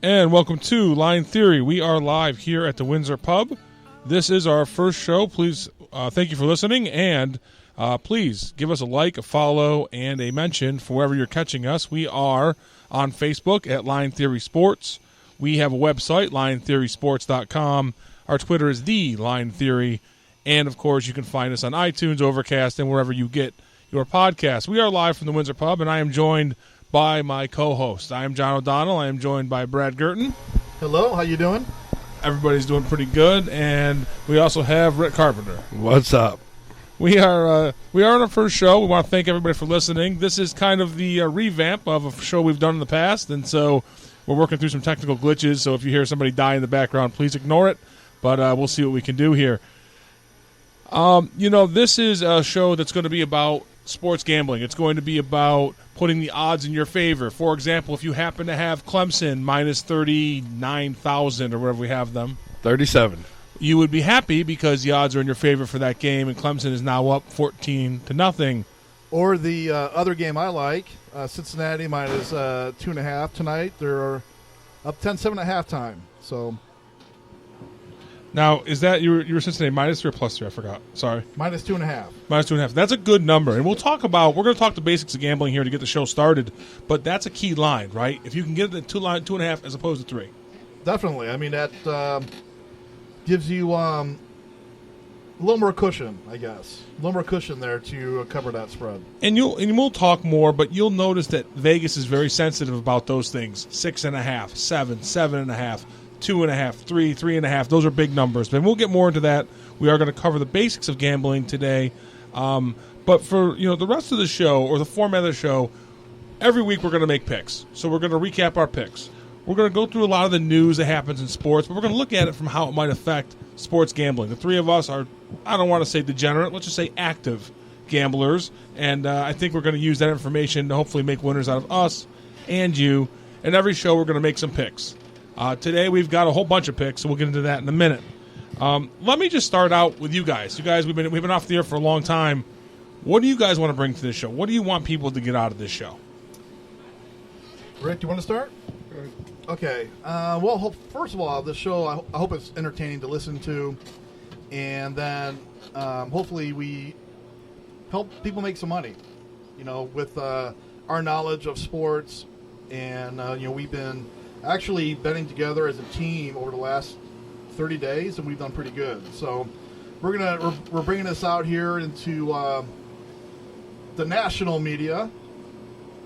And welcome to Line Theory. We are live here at the Windsor Pub. This is our first show. Please, thank you for listening, and please give us a like, a follow, and a mention for wherever you're catching us. We are on Facebook at Line Theory Sports. We have a website, linetheorysports.com. Our Twitter is The Line Theory. And, of course, you can find us on iTunes, Overcast, and wherever you get your podcasts. We are live from the Windsor Pub, and I am joined by my co-host. I am John O'Donnell. I am joined by Brad Girton. Hello, how you doing? Everybody's doing pretty good, and we also have Rick Carpenter. What's up? We are on our first show. We want to thank everybody for listening. This is kind of the revamp of a show we've done in the past, and so we're working through some technical glitches. So if you hear somebody die in the background, please ignore it. But we'll see what we can do here. This is a show that's going to be about sports gambling. It's going to be about putting the odds in your favor. For example, if you happen to have Clemson minus 39,000 or wherever we have them. 37. You would be happy because the odds are in your favor for that game, and Clemson is now up 14-0. Or the other game I like, Cincinnati minus 2.5 tonight. They're up 10-7 at halftime. So now, is that you were Cincinnati minus 3 or plus 3? I forgot. Sorry. minus 2.5. Minus 2.5. That's a good number. And we're going to talk the basics of gambling here to get the show started, but that's a key line, right? If you can get it at 2.5 as opposed to 3. Definitely. I mean, that gives you a little more cushion, I guess. A little more cushion there to cover that spread. And we'll talk more, but you'll notice that Vegas is very sensitive about those things. 6.5, 7, 7.5. 2.5, 3, 3.5. Those are big numbers. But we'll get more into that. We are going to cover the basics of gambling today. But for the rest of the show, or the format of the show, every week we're going to make picks. So we're going to recap our picks. We're going to go through a lot of the news that happens in sports, but we're going to look at it from how it might affect sports gambling. The three of us are, I don't want to say degenerate, let's just say active gamblers. And I think we're going to use that information to hopefully make winners out of us and you. And every show we're going to make some picks. Today we've got a whole bunch of picks, so we'll get into that in a minute. Let me just start out with you guys. You guys, we've been off the air for a long time. What do you guys want to bring to this show? What do you want people to get out of this show? Rick, do you want to start? Okay. First of all, this show, I hope it's entertaining to listen to, and then hopefully we help people make some money, with our knowledge of sports, and we've been actually betting together as a team over the last 30 days, and we've done pretty good. So we're bringing this out here into the national media,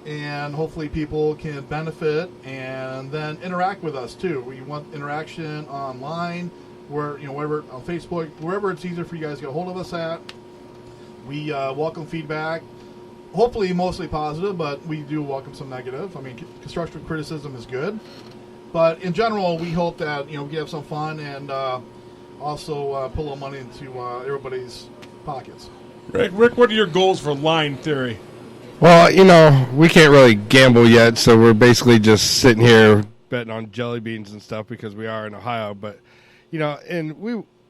and hopefully people can benefit and then interact with us too. We want interaction online, wherever on Facebook, wherever it's easier for you guys to get a hold of us at. We welcome feedback. Hopefully mostly positive, but we do welcome some negative. I mean, constructive criticism is good. But in general, we hope that, we have some fun and also put a little money into everybody's pockets. Rick, what are your goals for Line Theory? Well, we can't really gamble yet, so we're basically just sitting here betting on jelly beans and stuff because we are in Ohio. But, and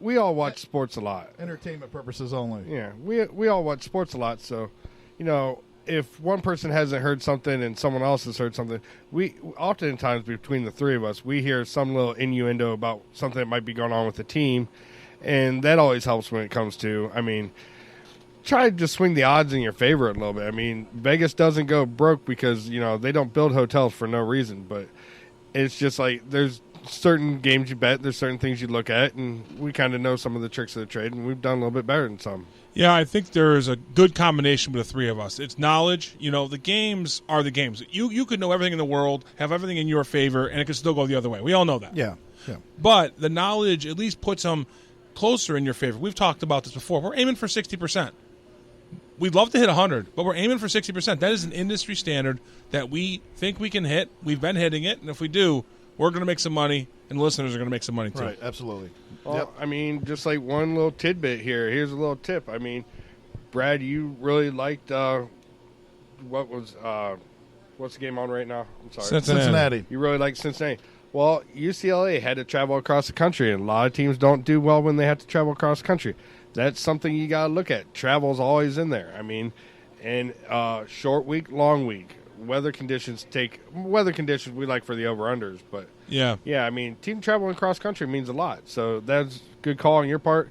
we all watch sports a lot. Entertainment purposes only. Yeah, we all watch sports a lot, so if one person hasn't heard something and someone else has heard something, we oftentimes between the three of us, we hear some little innuendo about something that might be going on with the team, and that always helps when it comes to, try to just swing the odds in your favor a little bit. Vegas doesn't go broke because, they don't build hotels for no reason, but it's just like there's certain games you bet, there's certain things you look at, and we kind of know some of the tricks of the trade, and we've done a little bit better than some. Yeah, I think there is a good combination with the three of us. It's knowledge. The games are the games. You could know everything in the world, have everything in your favor, and it could still go the other way. We all know that. Yeah. But the knowledge at least puts them closer in your favor. We've talked about this before. We're aiming for 60%. We'd love to hit 100, but we're aiming for 60%. That is an industry standard that we think we can hit. We've been hitting it, and if we do, we're going to make some money, and the listeners are going to make some money too. Right, absolutely. Well, yep. Just like one little tidbit here. Here's a little tip. Brad, you really liked what's the game on right now? I'm sorry. Cincinnati. You really liked Cincinnati. Well, UCLA had to travel across the country, and a lot of teams don't do well when they have to travel across the country. That's something you got to look at. Travel's always in there. And short week, long week. weather conditions we like for the over-unders. But, Yeah. I mean, team traveling cross-country means a lot. So that's a good call on your part.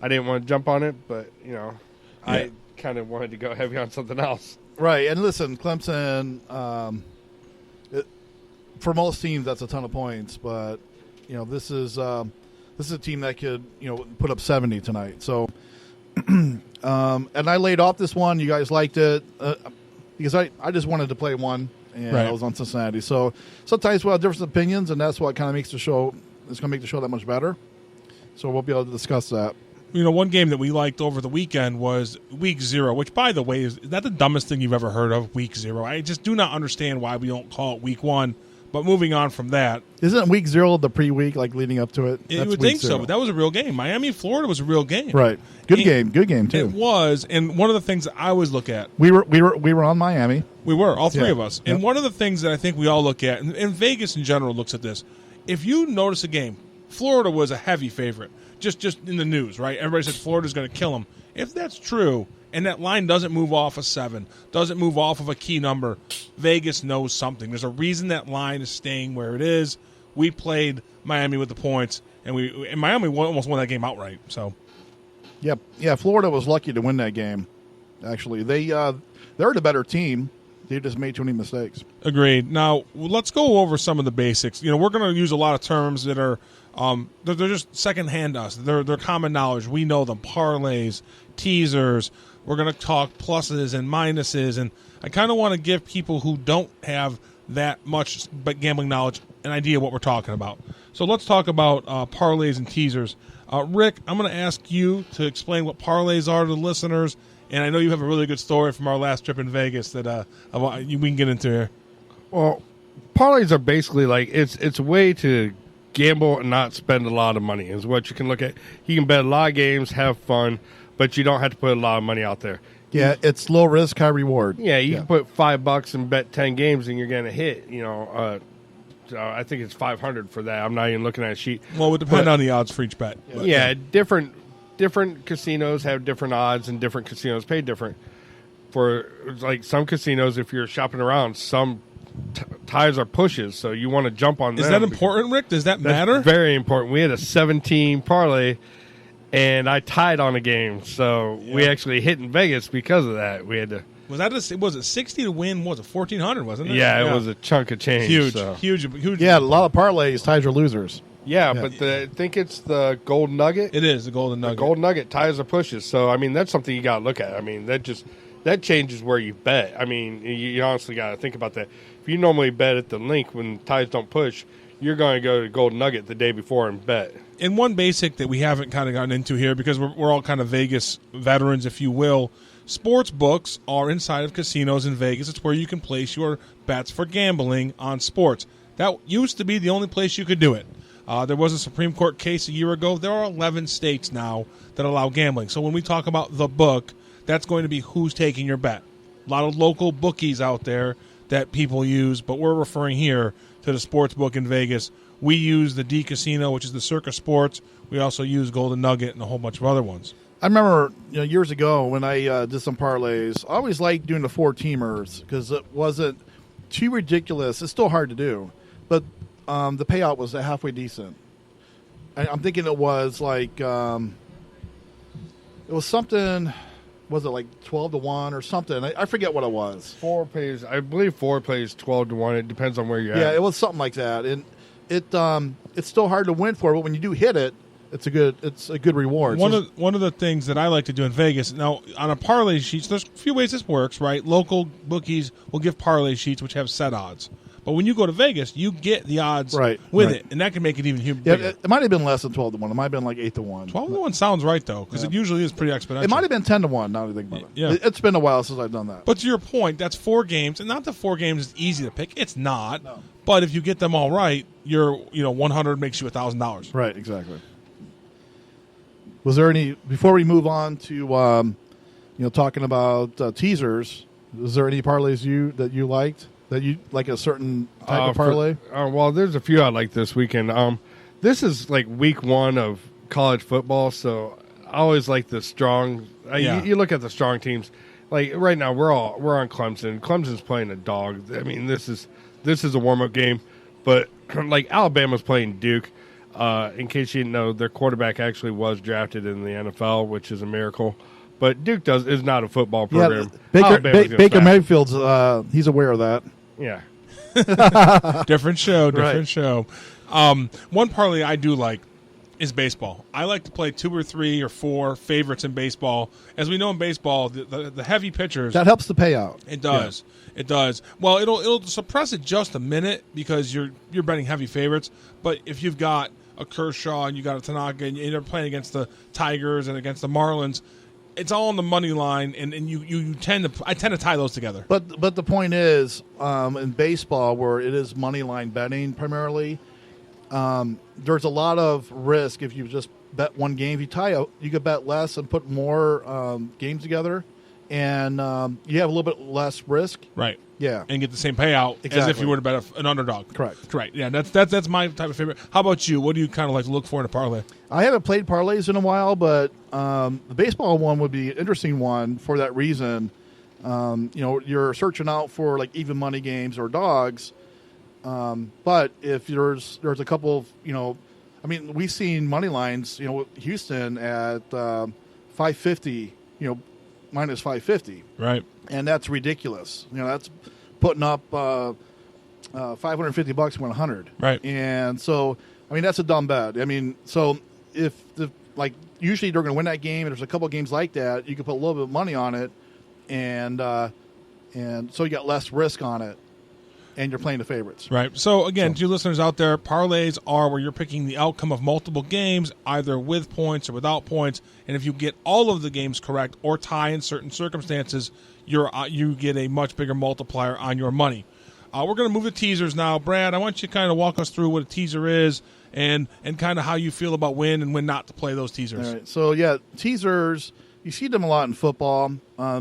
I didn't want to jump on it, but, I kind of wanted to go heavy on something else. Right, and listen, Clemson, for most teams, that's a ton of points. But, this is a team that could, put up 70 tonight. So, and I laid off this one. You guys liked it because I just wanted to play one, and I was on Cincinnati. So sometimes we'll have different opinions, and that's what kind of makes the show. It's going to make the show that much better. So we'll be able to discuss that. One game that we liked over the weekend was Week 0, which, by the way, is that the dumbest thing you've ever heard of, Week 0? I just do not understand why we don't call it Week 1. But moving on from that. Isn't Week 0 the pre-week, like leading up to it? You would think so, but that was a real game. Miami, Florida was a real game. Right. Good game, too. It was, and one of the things that I always look at. We were on Miami. We were, all three of us. And one of the things that I think we all look at, and Vegas in general looks at this, if you notice a game, Florida was a heavy favorite. Just in the news, right? Everybody said Florida's going to kill them. If that's true, and that line doesn't move off of 7, doesn't move off of a key number, Vegas knows something. There's a reason that line is staying where it is. We played Miami with the points, and Miami almost won that game outright. So, yeah, Florida was lucky to win that game. Actually, they're the better team. They just made too many mistakes. Agreed. Now let's go over some of the basics. We're going to use a lot of terms that are. They're just secondhand to us. They're common knowledge. We know them. Parlays, teasers. We're going to talk pluses and minuses. And I kind of want to give people who don't have that much gambling knowledge an idea of what we're talking about. So let's talk about parlays and teasers. Rick, I'm going to ask you to explain what parlays are to the listeners. And I know you have a really good story from our last trip in Vegas that we can get into here. Well, parlays are basically like it's a way to gamble and not spend a lot of money is what you can look at. You can bet a lot of games, have fun, but you don't have to put a lot of money out there. Yeah, it's low risk, high reward. Yeah, you can put $5 and bet 10 games and you're going to hit, I think it's 500 for that. I'm not even looking at a sheet. Well, it would depend on the odds for each bet. Yeah, different casinos have different odds and different casinos pay different. For like some casinos, if you're shopping around, some ties are pushes, so you want to jump on them. Is that important, Rick? Does that matter? Very important. We had a 17 parlay, and I tied on a game, so we actually hit in Vegas because of that. We had to. Was it 60 to win? Was it 1,400? Wasn't it? Yeah, it was a chunk of change. Huge. Yeah, a lot of parlays, ties are losers. Yeah, but I think it's the Gold Nugget. It is the Golden Nugget. The Gold Nugget ties or pushes. So I mean, that's something you got to look at. I mean, that changes where you bet. I mean, you honestly got to think about that. If you normally bet at the link when ties don't push, you're going to go to Gold Nugget the day before and bet. And one basic that we haven't kind of gotten into here, because we're all kind of Vegas veterans, if you will, sports books are inside of casinos in Vegas. It's where you can place your bets for gambling on sports. That used to be the only place you could do it. There was a Supreme Court case a year ago. There are 11 states now that allow gambling. So when we talk about the book, that's going to be who's taking your bet. A lot of local bookies out there that people use, but we're referring here to the sports book in Vegas. We use the D Casino, which is the Circus Sports. We also use Golden Nugget and a whole bunch of other ones. I remember years ago when I did some parlays, I always liked doing the 4-teamers because it wasn't too ridiculous. It's still hard to do, but the payout was halfway decent. I'm thinking it was like it was something. Was it like 12-1 or something? I forget what it was. I believe 4 plays 12-1. It depends on where you're at. Yeah, it was something like that, and it's still hard to win for. But when you do hit it, it's a good reward. One of the things that I like to do in Vegas now on a parlay sheets, there's a few ways this works, right? Local bookies will give parlay sheets which have set odds. But when you go to Vegas, you get the odds with it, and that can make it even bigger. It might have been less than 12-1. It might have been like 8-1. 12-1 sounds right, though, because it usually is pretty exponential. It might have been 10-1, now that I think about it. Yeah. It's been a while since I've done that. But to your point, that's 4 games, and not that 4 games is easy to pick. It's not. No. But if you get them all right, 100 makes you $1,000. Right, exactly. Was there any, before we move on to talking about teasers, was there any parlays that you liked? That you like a certain type of parlay? Well, there's a few I like this weekend. This is like week 1 of college football, so I always like the strong. You look at the strong teams, like right now we're on Clemson. Clemson's playing a dog. I mean, this is a warm up game, but like Alabama's playing Duke. In case you didn't know, their quarterback actually was drafted in the NFL, which is a miracle. But Duke is not a football program. Yeah, Baker Mayfield's he's aware of that. Yeah. Different show. One parlay I do like is baseball. I like to play 2 or 3 or 4 favorites in baseball. As we know in baseball, the heavy pitchers, that helps the payout. It does. Yeah. It does. Well, it'll suppress it just a minute because you're betting heavy favorites. But if you've got a Kershaw and you got a Tanaka and you're playing against the Tigers and against the Marlins, it's all on the money line, and I tend to tie those together. But the point is, in baseball, where it is money line betting primarily, there's a lot of risk if you just bet one game. If you tie out, you could bet less and put more games together, and you have a little bit less risk. Right. Yeah. And get the same payout as if you were to bet an underdog. Correct. Yeah, that's my type of favorite. How about you? What do you kind of like to look for in a parlay? I haven't played parlays in a while, but the baseball one would be an interesting one for that reason. You're searching out for like even money games or dogs. But if there's a couple of, we've seen money lines, Houston at 550, minus 550. Right. And that's ridiculous. That's putting up $550 to 100. Right. And so, that's a dumb bet. So if usually they're going to win that game, and there's a couple of games like that, you can put a little bit of money on it, and so you got less risk on it, and you're playing the favorites. Right. So again, to you listeners out there, parlays are where you're picking the outcome of multiple games, either with points or without points, and if you get all of the games correct or tie in certain circumstances, you get a much bigger multiplier on your money. We're going to move to teasers now. Brad, I want you to kind of walk us through what a teaser is and kind of how you feel about when and when not to play those teasers. All right. So, teasers, you see them a lot in football.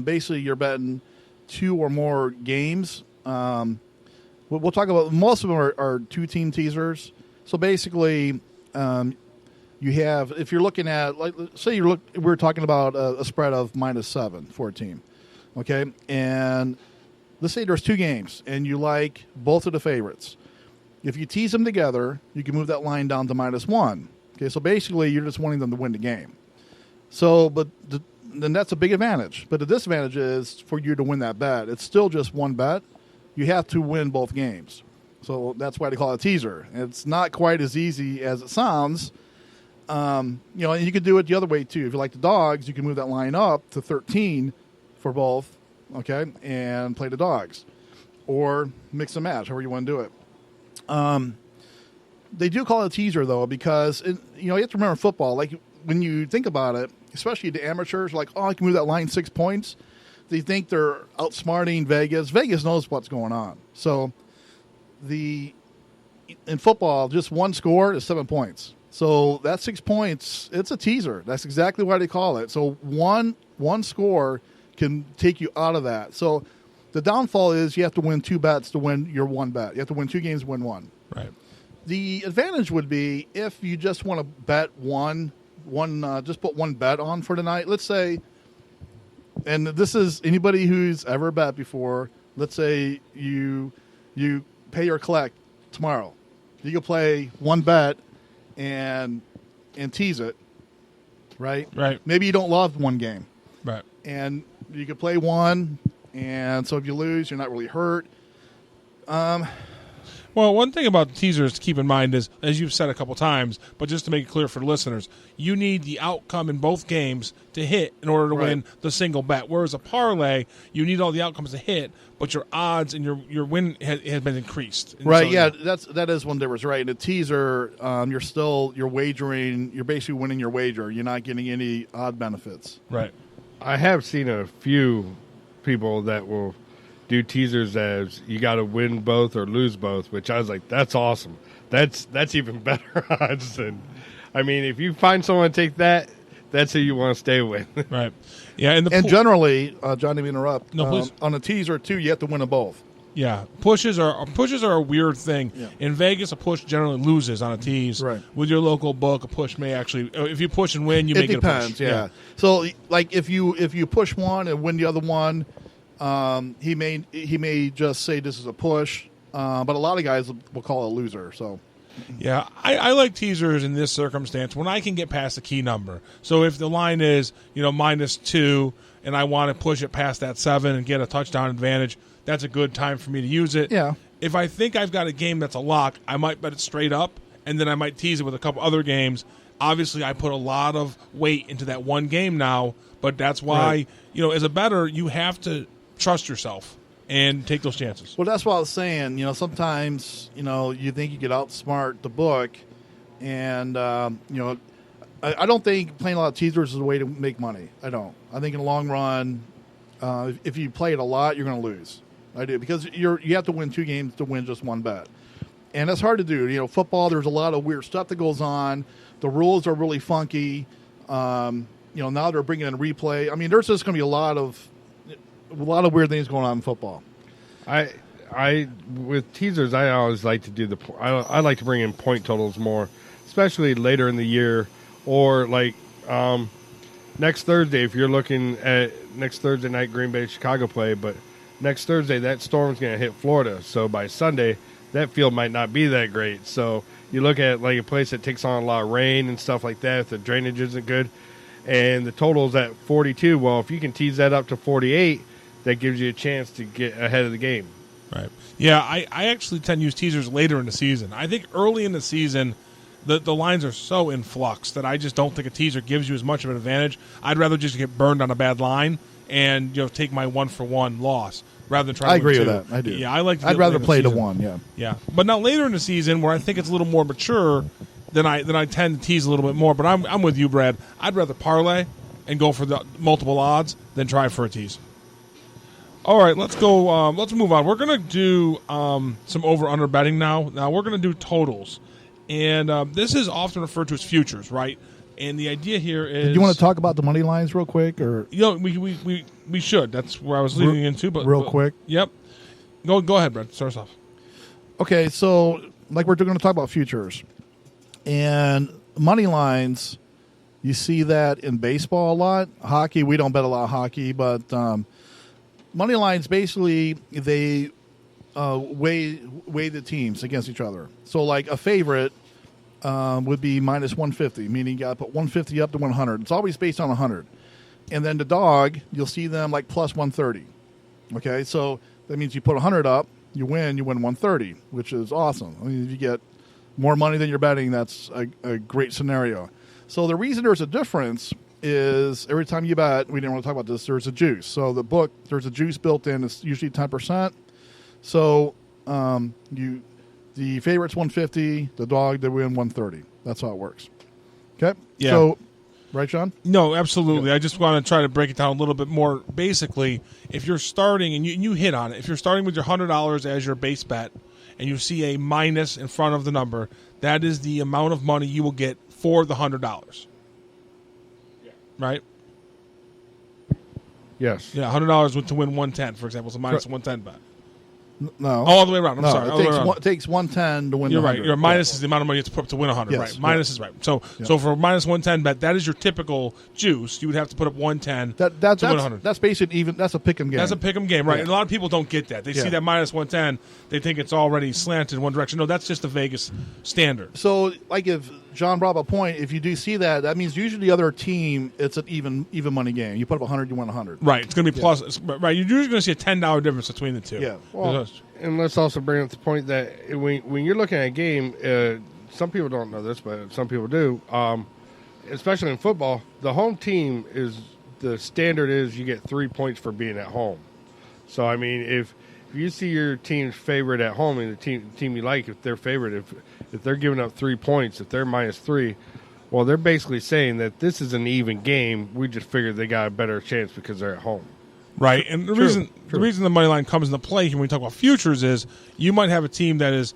Basically, you're betting 2 or more games. We'll talk about, most of them are 2-team teasers. So, basically, you have, if you're looking at, like, say we're talking about a spread of -7 for a team. Okay, and let's say there's 2 games, and you like both of the favorites. If you tease them together, you can move that line down to -1. Okay, so basically you're just wanting them to win the game. So, then that's a big advantage. But the disadvantage is for you to win that bet, it's still just one bet. You have to win both games. So that's why they call it a teaser. It's not quite as easy as it sounds. And you could do it the other way too. If you like the dogs, you can move that line up to 13 for both, okay, and play the dogs, or mix and match, however you want to do it. They do call it a teaser though, because you have to remember football. Like when you think about it, especially the amateurs, like, I can move that line 6 points. They think they're outsmarting Vegas. Vegas knows what's going on. So in football, just one score is 7 points. So that 6 points, it's a teaser. That's exactly why they call it. So one score can take you out of that. So the downfall is you have to win 2 bets to win your one bet. You have to win 2 games to win one. Right. The advantage would be if you just want to bet just put one bet on for tonight. Let's say, and this is anybody who's ever bet before, let's say you pay or collect tomorrow. You can play one bet and tease it, right? Right. Maybe you don't love one game. Right. And you could play one, and so if you lose, you're not really hurt. Well, one thing about teasers to keep in mind is, as you've said a couple times, but just to make it clear for the listeners, you need the outcome in both games to hit in order to win the single bet. Whereas a parlay, you need all the outcomes to hit, but your odds and your win has been increased. And right, that is one difference, right? In a teaser, you're wagering, you're basically winning your wager. You're not getting any odd benefits. Right. I have seen a few people that will do teasers as you got to win both or lose both, which I was like, that's awesome. That's even better odds than. If you find someone to take that, that's who you want to stay with. Right. Yeah. And generally, John, to interrupt. No, please. On a teaser too, you have to win them both. Yeah, pushes are a weird thing. Yeah. In Vegas, a push generally loses on a tease. Right. With your local book, a push may actually, if you push and win, you may It get a depends. push. Yeah. So like if you push one and win the other one, he may just say this is a push, but a lot of guys will call it a loser. So. Yeah, I like teasers in this circumstance when I can get past the key number. So if the line is -2 and I want to push it past that 7 and get a touchdown advantage, that's a good time for me to use it. Yeah. If I think I've got a game that's a lock, I might bet it straight up, and then I might tease it with a couple other games. Obviously, I put a lot of weight into that one game now, but that's why, as a bettor, you have to trust yourself and take those chances. Well, that's what I was saying. Sometimes, you think you could outsmart the book, and, I don't think playing a lot of teasers is a way to make money. I don't. I think in the long run, if you play it a lot, you're going to lose. I do, because you have to win 2 games to win just one bet. And that's hard to do. Football, there's a lot of weird stuff that goes on. The rules are really funky. Now they're bringing in replay. I mean, there's just going to be a lot of weird things going on in football. I with teasers, I always like to do I like to bring in point totals more, especially later in the year, or like next Thursday. If you're looking at next Thursday night, Green Bay Chicago play, but next Thursday that storm's going to hit Florida, so by Sunday that field might not be that great. So you look at like a place that takes on a lot of rain and stuff like that. If the drainage isn't good, and the total's at 42, well, if you can tease that up to 48. That gives you a chance to get ahead of the game. Right. Yeah, I actually tend to use teasers later in the season. I think early in the season, the lines are so in flux that I just don't think a teaser gives you as much of an advantage. I'd rather just get burned on a bad line and take my 1-for-1 loss rather than try to I agree win with 2. that. I do. Yeah, I like to I'd get rather late in play the to season. 1, yeah. Yeah. But now later in the season where I think it's a little more mature, then I tend to tease a little bit more. But I'm with you, Brad. I'd rather parlay and go for the multiple odds than try for a tease. All right, let's go. Let's move on. We're going to do some over-under betting now. Now, we're going to do totals. And this is often referred to as futures, right? And the idea here is... Do you want to talk about the money lines real quick? Or we should. That's where I was leading into. But real quick? Yep. Go ahead, Brad. Start us off. Okay, so like we're going to talk about futures. And money lines, you see that in baseball a lot. Hockey, we don't bet a lot of hockey, but... money lines, basically, they weigh the teams against each other. So, like, a favorite would be -150, meaning you got to put 150 up to 100. It's always based on 100. And then the dog, you'll see them like plus 130. Okay, so that means you put 100 up, you win 130, which is awesome. I mean, if you get more money than you're betting, that's a great scenario. So the reason there's a difference is every time you bet, we didn't want to talk about this, there's a juice. So the book, there's a juice built in. It's usually 10%. So the favorite's 150, the dog, they win 130. That's how it works. Okay? Yeah. So, right, Sean? No, absolutely. I just want to try to break it down a little bit more. Basically, if you're starting, and you hit on it, if you're starting with your $100 as your base bet, and you see a minus in front of the number, that is the amount of money you will get for the $100. Right? Yes. Yeah, $100 to win 110, for example. It's a minus 110 bet. No. All the way around. I'm sorry. It takes 110 to win You're the right. 100. Your minus is the amount of money you have to put up to win 100. Yes, Right. yeah. Minus is right. So for a minus 110 bet, that is your typical juice. You would have to put up 110 to win 100. That's basically even. That's a pick'em game. That's a pick'em game, right? Yeah. And a lot of people don't get that. They see that minus 110, they think it's already slanted in one direction. No, that's just the Vegas standard. So, like if John brought up a point, if you do see that, that means usually the other team, it's an even money game. You put up 100, you win 100. Right. It's going to be plus. Right. You're usually going to see a $10 difference between the two. Yeah. Well, and let's also bring up the point that when you're looking at a game, some people don't know this, but some people do. Especially in football, the home team is the standard is you get 3 points for being at home. So I mean, if you see your team's favorite at home and the team you like, if they're favorite, if they're giving up 3 points, if they're -3, well, they're basically saying that this is an even game. We just figured they got a better chance because they're at home. Right, and the reason the money line comes into play when we talk about futures is you might have a team that is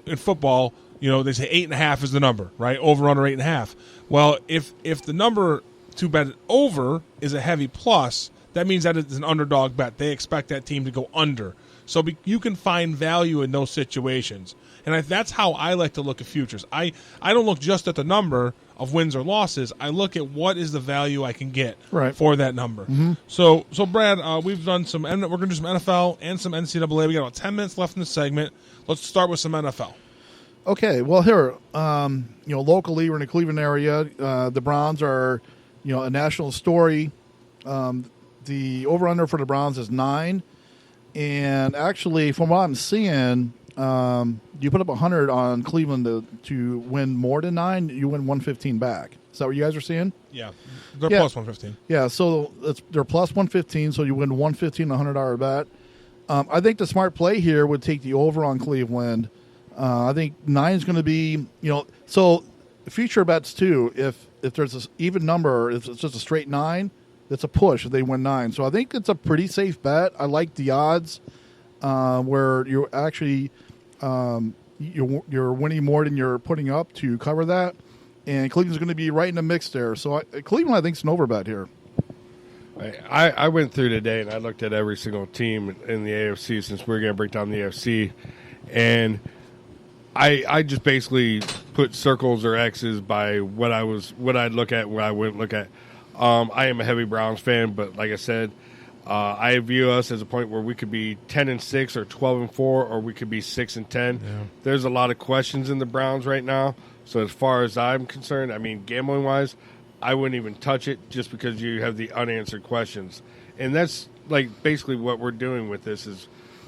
in football. They say 8.5 is the number, right? Over under 8.5. Well, if the number to bet over is a heavy plus, that means that it's an underdog bet. They expect that team to go under. So you can find value in those situations. And that's how I like to look at futures. I don't look just at the number of wins or losses. I look at what is the value I can get for that number. Mm-hmm. So Brad, we've done we're going to do some NFL and some NCAA. We got about 10 minutes left in the segment. Let's start with some NFL. Okay, well here, locally we're in the Cleveland area. The Browns are, a national story. The over/under for the Browns is 9, and actually, from what I'm seeing, you put up 100 on Cleveland to win more than 9. You win 115 back. Is that what you guys are seeing? Yeah, they're plus 115. Yeah, so they're plus 115, so you win 115 $100 bet. I think the smart play here would take the over on Cleveland. I think 9 is going to be, so future bets too. If there's an even number, if it's just a straight 9, it's a push if they win 9. So I think it's a pretty safe bet. I like the odds where you're actually you're winning more than you're putting up to cover that, and Cleveland's going to be right in the mix there. So Cleveland, I think, is an over bet here. I went through today and I looked at every single team in the AFC since we're going to break down the AFC, and I just basically put circles or X's by what I'd look at, what I wouldn't look at. I am a heavy Browns fan, but like I said, I view us as a point where we could be 10-6 or 12-4, or we could be 6-10. Yeah. There's a lot of questions in the Browns right now. So as far as I'm concerned, I mean, gambling wise, I wouldn't even touch it just because you have the unanswered questions. And that's like basically what we're doing with this, is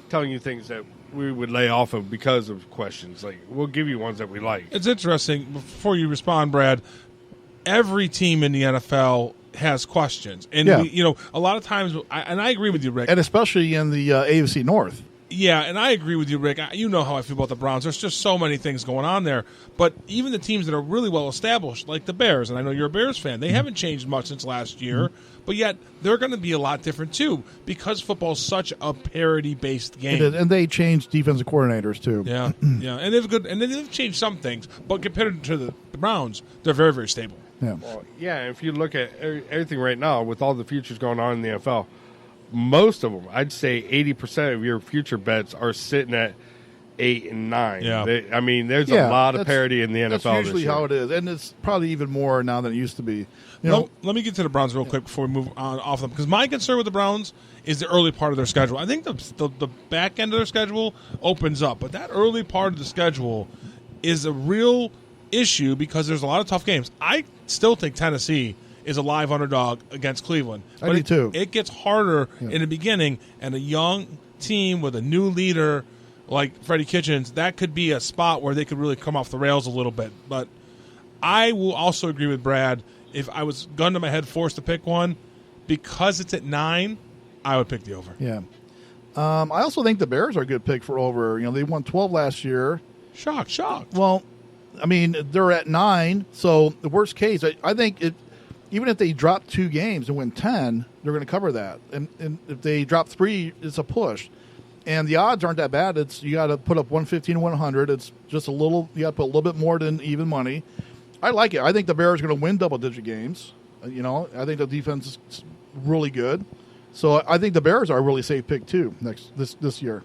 telling you things that we would lay off of because of questions. Like, we'll give you ones that we like. It's interesting. Before you respond, Brad, every team in the NFL has questions, and a lot of times, I agree with you, Rick, and especially in the AFC North. Yeah, and I agree with you, Rick. You know how I feel about the Browns. There's just so many things going on there. But even the teams that are really well established, like the Bears, and I know you're a Bears fan, they haven't changed much since last year, but yet they're going to be a lot different too, because football's such a parity-based game. And they changed defensive coordinators too. Yeah, yeah, and they've changed some things, but compared to the Browns, they're very, very stable. Yeah. Well, yeah, if you look at everything right now with all the futures going on in the NFL, most of them, I'd say 80% of your future bets are sitting at 8 and 9. Yeah. There's a lot of parity in the NFL. That's usually how it is, and it's probably even more now than it used to be. Let me get to the Browns real quick before we move on off them, because my concern with the Browns is the early part of their schedule. I think the back end of their schedule opens up, but that early part of the schedule is a real issue because there's a lot of tough games. I still think Tennessee is a live underdog against Cleveland. But I do too. It gets harder in the beginning, and a young team with a new leader like Freddie Kitchens, that could be a spot where they could really come off the rails a little bit. But I will also agree with Brad. If I was gun to my head forced to pick one, because it's at 9, I would pick the over. Yeah. I also think the Bears are a good pick for over. They won 12 last year. Shocked. Well, they're at 9, so the worst case, I think even if they drop 2 games and win 10, they're going to cover that. And if they drop 3, it's a push. And the odds aren't that bad. You got to put up 115 and 100. It's just a little. You got to put a little bit more than even money. I like it. I think the Bears are going to win double-digit games. I think the defense is really good. So I think the Bears are a really safe pick too this year.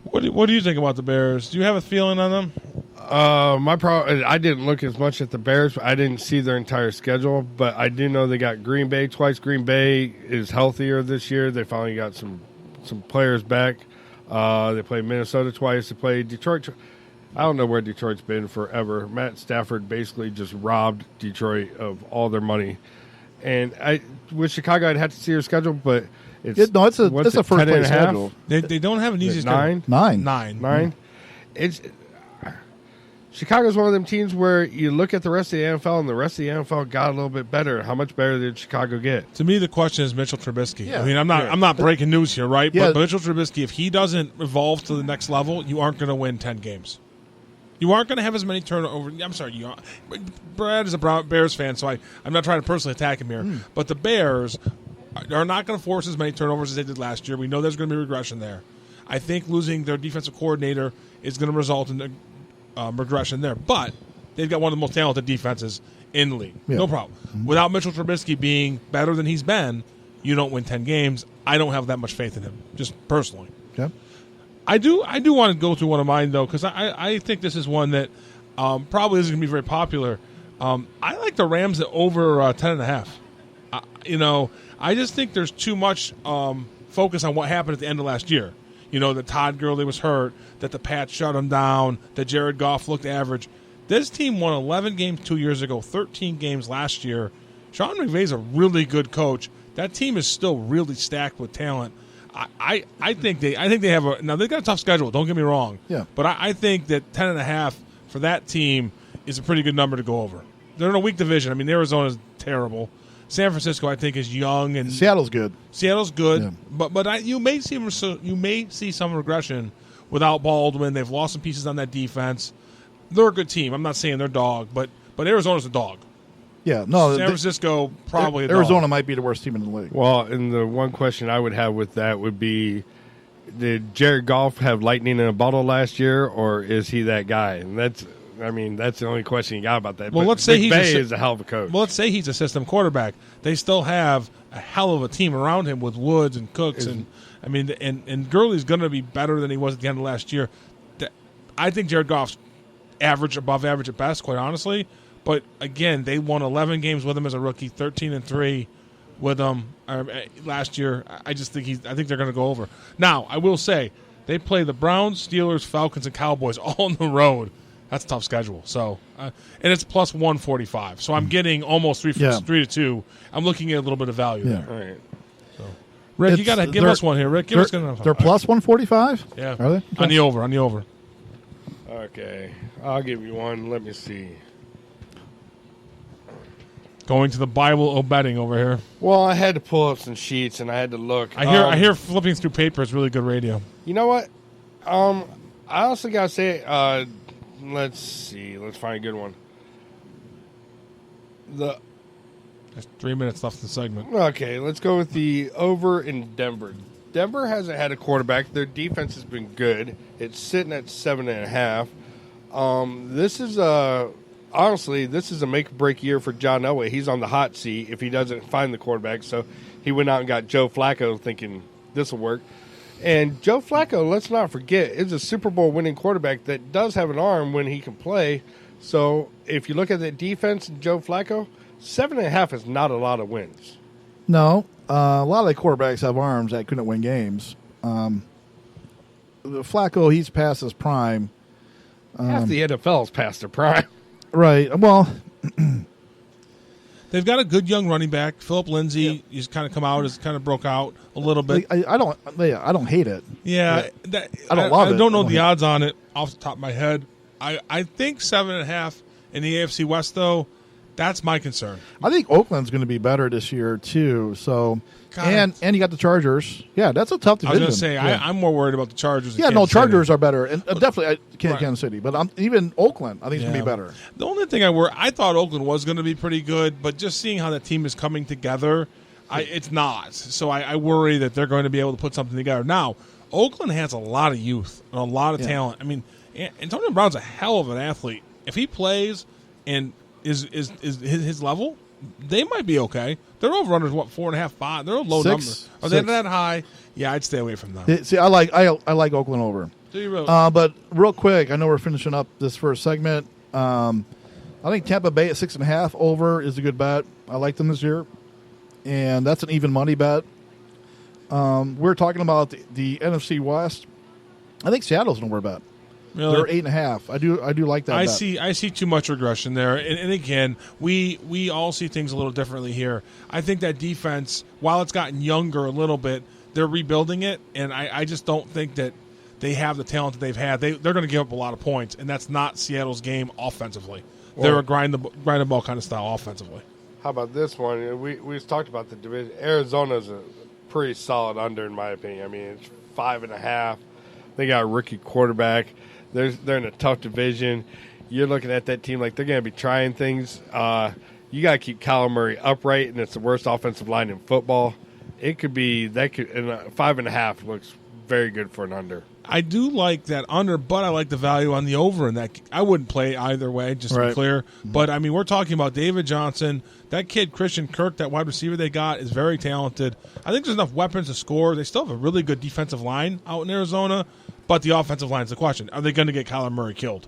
What do you think about the Bears? Do you have a feeling on them? I didn't look as much at the Bears. I didn't see their entire schedule, but I do know they got Green Bay twice. Green Bay is healthier this year. They finally got some players back. They played Minnesota twice. They played Detroit. I don't know where Detroit's been forever. Matt Stafford basically just robbed Detroit of all their money. And with Chicago, I'd have to see their schedule, but it's a first place schedule. They don't have an easy schedule. 9. Chicago's one of them teams where you look at the rest of the NFL, and the rest of the NFL got a little bit better. How much better did Chicago get? To me, the question is Mitchell Trubisky. Yeah. I'm not breaking news here, right? Yeah. But Mitchell Trubisky, if he doesn't evolve to the next level, you aren't going to win 10 games. You aren't going to have as many turnovers. I'm sorry, Brad is a Bears fan, so I'm not trying to personally attack him here. But the Bears are not going to force as many turnovers as they did last year. We know there's going to be regression there. I think losing their defensive coordinator is going to result in regression there. But they've got one of the most talented defenses in the league. Yeah. No problem. Without Mitchell Trubisky being better than he's been, you don't win 10 games. I don't have that much faith in him, just personally. Okay. I do want to go through one of mine, though, because I think this is one that probably isn't going to be very popular. I like the Rams at over 10.5. I just think there's too much focus on what happened at the end of last year. That Todd Gurley was hurt, that the Pats shut him down, that Jared Goff looked average. This team won 11 games 2 years ago, 13 games last year. Sean McVay's a really good coach. That team is still really stacked with talent. I think they have now they've got a tough schedule. Don't get me wrong. Yeah. But I think that 10.5 for that team is a pretty good number to go over. They're in a weak division. I mean, Arizona's terrible. San Francisco, I think, is young, and Seattle's good. Yeah. But you may see some regression without Baldwin. They've lost some pieces on that defense. They're a good team. I'm not saying they're dog, but Arizona's a dog. Yeah, no. San Francisco probably Arizona dog. might be the worst team in the league. Well, and the one question I would have with that would be, did Jared Goff have lightning in a bottle last year, or is he that guy? And that's the only question you got about that. Well, but let's say McVay is a hell of a coach. Well, let's say he's a system quarterback. They still have a hell of a team around him with Woods and Cooks, and Gurley's going to be better than he was at the end of last year. I think Jared Goff's above average at best, quite honestly. But again, they won 11 games with him as a rookie, 13-3 with him last year. I think they're going to go over. Now, I will say they play the Browns, Steelers, Falcons, and Cowboys all on the road. That's a tough schedule. So, and it's plus 145. So I'm getting almost 3 to 2. I'm looking at a little bit of value there. All right. So, Rick, you got to give us one here. Rick, give us one. They're plus 145. Yeah, are they? On the over. Okay, I'll give you one. Let me see. Going to the Bible of betting over here. Well, I had to pull up some sheets and I had to look. I hear flipping through paper is really good radio. You know what? I also gotta say, let's see. Let's find a good one. There's 3 minutes left in the segment. Okay, let's go with the over in Denver. Denver hasn't had a quarterback. Their defense has been good. It's sitting at 7.5. Honestly, this is a make-or-break year for John Elway. He's on the hot seat if he doesn't find the quarterback. So he went out and got Joe Flacco thinking this will work. And Joe Flacco, let's not forget, is a Super Bowl winning quarterback that does have an arm when he can play. So if you look at the defense and Joe Flacco, 7.5 is not a lot of wins. No. A lot of the quarterbacks have arms that couldn't win games. Flacco, he's past his prime. Half the NFL's past their prime. Right. Well, they've got a good young running back, Philip Lindsay. He's kind of come out, has kind of broke out a little bit. I don't hate it. Yeah, I don't love it. I don't know the odds on it off the top of my head. I think 7.5 in the AFC West, though. That's my concern. I think Oakland's going to be better this year too. So, and you got the Chargers. Yeah, that's a tough division. I was going to say I'm more worried about the Chargers. Yeah, no, Chargers are better, and definitely Kansas City. But even Oakland, I think, is going to be better. The only thing I thought Oakland was going to be pretty good, but just seeing how that team is coming together, it's not. So I worry that they're going to be able to put something together. Now, Oakland has a lot of youth and a lot of talent. I mean, Antonio Brown's a hell of an athlete. If he plays and is his level, they might be okay. Their over-runners, 4.5, 5? They're a low number. Are they that high? Yeah, I'd stay away from them. See, I like Oakland over. Do you really? But real quick, I know we're finishing up this first segment. I think Tampa Bay at 6.5 over is a good bet. I like them this year, and that's an even money bet. We're talking about the NFC West. I think Seattle's an over bet. Really? They're 8.5. I do like that. I see too much regression there, and again, we all see things a little differently here. I think that defense, while it's gotten younger a little bit, they're rebuilding it, and I just don't think that they have the talent that they've had. They're going to give up a lot of points, and that's not Seattle's game offensively. They're a grind the ball kind of style offensively. How about this one? We've talked about the division. Arizona's a pretty solid under, in my opinion. I mean, it's 5.5. They got a rookie quarterback. They're in a tough division. You're looking at that team like they're going to be trying things. You got to keep Kyler Murray upright, and it's the worst offensive line in football. It could be and 5.5 looks very good for an under. I do like that under, but I like the value on the over in that. I wouldn't play either way, just to be clear. But, I mean, we're talking about David Johnson. That kid, Christian Kirk, that wide receiver they got, is very talented. I think there's enough weapons to score. They still have a really good defensive line out in Arizona, but the offensive line is the question. Are they going to get Kyler Murray killed?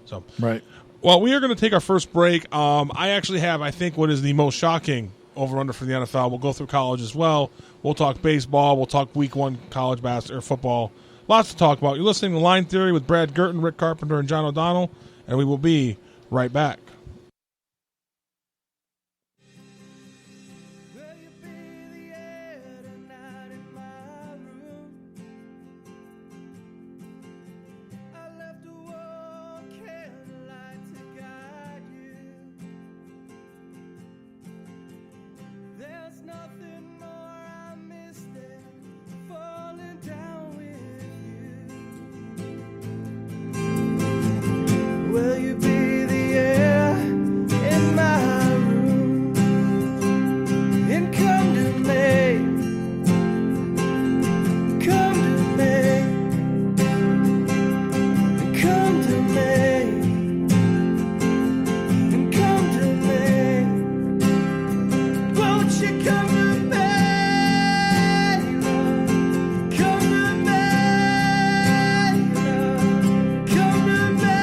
So, Right. Well, we are going to take our first break. I actually have, I think, what is the most shocking over-under for the NFL. We'll go through college as well. We'll talk baseball. We'll talk week 1 college basketball or football. Lots to talk about. You're listening to Line Theory with Brad Girton, Rick Carpenter, and John O'Donnell, and we will be right back. Will you be the air in my room and come to me, come to me, come to me, and come to me? Won't you come to me, love? Come to me, love. Come to me.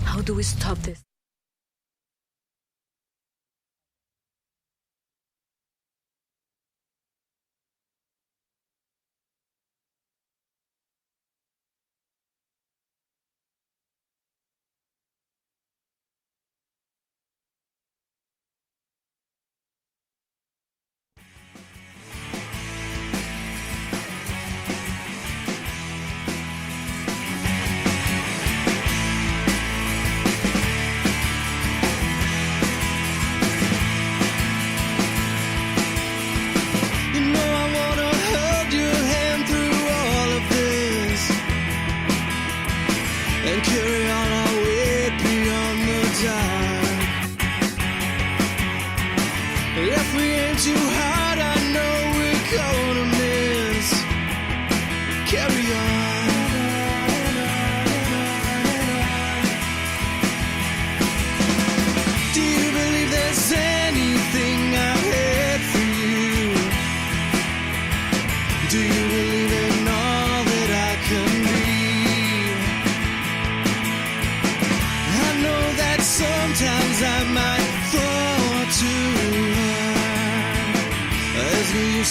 How do we stop this?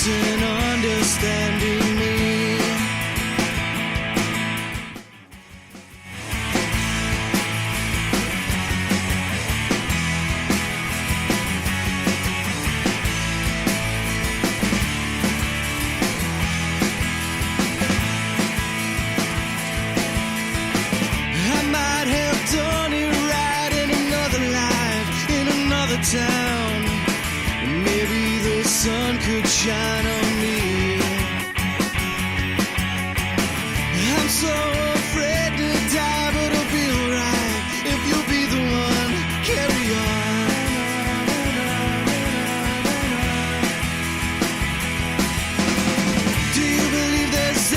in understanding me. I might have done it right in another life, in another town. Maybe the sun could shine on me. I'm so afraid to die, but I'll be alright if you'll be the one. Carry on. Do you believe there's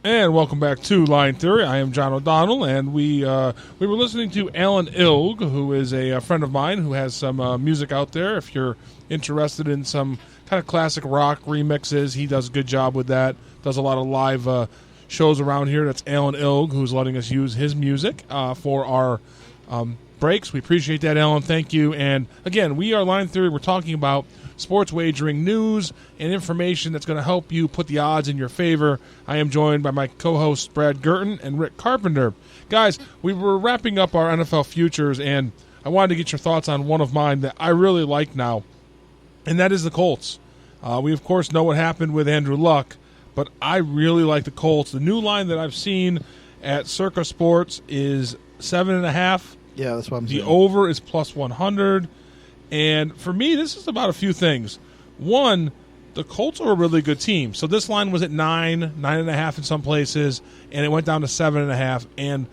And welcome back to Line Theory. I am John O'Donnell, and we were listening to Alan Ilg, who is a friend of mine who has some music out there. If you're interested in some kind of classic rock remixes, he does a good job with that. Does a lot of live shows around here. That's Alan Ilg, who's letting us use his music for our breaks. We appreciate that, Alan. Thank you. And again, we are Line Theory. We're talking about sports wagering news and information that's going to help you put the odds in your favor. I am joined by my co-hosts Brad Gurton and Rick Carpenter. Guys, we were wrapping up our NFL futures, and I wanted to get your thoughts on one of mine that I really like now, and that is the Colts. We, of course, know what happened with Andrew Luck, but I really like the Colts. The new line that I've seen at Circa Sports is 7.5. Yeah, that's what I'm saying. The over is plus 100. And for me, this is about a few things. One, the Colts are a really good team. So this line was at 9.5 in some places, and it went down to 7.5. And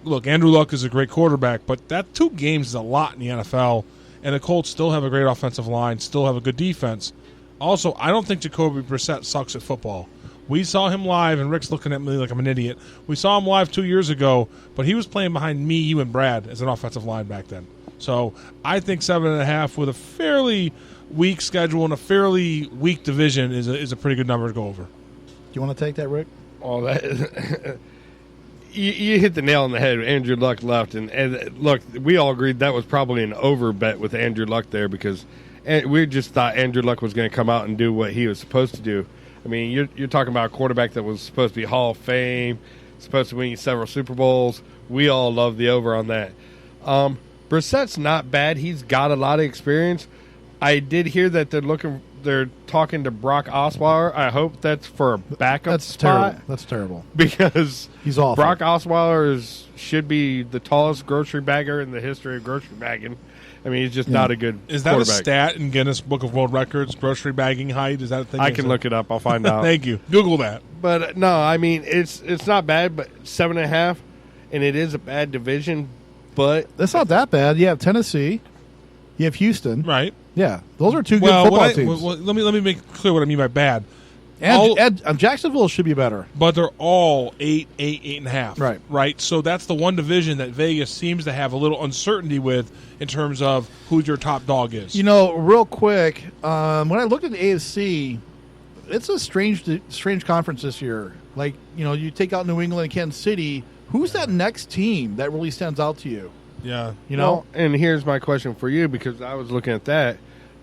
look, Andrew Luck is a great quarterback, but that 2 games is a lot in the NFL. And the Colts still have a great offensive line, still have a good defense. Also, I don't think Jacoby Brissett sucks at football. We saw him live, and Rick's looking at me like I'm an idiot. We saw him live 2 years ago, but he was playing behind me, you, and Brad as an offensive line back then. So I think 7.5 with a fairly weak schedule and a fairly weak division is a pretty good number to go over. Do you want to take that, Rick? Oh, that you hit the nail on the head. Andrew Luck left, and look, we all agreed that was probably an over bet with Andrew Luck there because we just thought Andrew Luck was going to come out and do what he was supposed to do. I mean, you're talking about a quarterback that was supposed to be Hall of Fame, supposed to win several Super Bowls. We all love the over on that. Brissett's not bad. He's got a lot of experience. I did hear that they're talking to Brock Osweiler. I hope that's for a backup spot. Terrible. That's terrible. Because he's awful. Brock Osweiler should be the tallest grocery bagger in the history of grocery bagging. I mean, he's just not a good Is that quarterback. a stat in Guinness Book of World Records, grocery bagging height? Is that a thing? I can look it up. I'll find out. Thank you. Google that. But no, I mean, it's not bad, but 7.5, and it is a bad division, but That's not that bad. You have Tennessee. You have Houston. Right. Yeah, those are 2 good football teams. Let me make clear what I mean by bad. And Jacksonville should be better. But they're all 8.5. Right. Right. So that's the one division that Vegas seems to have a little uncertainty with in terms of who your top dog is. You know, real quick, when I looked at the AFC, it's a strange conference this year. Like, you know, you take out New England and Kansas City. Who's that next team that really stands out to you? Yeah. You know? Well, and here's my question for you, because I was looking at that.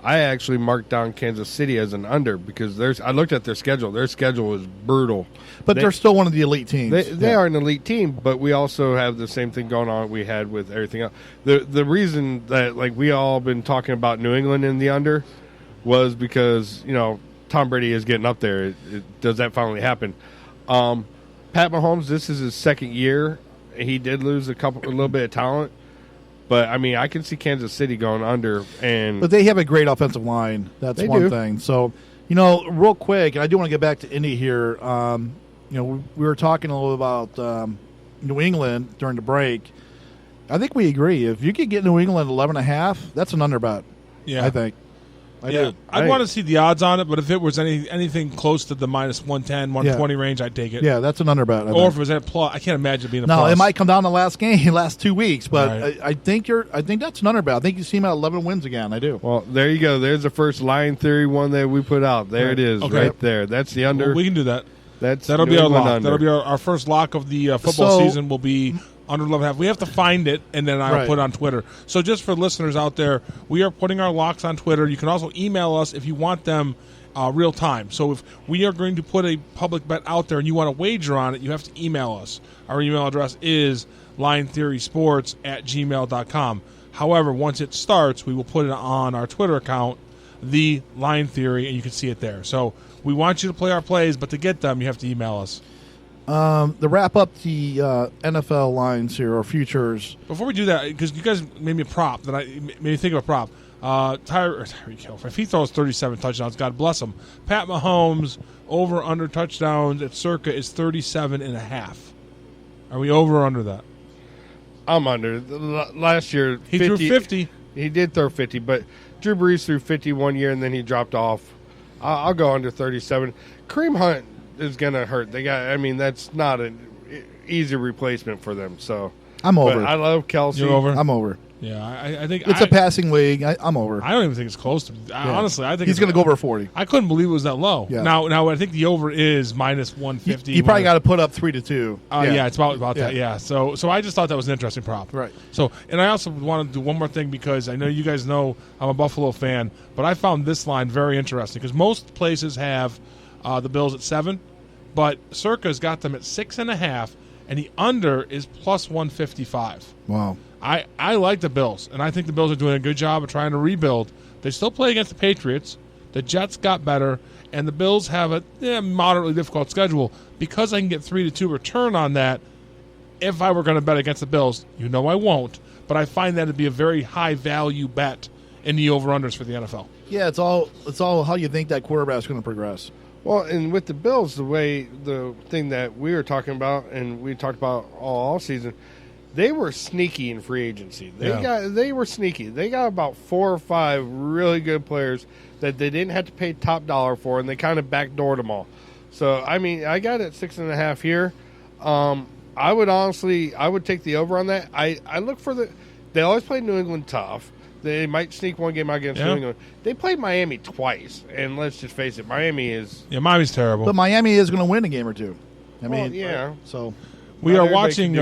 I actually marked down Kansas City as an under because I looked at their schedule. Their schedule is brutal. But they're still one of the elite teams. They are an elite team, but we also have the same thing going on we had with everything else. The reason that we all been talking about New England in the under was because, you know, Tom Brady is getting up there. Does that finally happen? Pat Mahomes, this is his second year. He did lose a little bit of talent. But, I mean, I can see Kansas City going under. But they have a great offensive line. That's one thing. So, you know, real quick, and I do want to get back to Indy here. You know, we were talking a little about New England during the break. I think we agree. If you could get New England 11.5, that's an under bet. Yeah. I think. I do. I'd want to see the odds on it, but if it was anything close to the minus 110, 120 range, I'd take it. Yeah, that's an under bet. Or if it was at plus, I can't imagine it being a plus. No, it might come down to the last game, last 2 weeks, but Right. I think that's an under bet. I think you see him at 11 wins again. I do. Well, there you go. There's the first Line Theory one that we put out. There it is, right there. That's the under. Well, we can do that. That'll New be our England lock. under. That'll be our first lock of the football season. Will be under 11.5. We have to find it, and then I'll put it on Twitter. So just for listeners out there, we are putting our locks on Twitter. You can also email us if you want them real time. So if we are going to put a public bet out there and you want to wager on it, you have to email us. Our email address is linetheorysports@gmail.com. However, once it starts, we will put it on our Twitter account, The Line Theory, and you can see it there. So we want you to play our plays, but to get them, you have to email us. To wrap up the NFL lines here, or futures. Before we do that, because you guys made me a prop, made me think of a prop. Tyreek Hill, if he throws 37 touchdowns, God bless him. Pat Mahomes, over under touchdowns at Circa is 37.5. Are we over or under that? I'm under. Last year, He threw 50. He did throw 50, but Drew Brees threw 50 one year, and then he dropped off. I'll go under 37. Kareem Hunt is going to hurt. That's not an easy replacement for them. So I'm over. I love Kelsey. You're over? I'm over. Yeah, I think It's a passing league. I'm over. I don't even think it's close to. Honestly, I think he's going to go over 40. I couldn't believe it was that low. Yeah. Now I think the over is minus 150. You probably got to put up 3-2. Yeah, it's about that. Yeah. So I just thought that was an interesting prop. Right. So, and I also want to do one more thing because I know you guys know I'm a Buffalo fan, but I found this line very interesting because most places have the Bills at 7, but Circa's got them at 6.5, and the under is plus 155. Wow. I like the Bills, and I think the Bills are doing a good job of trying to rebuild. They still play against the Patriots. The Jets got better, and the Bills have a moderately difficult schedule. Because I can get 3-2 return on that, if I were going to bet against the Bills, I won't, but I find that to be a very high-value bet in the over-unders for the NFL. Yeah, it's all how you think that quarterback's going to progress. Well, and with the Bills, the thing that we were talking about, and we talked about all season, they were sneaky in free agency. They were sneaky. They got about 4 or 5 really good players that they didn't have to pay top dollar for, and they kind of backdoored them all. So, I got it 6.5 here. I would take the over on that. I look for they always play New England tough. They might sneak one game out against New England. They played Miami twice, and let's just face it, Miami's terrible. But Miami is going to win a game or two. Yeah. So we are watching.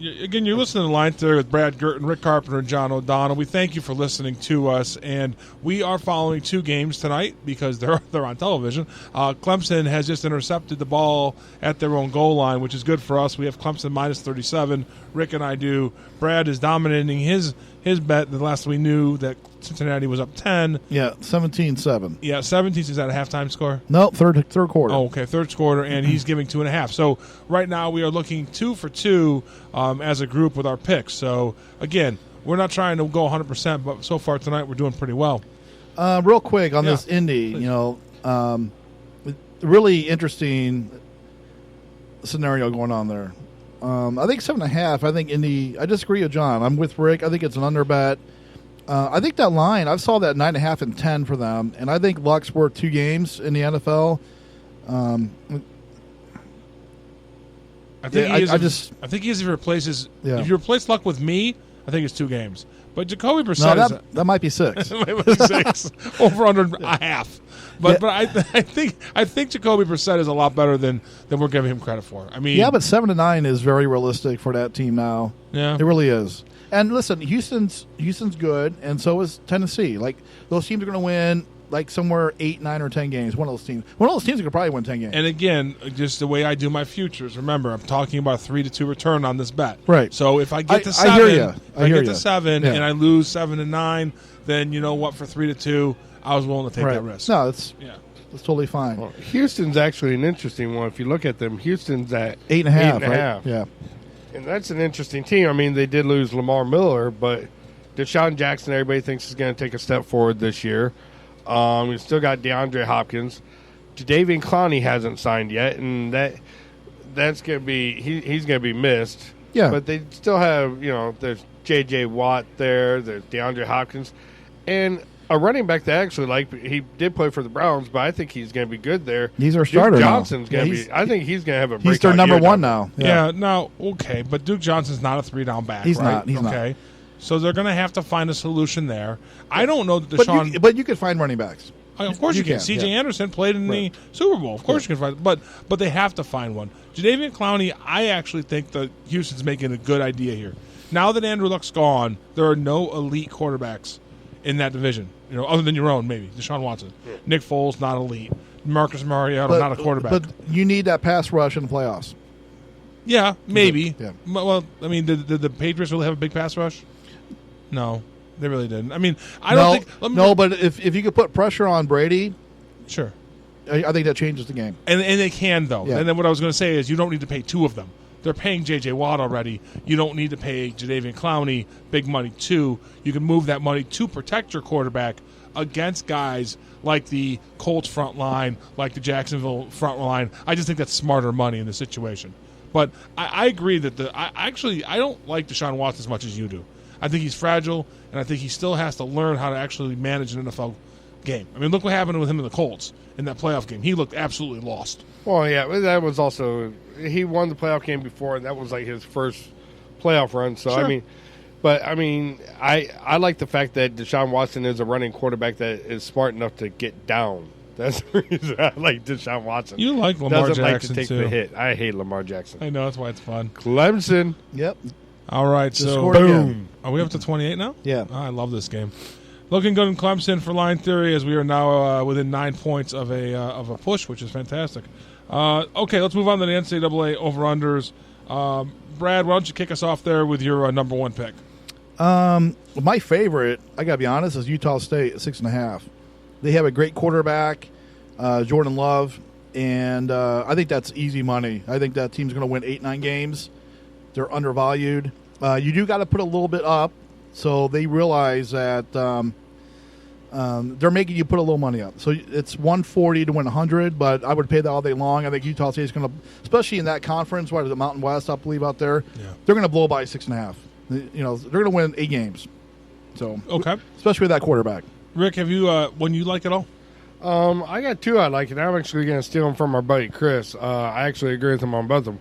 Again, you're listening to Line Theory with Brad Gurton, Rick Carpenter, and John O'Donnell. We thank you for listening to us, and we are following 2 games tonight because they're on television. Clemson has just intercepted the ball at their own goal line, which is good for us. We have Clemson minus 37. Rick and I do. Brad is dominating his bet. The last we knew that Cincinnati was up 10. Yeah, 17-7. Yeah, 17. Is that a halftime score? No, third quarter. Oh, okay, third quarter, and he's giving 2.5. So right now we are looking 2 for 2 as a group with our picks. So again, we're not trying to go 100%, but so far tonight we're doing pretty well. Real quick on this Indy, really interesting scenario going on there. I think 7.5. I think Indy. I disagree with John. I'm with Rick. I think it's an under bet. I think that line. I saw that 9.5 and 10 for them, and I think Luck's worth 2 games in the NFL. I think he is if he replaces. Yeah. If you replace Luck with me, I think it's 2 games. But Jacoby Brissett that might be 6. That might be 6 over under a half. But I think Jacoby Brissett is a lot better than we're giving him credit for. I mean, but 7-9 is very realistic for that team now. Yeah, it really is. And listen, Houston's good, and so is Tennessee. Like those teams are going to win like somewhere 8, 9, or 10 games. One of those teams could probably win 10 games. And again, just the way I do my futures. Remember, I'm talking about a 3-2 return on this bet. Right. So if I get to 7, I hear you. I get to 7 and I lose 7 and 9, then you know what? For 3-2, I was willing to take that risk. No, it's totally fine. Well, Houston's actually an interesting one. If you look at them, Houston's at 8.5. Right? Yeah. And that's an interesting team. I mean, they did lose Lamar Miller, but Deshaun Jackson, everybody thinks is going to take a step forward this year. We still got DeAndre Hopkins. Jadeveon Clowney hasn't signed yet, and that's going to be he's going to be missed. Yeah. But they still have, there's J.J. Watt there, there's DeAndre Hopkins, and a running back that actually he did play for the Browns, but I think he's going to be good there. He's our starter Duke now. Johnson's going to be. I think he's going to have a breakout. He's their number year 1 now. Yeah. No, okay, but Duke Johnson's not a 3-down back. He's right? not. He's okay. So they're going to have to find a solution there. I don't know that Deshaun. But you could find running backs. Of course you can. C.J. Anderson played in the Super Bowl. Of course you can find. But they have to find one. Jadeveon Clowney, I actually think that Houston's making a good idea here. Now that Andrew Luck's gone, there are no elite quarterbacks in that division. Other than your own, maybe Deshaun Watson, Nick Foles, not elite. Marcus Mariota, not a quarterback. But you need that pass rush in the playoffs. Yeah, maybe. Yeah. Well, I mean, did the Patriots really have a big pass rush? No, they really didn't. I mean, I don't think. But if you could put pressure on Brady, sure, I think that changes the game. And they can though. Yeah. And then what I was going to say is you don't need to pay 2 of them. They're paying J.J. Watt already. You don't need to pay Jadeveon Clowney big money too. You can move that money to protect your quarterback against guys like the Colts front line, like the Jacksonville front line. I just think that's smarter money in this situation. But I agree that I don't like Deshaun Watson as much as you do. I think he's fragile, and I think he still has to learn how to actually manage an NFL game. I mean, look what happened with him in the Colts in that playoff game. He looked absolutely lost. Well, yeah, but that was also he won the playoff game before, and that was like his first playoff run. So Sure. I like the fact that Deshaun Watson is a running quarterback that is smart enough to get down. That's the reason I like Deshaun Watson. You like Lamar Doesn't Jackson, like to take too. the hit. I hate Lamar Jackson. I know, that's why it's fun. Clemson. Yep. All right, Just so scored again. boom. Are we up to 28 now? Yeah. Oh, I love this game. Looking good in Clemson for line theory as we are now within 9 points of a push, which is fantastic. Okay, let's move on to the NCAA over-unders. Brad, why don't you kick us off there with your number one pick? My favorite, I got to be honest, is Utah State at 6.5. They have a great quarterback, Jordan Love, and I think that's easy money. I think that team's going to win 8-9 games. They're undervalued. You do got to put a little bit up, so they realize that they're making you put a little money up. So it's 140 to win 100, but I would pay that all day long. I think Utah State is going to, especially in that conference, what is it, Mountain West, I believe, out there, they're going to blow by 6.5. You know, they're going to win 8 games. So Okay. especially with that quarterback. Rick, have you one you like at all? I got two I like, and I'm actually going to steal them from our buddy Chris. I actually agree with him on both of them.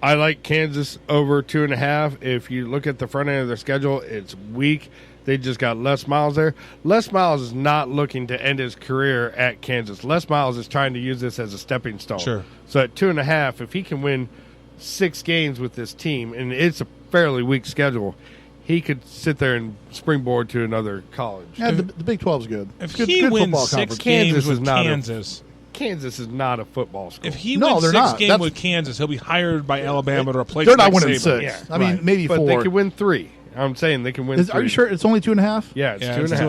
I like Kansas over 2.5. If you look at the front end of their schedule, it's weak. They just got Les Miles there. Les Miles is not looking to end his career at Kansas. Les Miles is trying to use this as a stepping stone. Sure. So at 2.5, if he can win 6 games with this team, and it's a fairly weak schedule, he could sit there and springboard to another college. Yeah, the Big 12 is good. If Good- he good wins football 6 conference. games Kansas with is not a- Kansas, Kansas is not a football school. if he No, wins they're 6 not. games That's- with Kansas, he'll be hired by Alabama to replace They're not Nick winning Saban. 6. Yeah, I mean, right. maybe but 4. they could win 3. I'm saying they can win 3. Are you sure it's only 2.5? Yeah, it's Yeah, 2.5. it's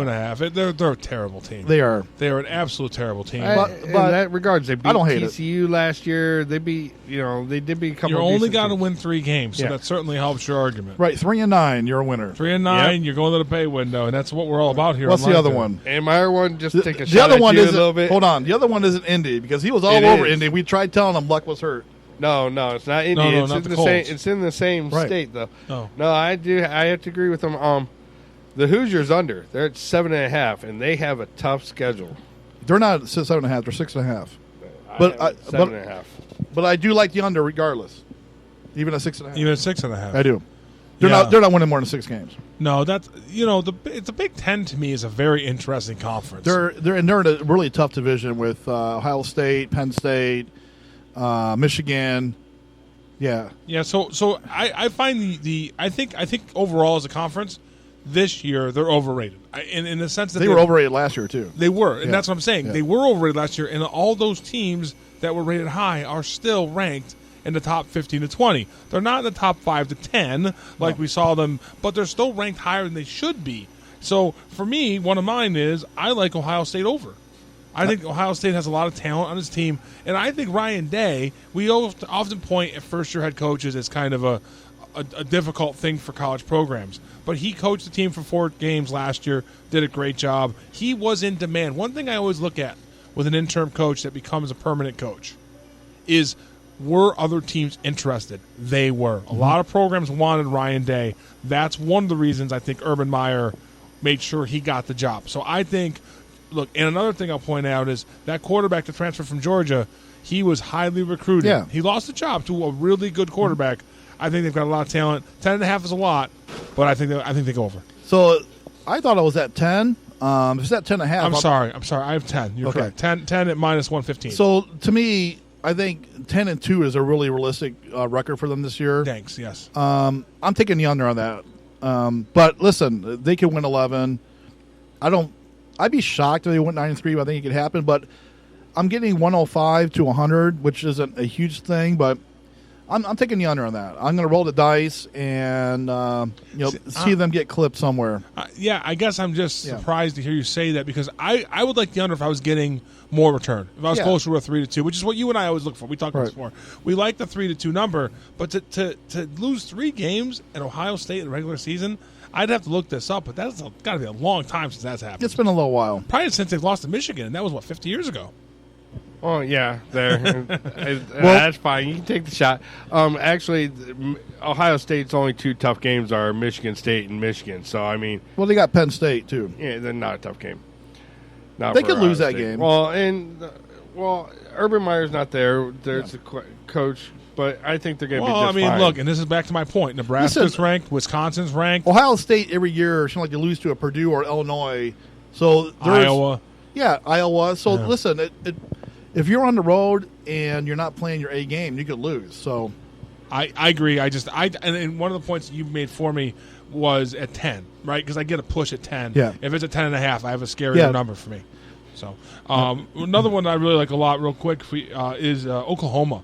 2.5. They're a terrible team. They are. They are an absolute terrible team. In But- that regards, they beat I don't hate it. TCU last year. They beat, they did beat a couple. You're of only decent got to teams. win 3 games, so Yeah. that certainly helps your argument. Right, 3-9, you're a winner. 3-9, Yep. you're going to the pay window, and that's what we're all about here. What's on the other Line one? And my other one, just take a The shot other at one you a isn't. little bit. Hold on, the other one isn't Indy because he was all It over is. Indy. We tried telling him Luck was hurt. No, it's not Indy. No, it's not in the the Colts. same. It's in the same Right. state though. Oh. No, I have to agree with them. The Hoosiers under. They're at 7.5, and they have a tough schedule. They're not 7.5. They're 6.5. But I have I- 7.5. But I do like the under regardless, even at 6.5. Even at 6.5. I do. They're Yeah. not. They're not winning more than 6 games. No, that's the Big Ten to me is a very interesting conference. They're in a really tough division with Ohio State, Penn State, Michigan. Yeah. Yeah, so I find I think overall as a conference, this year they're overrated. In the sense that They were overrated last year too. They were, and Yeah. that's what I'm saying. Yeah. They were overrated last year, and all those teams that were rated high are still ranked in the top 15 to 20. They're not in the top 5 to 10 like we saw them, but they're still ranked higher than they should be. So for me, one of mine is I like Ohio State over. I think Ohio State has a lot of talent on his team, and I think Ryan Day, we often point at first-year head coaches as kind of a difficult thing for college programs. But he coached the team for 4 games last year, did a great job. He was in demand. One thing I always look at with an interim coach that becomes a permanent coach is, were other teams interested? They were. A lot of programs wanted Ryan Day. That's one of the reasons I think Urban Meyer made sure he got the job. So I think, look, and another thing I'll point out is that quarterback that transferred from Georgia, he was highly recruited. Yeah. He lost the job to a really good quarterback. I think they've got a lot of talent. 10.5 is a lot, but I think they go over. So I thought I was at 10. If it's at 10.5, I'm sorry. I have 10. You're Okay. correct. 10 at minus 115. So to me, I think 10-2 is a really realistic record for them this year. Thanks. Yes. I'm taking the under on that. But listen, they could win 11. I'd be shocked if they went 9-3. But I think it could happen. But I'm getting 105 to 100, which isn't a huge thing. But I'm taking the under on that. I'm going to roll the dice and see them get clipped somewhere. Yeah, I guess I'm just Yeah. surprised to hear you say that because I would like the under if I was getting more return. If I was Yeah. closer to a 3-2, which is what you and I always look for. We talked about this Right. before. We like the 3-2 number, but to lose 3 games at Ohio State in the regular season, I'd have to look this up, but that's got to be a long time since that's happened. It's been a little while. Probably since they've lost to Michigan, and that was, 50 years ago? Oh yeah, there. That's fine. You can take the shot. Actually, Ohio State's only 2 tough games are Michigan State and Michigan. So I mean, Well, they got Penn State too. yeah, they're not a tough game. Not They for could lose Ohio that State. game. Well, Urban Meyer's not there. There's a coach, but I think they're going to be Well, just I mean, fine. look, and this is back to my point. Nebraska's Listen, ranked. Wisconsin's ranked. Ohio State every year seems like they lose to a Purdue or Illinois. So there's, Iowa. Yeah, Iowa. So Yeah. listen, if you're on the road and you're not playing your A game, you could lose. So I agree. And one of the points you made for me was at 10, right? Because I get a push at 10. Yeah. If it's a 10.5, I have a scarier Yeah. number for me. So another one I really like a lot, real quick, is Oklahoma.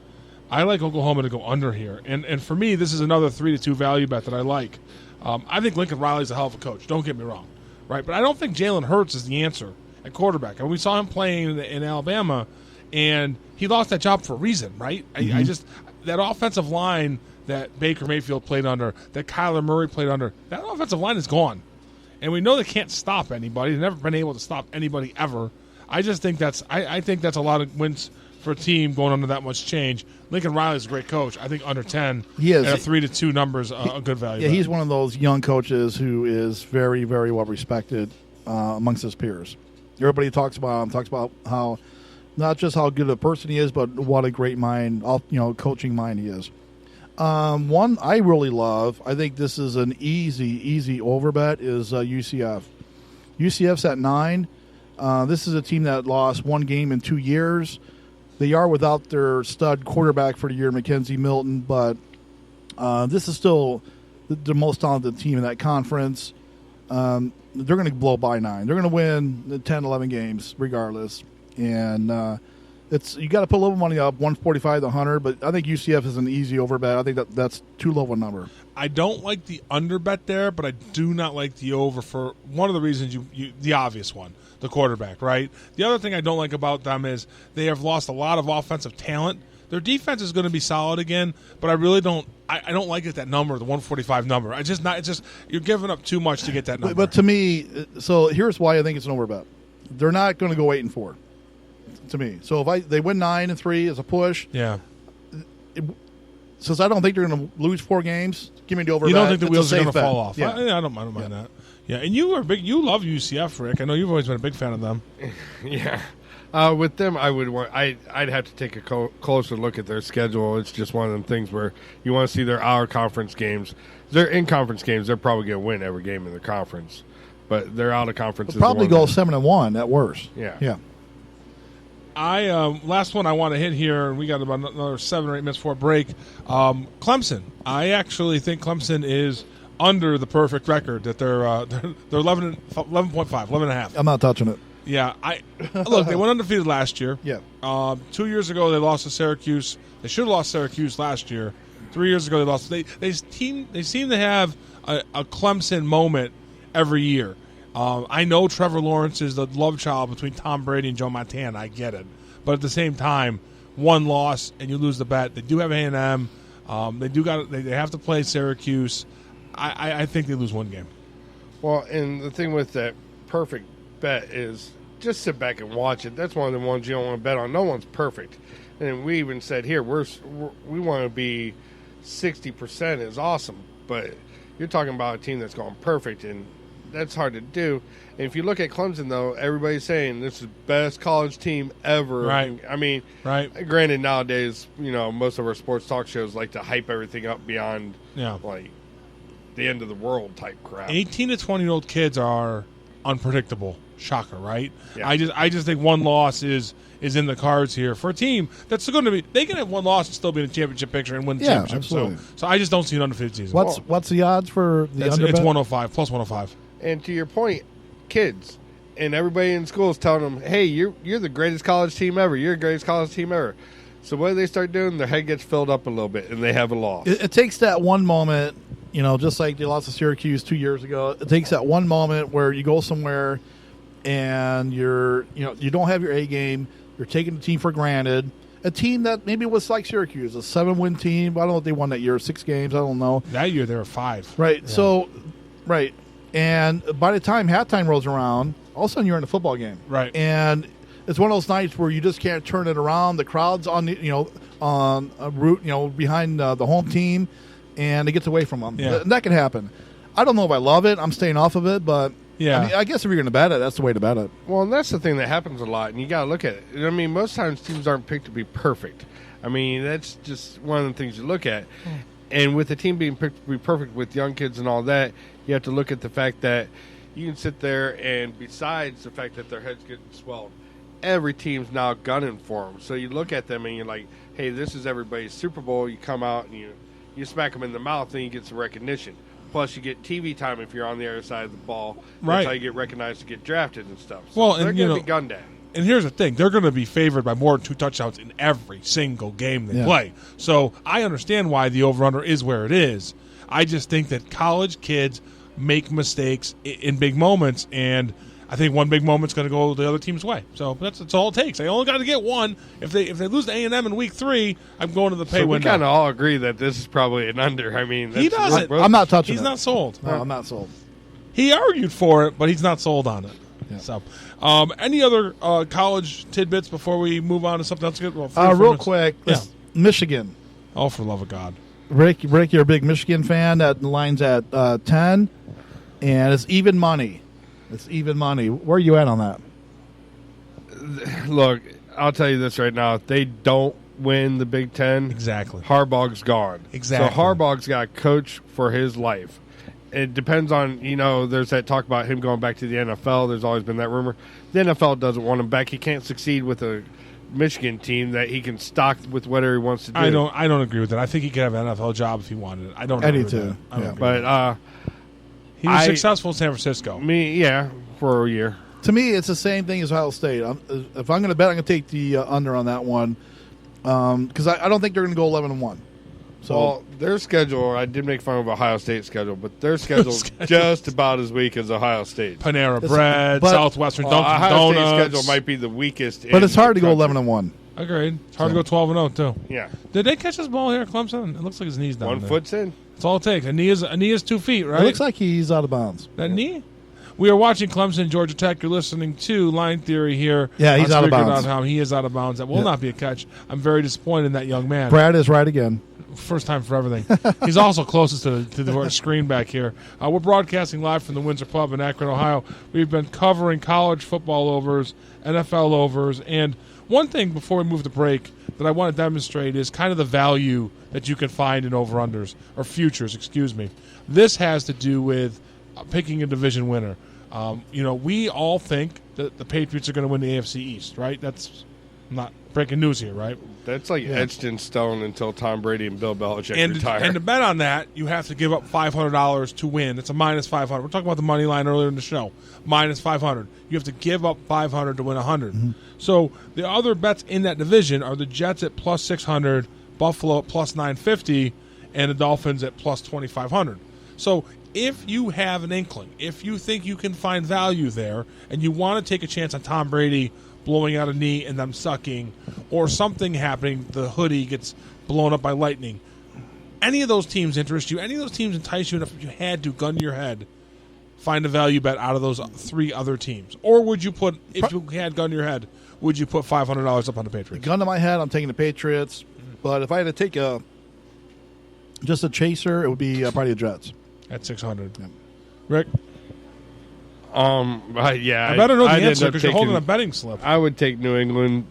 I like Oklahoma to go under here, and for me, this is another 3-2 value bet that I like. I think Lincoln Riley's a hell of a coach. Don't get me wrong, right? But I don't think Jalen Hurts is the answer at quarterback. And we saw him playing in Alabama, and he lost that job for a reason, right? I just that offensive line that Baker Mayfield played under, that Kyler Murray played under, that offensive line is gone. And we know they can't stop anybody. They've never been able to stop anybody ever. I just think that's I think that's a lot of wins for a team going under that much change. Lincoln Riley's a great coach. I think under 10, He is. at a 3-2 numbers a good value. yeah, bet. he's one of those young coaches who is very, very well respected amongst his peers. Everybody talks about how not just how good a person he is, but what a great mind, coaching mind he is. One I really love, I think this is an easy over bet, is UCF. UCF's at 9. This is a team that lost one game in 2 years. They are without their stud quarterback for the year, Mackenzie Milton, but this is still the most talented team in that conference. They're going to blow by 9. They're going to win the 10, 11 games regardless. And you got to put a little money up, 145 to 100, but I think UCF is an easy over bet. I think that's too low a number. I don't like the under bet there, but I do not like the over for one of the reasons the obvious one, the quarterback, right? The other thing I don't like about them is they have lost a lot of offensive talent. Their defense is going to be solid again, but I really don't. I don't like it, that number, the 145 number. It's just you're giving up too much to get that number. But to me, so here's why I think it's an over bet. They're not going to go 8-4. To me, so if they win 9-3 as a push, yeah. Since I don't think they're going to lose 4 games, give me the over. You don't think the It's a wheels are going to safe bet. fall off? Yeah. I don't mind that. Yeah, and you love UCF, Rick. I know you've always been a big fan of them. Yeah. With them, I'd have to take a closer look at their schedule. It's just one of them things where you want to see their out-of-conference games. They're in-conference games. They're probably going to win every game in the conference. But they're out-of-conference. They'll probably go 7-1 at worst. Yeah. Last one I want to hit here, and we got about another 7 or 8 minutes before a break. Clemson. I actually think Clemson is under the perfect record that they're 11.5, 11.5. I'm not touching it. Yeah, look, they went undefeated last year. Yeah. 2 years ago they lost to Syracuse. They should have lost Syracuse last year. 3 years ago they lost. They seem to have a Clemson moment every year. I know Trevor Lawrence is the love child between Tom Brady and Joe Montana. I get it, but at the same time, one loss and you lose the bet. They do have A&M. They have to play Syracuse. I think they lose one game. Well, and the thing with that perfect bet is just sit back and watch it. That's one of the ones you don't want to bet on. No one's perfect, and we even said here we want to be 60% is awesome, but you're talking about a team that's gone perfect, and that's hard to do. And if you look at Clemson, though, everybody's saying this is the best college team ever. Right. I mean, right. Granted, nowadays, most of our sports talk shows like to hype everything up beyond like the end of the world type crap. 18 to 20-year-old kids are unpredictable. Shocker, right? Yeah. I just think one loss is in the cards here for a team that's going to be. They can have one loss and still be in the championship picture and win the championship. Absolutely. So I just don't see an undefeated season. What's the odds for the under It's bet? 105 plus 105. And to your point, kids and everybody in school is telling them, "Hey, you're the greatest college team ever. You're the greatest college team ever." So what do they start doing? Their head gets filled up a little bit, and they have a loss. It takes that one moment, just like they lost to Syracuse 2 years ago. It takes that one moment where you go somewhere and you don't have your A game. You're taking the team for granted. A team that maybe was like Syracuse, a 7-win team. I don't know if they won that year, 6 games. I don't know. That year there were 5. Right. Yeah. So, right. And by the time halftime rolls around, all of a sudden you're in a football game. Right. And it's one of those nights where you just can't turn it around. The crowd's on on a route, behind the home team, and it gets away from them. Yeah. That can happen. I don't know if I love it. I'm staying off of it, but Yeah. I mean, I guess if you're going to bet it, that's the way to bet it. Well, and that's the thing that happens a lot, and you got to look at it. I mean, most times teams aren't picked to be perfect. I mean, that's just one of the things you look at. And with the team being picked to be perfect with young kids and all that, you have to look at the fact that you can sit there and besides the fact that their heads getting swelled, every team's now gunning for them. So you look at them and you're like, hey, this is everybody's Super Bowl. You come out and you smack them in the mouth and you get some recognition. Plus, you get TV time if you're on the other side of the ball. Right. That's how you get recognized to get drafted and stuff. So Well, they're and, going you to know, be gunned at. And here's the thing. They're going to be favored by more than 2 touchdowns in every single game they Yeah. play. So I understand why the over-under is where it is. I just think that college kids make mistakes in big moments, and I think one big moment's going to go the other team's way. So that's all it takes. They only got to get one. If they lose to A&M in week 3, I'm going to the pay So we window. kind of all agree that this is probably an under. I mean, He that's- doesn't. we're- I'm not touching He's it. not sold. No, I'm not sold. He argued for it, but he's not sold on it. Yeah. So, any other college tidbits before we move on to something else? Well, 3 or 4 Real minutes. quick, Yeah. Michigan. Oh, for the love of God. Rick, you're a big Michigan fan. That line's at 10, and it's even money. It's even money. Where are you at on that? Look, I'll tell you this right now. If they don't win the Big Ten, Exactly. Harbaugh's gone. Exactly. So Harbaugh's got to coach for his life. It depends on, there's that talk about him going back to the NFL. There's always been that rumor. The NFL doesn't want him back. He can't succeed with a Michigan team that he can stock with whatever he wants to do. I don't agree with that. I think he could have an NFL job if he wanted it. I don't I agree do with too. that. I don't Yeah. agree But with that. He was I- successful in San Francisco. for a year. To me, it's the same thing as Ohio State. If I'm going to bet, I'm going to take the under on that one because I don't think they're going to go 11-1. So Well, their schedule, I did make fun of Ohio State's schedule, but their schedule's just about as weak as Ohio State. Panera It's- Bread, but- Southwestern Dunkin' Ohio Donuts. State's schedule might be the weakest. but in it's hard the to go country. 11-1. Agreed. It's hard to go 12-0 too. Yeah. Did they catch his ball here at Clemson? It looks like his knee's down 1 there. foot's in. That's all it takes. A knee is 2 feet, right? It looks like he's out of bounds. That knee? We are watching Clemson, Georgia Tech. You're listening to Line Theory here. Yeah, he's on out of bounds. Spreaker.com. He is out of bounds. That will Yeah. not be a catch. I'm very disappointed in that young man. Brad is right again. First time for everything. He's also closest to the screen back here. We're broadcasting live from the Windsor Pub in Akron, Ohio. We've been covering college football overs, NFL overs, and one thing before we move to break that I want to demonstrate is kind of the value that you can find in over-unders, or futures, excuse me. This has to do with picking a division winner. We all think that the Patriots are going to win the AFC East, right? That's not breaking news here, right? That's like etched in stone until Tom Brady and Bill Belichick And retire. to bet on that, you have to give up $500 to win. It's a minus 500. We're talking about the money line earlier in the show. Minus 500. You have to give up 500 to win 100. So the other bets in that division are the Jets at plus 600, Buffalo at plus 950, and the Dolphins at plus 2,500. So if you have an inkling, if you think you can find value there, and you want to take a chance on Tom Brady blowing out a knee and them sucking, or something happening, the hoodie gets blown up by lightning, any of those teams interest you, any of those teams entice you enough, if you had to, gun to your head, find a value bet out of those 3 other teams? Or would you put, if you had gun to your head, would you put $500 up on the Patriots? Gun to my head, I'm taking the Patriots. But if I had to take just a chaser, it would be probably the Jets. At 600. Yeah. Rick? I better know the I'd end answer up because you're holding taking- a betting slip. I would take New England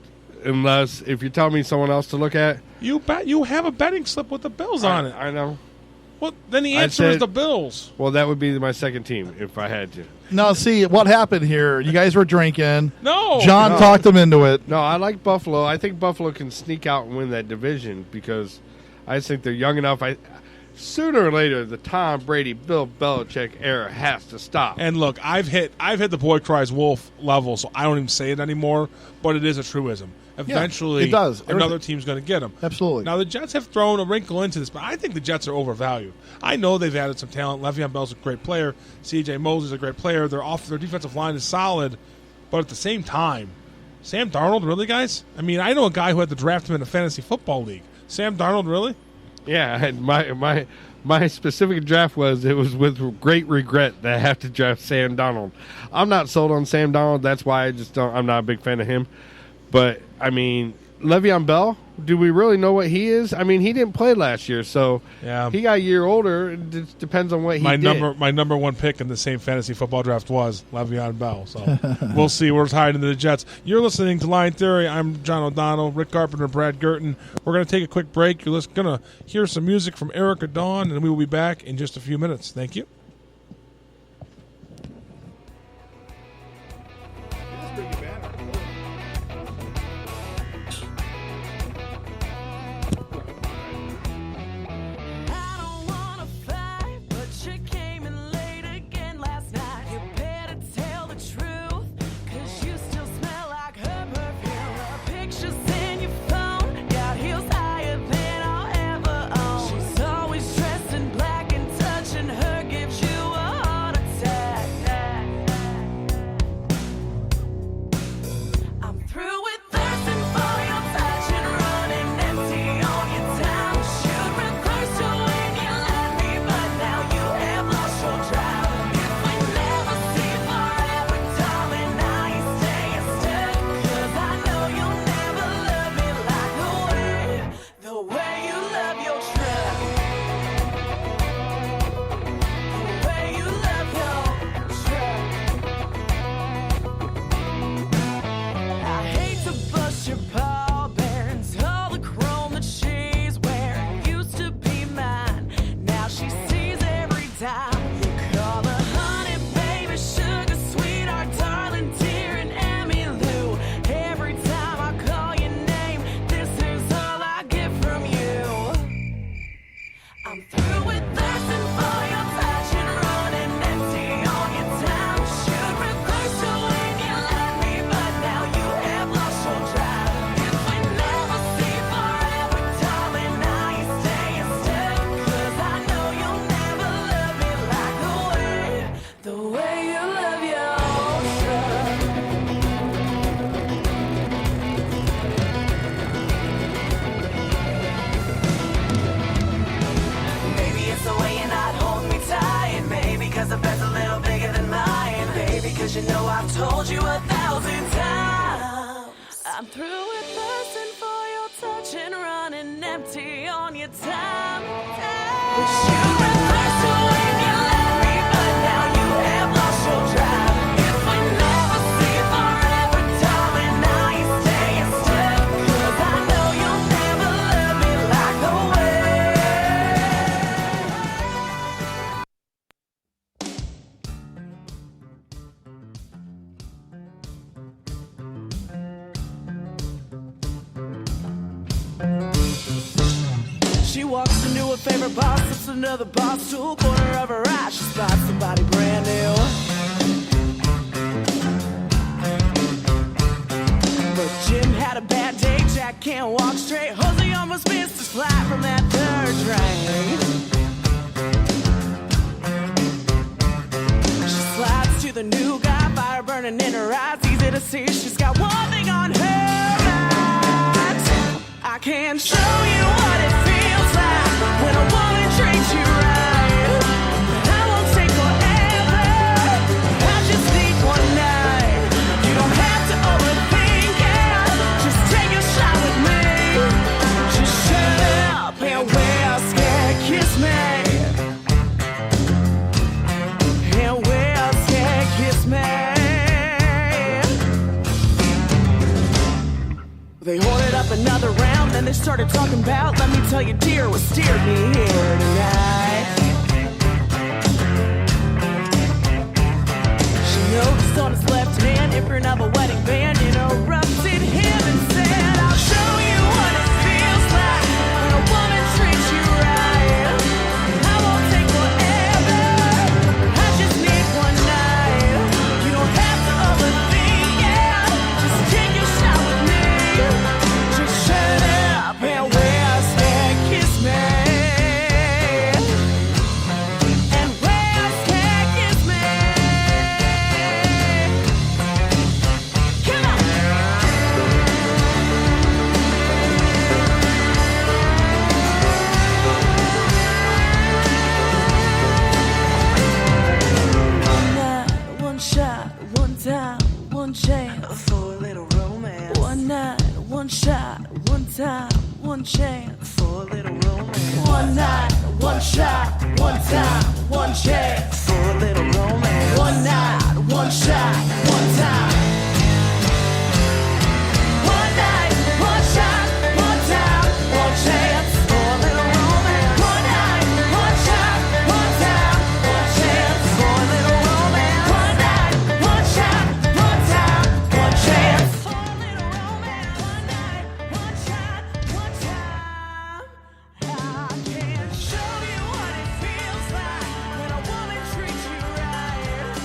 unless, if you're telling me someone else to look at. You bet you have a betting slip with the Bills on it. I know. Well, then the I answer is said- the Bills. Well, that would be my second team if I had to. Now, see, what happened here, you guys were drinking. No. John No. talked them into it. No, I like Buffalo. I think Buffalo can sneak out and win that division because I just think they're young enough. Sooner or later, the Tom Brady, Bill Belichick era has to stop. And look, I've hit the boy cries wolf level, so I don't even say it anymore. But it is a truism. Eventually, it does. another team's going to get them. Absolutely. Now the Jets have thrown a wrinkle into this, but I think the Jets are overvalued. I know they've added some talent. Le'Veon Bell's a great player. C.J. Mosley's a great player. Their defensive line is solid, but at the same time, Sam Darnold, really, guys? I mean, I know a guy who had to draft him in a fantasy football league. Sam Darnold, really? Yeah, and my specific draft was with great regret that I have to draft Sam Darnold. I'm not sold on Sam Darnold. That's why I'm not a big fan of him. But I mean, Le'Veon Bell, do we really know what he is? I mean, he didn't play last year, so he got a year older. It depends on what he did. My number one pick in the same fantasy football draft was Le'Veon Bell. So we'll see. We're tied into the Jets. You're listening to Line Theory. I'm John O'Donnell, Rick Carpenter, Brad Gurton. We're going to take a quick break. You're going to hear some music from Erica Dawn, and we will be back in just a few minutes. Thank you. You know I've told you 1,000 times I'm through with thirsting for your touch and running empty on your time. But you refuse to when you let me, but now you have lost your drive. If we never see forever, darling, now you're staying still. 'Cause I know you'll never love me like the She walks into her favorite bar, sips another bar stool, corner of her eye, she spots somebody brand new. But Jim had a bad day, Jack can't walk straight, Jose almost missed his flight from that third train. She slides to the new guy, fire burning in her eyes, easy to see she's got one thing on her mind. I can't show you what it feels like when a woman treats you right. I won't take forever, I just need one night. You don't have to overthink it, just take a shot with me. Just shut up and whisper, kiss me. And whisper, kiss me. They ordered up another round, then they started talking about, let me tell you, dear, what steered me here tonight. She noticed on his left hand, imprint of a wedding band, interrupted him and said, I'll show you what it feels like when a woman treats you right. I won't take forever, I just need one night. You don't have to overthink it, just take your shot with me. Just shut up and whisper, kiss me. And whisper, kiss me. Come on. one shot, one time, one chance for a little romance. One night, one shot, one time, one chance for a little romance. One night, one shot, one time. One night, one shot, one time, one chance for a little romance. One night, one shot, one time, one chance for a little romance. One night, one shot, one time, one chance for a little romance. One night, one shot, one time. I can show you what it feels like when a woman treats you right.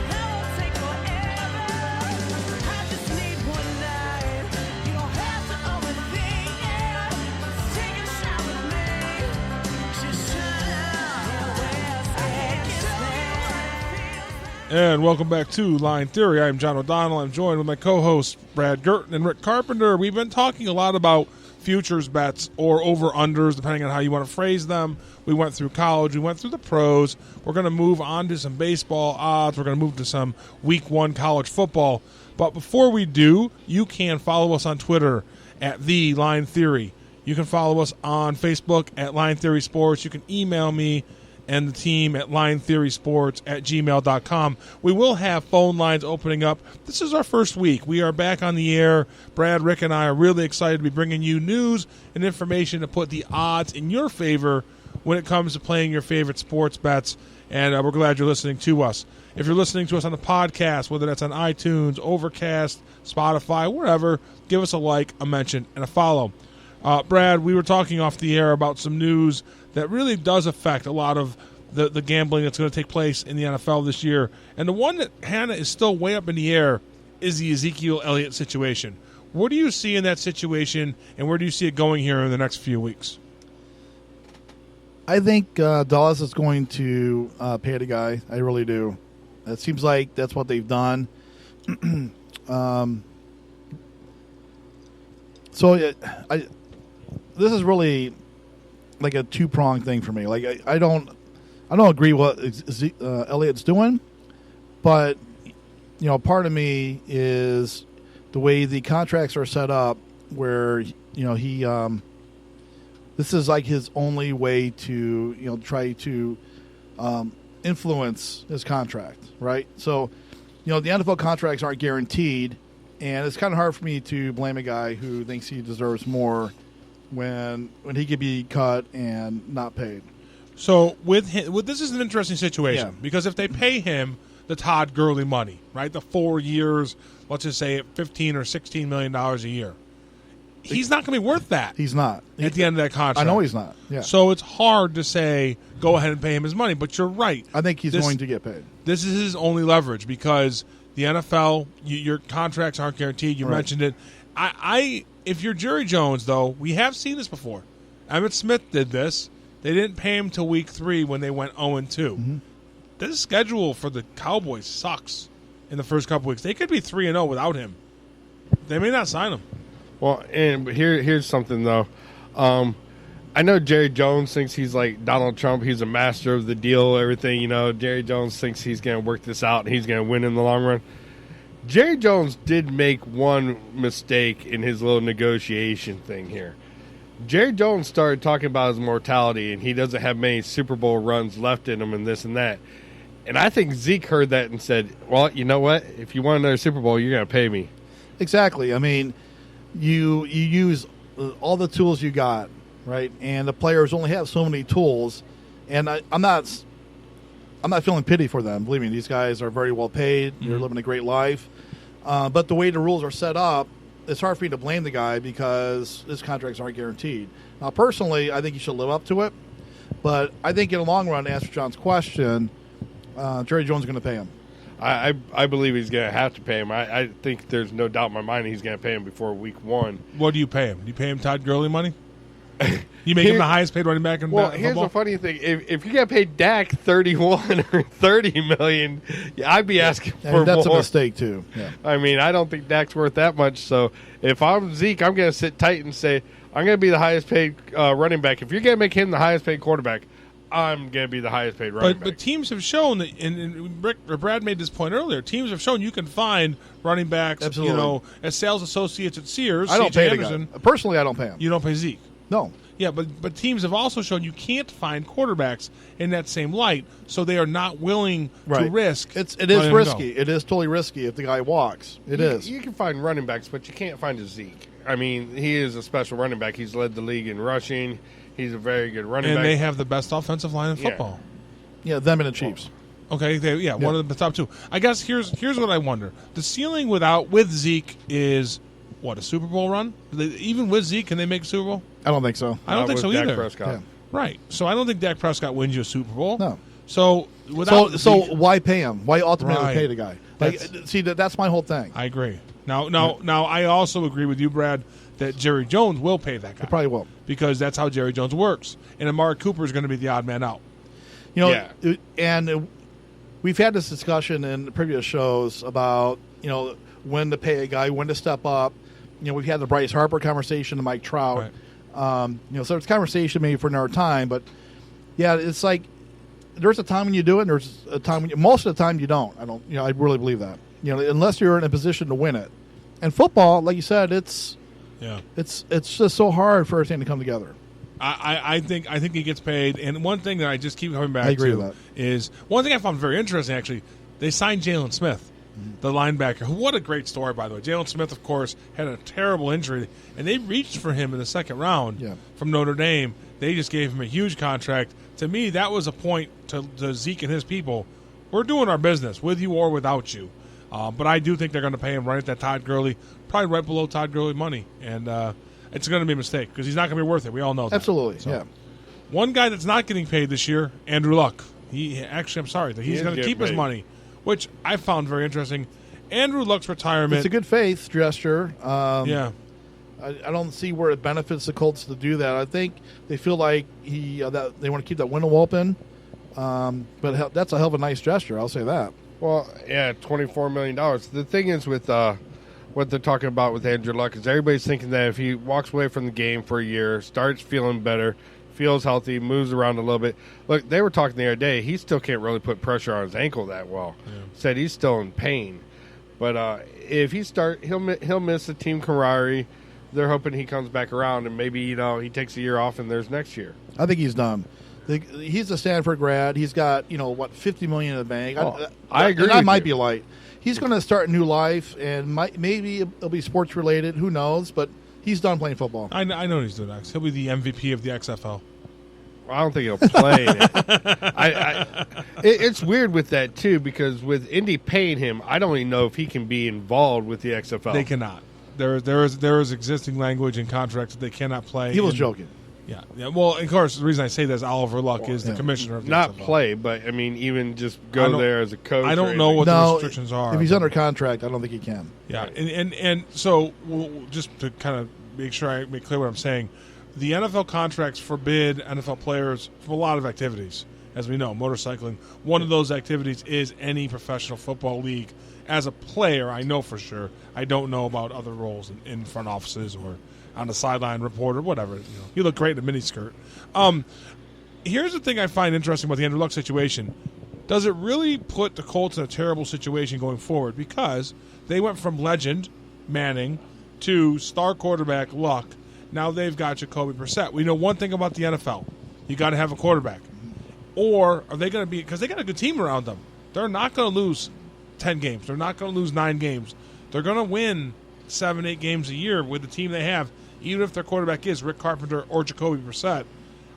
That won't take forever. I just need one night. You don't have to overthink it. Just take a shot with me. Just shut up and rest. I can show you what it feels like. And welcome back to Line Theory. I'm John O'Donnell. I'm joined with my co-hosts Brad Gurton and Rick Carpenter. We've been talking a lot about futures bets or over-unders, depending on how you want to phrase them. We went through college. We went through the pros. We're going to move on to some baseball odds. We're going to move to some Week 1 college football. But before we do, you can follow us on Twitter at The Line Theory. You can follow us on Facebook at Line Theory Sports. You can email me and the team at linetheorysports@gmail.com. We will have phone lines opening up. This is our first week. We are back on the air. Brad, Rick, and I are really excited to be bringing you news and information to put the odds in your favor when it comes to playing your favorite sports bets, and we're glad you're listening to us. If you're listening to us on the podcast, whether that's on iTunes, Overcast, Spotify, wherever, give us a like, a mention, and a follow. Brad, we were talking off the air about some news that really does affect a lot of the gambling that's going to take place in the NFL this year. And the one that, Hannah, is still way up in the air is the Ezekiel Elliott situation. What do you see in that situation, and where do you see it going here in the next few weeks? I think Dallas is going to pay the guy. I really do. It seems like that's what they've done. This is really like a two-pronged thing for me. Like I don't agree what Elliott's doing, but part of me is the way the contracts are set up, where he this is like his only way to try to influence his contract, right? So the NFL contracts aren't guaranteed, and it's kind of hard for me to blame a guy who thinks he deserves more when he could be cut and not paid. So with this is an interesting situation, Yeah. because if they pay him the Todd Gurley money, right, the 4 years, let's just say at $15 or $16 million a year, he's not going to be worth that. He's not at the end of that contract. I know he's not. Yeah. So it's hard to say go ahead and pay him his money, but you're right. I think he's going to get paid. This is his only leverage because the NFL, your contracts aren't guaranteed. You mentioned it. If you're Jerry Jones, though, we have seen this before. Emmitt Smith did this. They didn't pay him till week 3 when they went 0-2. Mm-hmm. This schedule for the Cowboys sucks in the first couple weeks. They could be 3-0 without him. They may not sign him. Well, and here's something, though. I know Jerry Jones thinks he's like Donald Trump. He's a master of the deal, everything. Jerry Jones thinks he's going to work this out and he's going to win in the long run. Jerry Jones did make one mistake in his little negotiation thing here. Jerry Jones started talking about his mortality, and he doesn't have many Super Bowl runs left in him and this and that. And I think Zeke heard that and said, well, you know what? If you want another Super Bowl, you're going to pay me. Exactly. I mean, you use all the tools you got, right? And the players only have so many tools. And I'm not feeling pity for them. Believe me, these guys are very well paid. They're living a great life. But the way the rules are set up, it's hard for me to blame the guy because his contracts aren't guaranteed. Now, personally, I think he should live up to it. But I think in the long run, to answer John's question, Jerry Jones is going to pay him. I believe he's going to have to pay him. I think there's no doubt in my mind he's going to pay him before week 1. What do you pay him? Do you pay him Todd Gurley money? You make him the highest paid running back in Well, football? here's the funny thing. If you got paid Dak $31 or $30 million, I'd be asking for more. That's a mistake, too. Yeah. I mean, I don't think Dak's worth that much. So if I'm Zeke, I'm going to sit tight and say, I'm going to be the highest paid running back. If you're going to make him the highest paid quarterback, I'm going to be the highest paid running But back. teams have shown that, and Brad made this point earlier. Teams have shown you can find running backs. Absolutely. As sales associates at Sears. I don't C.J. pay the Anderson. guy. Personally, I don't pay him. You don't pay Zeke. No. Yeah, but teams have also shown you can't find quarterbacks in that same light, so they are not willing to risk. It is letting him risky. go. It is totally risky if the guy walks. It is. You can find running backs, but you can't find a Zeke. I mean, he is a special running back. He's led the league in rushing. He's a very good running And back. they have the best offensive line in Yeah. football. Yeah, them and the Chiefs. Okay, one of the top two. I guess here's what I wonder: the ceiling with Zeke is what, a Super Bowl run? Even with Zeke, can they make a Super Bowl? I don't think so. I don't Not think so with Dak either. Prescott. Yeah. Right. So I don't think Dak Prescott wins you a Super Bowl. No. So without So Zeke, why pay him? Why ultimately Right. pay the guy? Like, see, that's my whole thing. I agree. Now, I also agree with you, Brad, that Jerry Jones will pay that guy. He probably will. Because that's how Jerry Jones works. And Amari Cooper is going to be the odd man out. You know, Yeah. and we've had this discussion in previous shows about, when to pay a guy, when to step up. We've had the Bryce Harper conversation, the Mike Trout. Right. So it's a conversation maybe for another time. But, yeah, it's like there's a time when you do it, and there's a time when most of the time you don't. I really believe that. Unless you're in a position to win it. And football, like you said, it's just so hard for everything to come together. I think he gets paid. And one thing that I just keep coming back I agree to with that. is one thing I found very interesting, actually. They signed Jalen Smith, the linebacker. What a great story, by the way. Jalen Smith, of course, had a terrible injury, and they reached for him in the second round from Notre Dame. They just gave him a huge contract. To me, that was a point to Zeke and his people. We're doing our business, with you or without you. But I do think they're going to pay him right at that Todd Gurley, probably right below Todd Gurley money. And it's going to be a mistake because he's not going to be worth it. We all know that. Absolutely, So, yeah. One guy that's not getting paid this year, Andrew Luck. I'm sorry, that he's going to keep his money, which I found very interesting. Andrew Luck's retirement. It's a good faith gesture. Yeah. I don't see where it benefits the Colts to do that. I think they feel like that they want to keep that window open. But that's a hell of a nice gesture. I'll say that. Well, yeah, $24 million. The thing is with what they're talking about with Andrew Luck is everybody's thinking that if he walks away from the game for a year, starts feeling better, feels healthy, moves around a little bit. Look, they were talking the other day. He still can't really put pressure on his ankle that well. Yeah. Said he's still in pain. But if he he'll miss the team camaraderie. They're hoping he comes back around and maybe he takes a year off and there's next year. I think he's done. He's a Stanford grad. He's got $50 million in the bank. I agree. And I with might you. be light. He's going to start a new life, and maybe it'll be sports related. Who knows? But he's done playing football. I know what he's doing next. He'll be the MVP of the XFL. I don't think he'll play in it. It's weird with that too because with Indy paying him, I don't even know if he can be involved with the XFL. They cannot. There is existing language in contracts that they cannot play. He was joking. Yeah. Well, of course, the reason I say that is Oliver Luck is the commissioner of the not XFL. play, but I mean, even just go there as a coach. I don't know what the restrictions are. If he's under contract, I don't think he can. Yeah, and so just to kind of make sure I make clear what I'm saying, the NFL contracts forbid NFL players from a lot of activities. As we know, motorcycling. One of those activities is any professional football league. As a player, I know for sure. I don't know about other roles in front offices or on the sideline reporter, whatever. You look great in a miniskirt. Here's the thing I find interesting about the Andrew Luck situation. Does it really put the Colts in a terrible situation going forward? Because they went from legend, Manning, to star quarterback, Luck. Now they've got Jacoby Brissett. We know one thing about the NFL. You got to have a quarterback. Or are they going to be – because they got a good team around them. They're not going to lose 10 games. They're not going to lose 9 games. They're going to win 7, 8 games a year with the team they have, even if their quarterback is Rick Carpenter or Jacoby Brissett.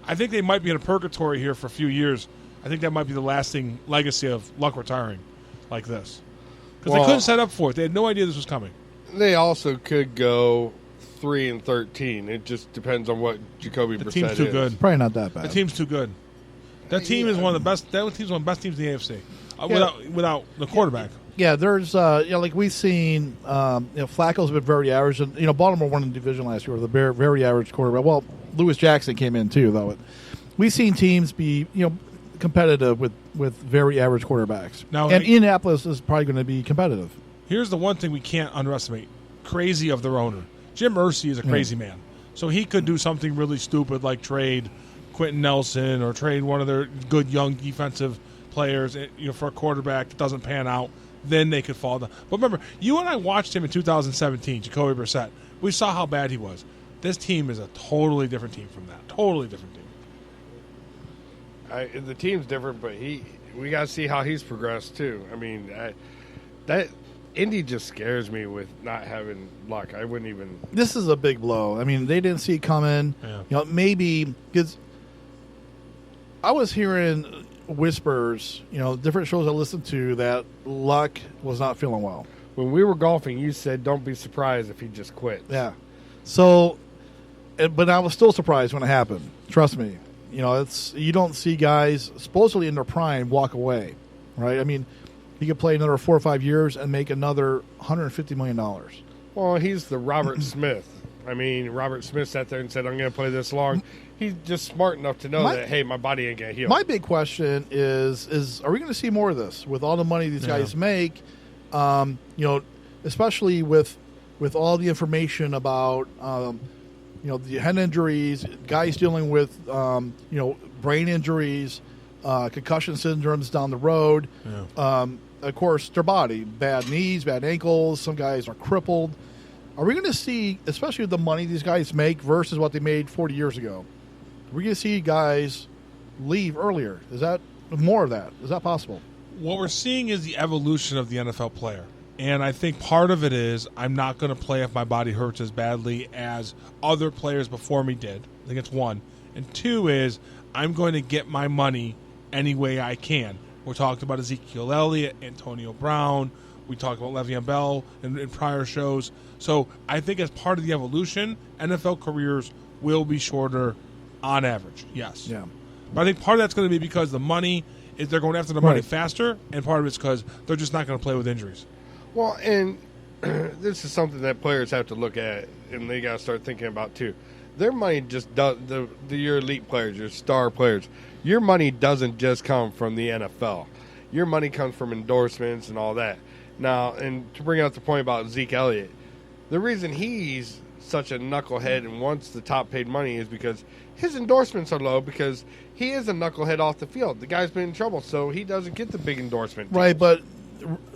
I think they might be in a purgatory here for a few years. I think that might be the lasting legacy of Luck retiring like this. Because they couldn't set up for it. They had no idea this was coming. They also could go 3-13. It just depends on what Jacoby Brissett is. The team's too good. Probably not that bad. The team's too good. That team is one of the best. That team's one of the best teams in the AFC. Without the quarterback. Yeah, there's like we've seen. Flacco's been very average, and Baltimore won the division last year with a very average quarterback. Well, Lewis Jackson came in too, though. We've seen teams be competitive with very average quarterbacks. Now, and Indianapolis is probably going to be competitive. Here's the one thing we can't underestimate: crazy of their owner. Jim Irsay is a crazy man, so he could do something really stupid like trade Quentin Nelson or trade one of their good young defensive players, for a quarterback that doesn't pan out, then they could fall down. But remember, you and I watched him in 2017, Jacoby Brissett. We saw how bad he was. This team is a totally different team from that. Totally different team. The team's different, but we got to see how he's progressed too. I mean, that Indy just scares me with not having Luck. I wouldn't even. This is a big blow. I mean, they didn't see it coming. Yeah. Maybe because I was hearing whispers, different shows I listened to, that Luck was not feeling well. When we were golfing, you said, "Don't be surprised if he just quit." Yeah. So, but I was still surprised when it happened. Trust me. You don't see guys supposedly in their prime walk away, right? I mean, he could play another 4 or 5 years and make another $150 million. Well, he's the Robert Smith. I mean, Robert Smith sat there and said, "I'm going to play this long." He's just smart enough to know that, hey, my body ain't going to heal. My big question is are we going to see more of this with all the money these guys make? Especially with all the information about the head injuries, guys dealing with brain injuries, concussion syndromes down the road. Yeah. Of course, their body, bad knees, bad ankles. Some guys are crippled. Are we going to see, especially with the money these guys make versus what they made 40 years ago, are we going to see guys leave earlier? Is that more of that? Is that possible? What we're seeing is the evolution of the NFL player. And I think part of it is I'm not going to play if my body hurts as badly as other players before me did. I think it's one. And two is I'm going to get my money any way I can. We talked about Ezekiel Elliott, Antonio Brown. We talked about Le'Veon Bell in prior shows. So I think as part of the evolution, NFL careers will be shorter on average, yes. Yeah. But I think part of that's going to be because the money is they're going after the money Right. faster, and part of it's because they're just not going to play with injuries. Well, and this is something that players have to look at, and they got to start thinking about too. Their money just does your elite players, your star players. Your money doesn't just come from the NFL. Your money comes from endorsements and all that. Now, and to bring out the point about Zeke Elliott, the reason he's such a knucklehead and wants the top paid money is because his endorsements are low because he is a knucklehead off the field. The guy's been in trouble, so he doesn't get the big endorsement. Right, but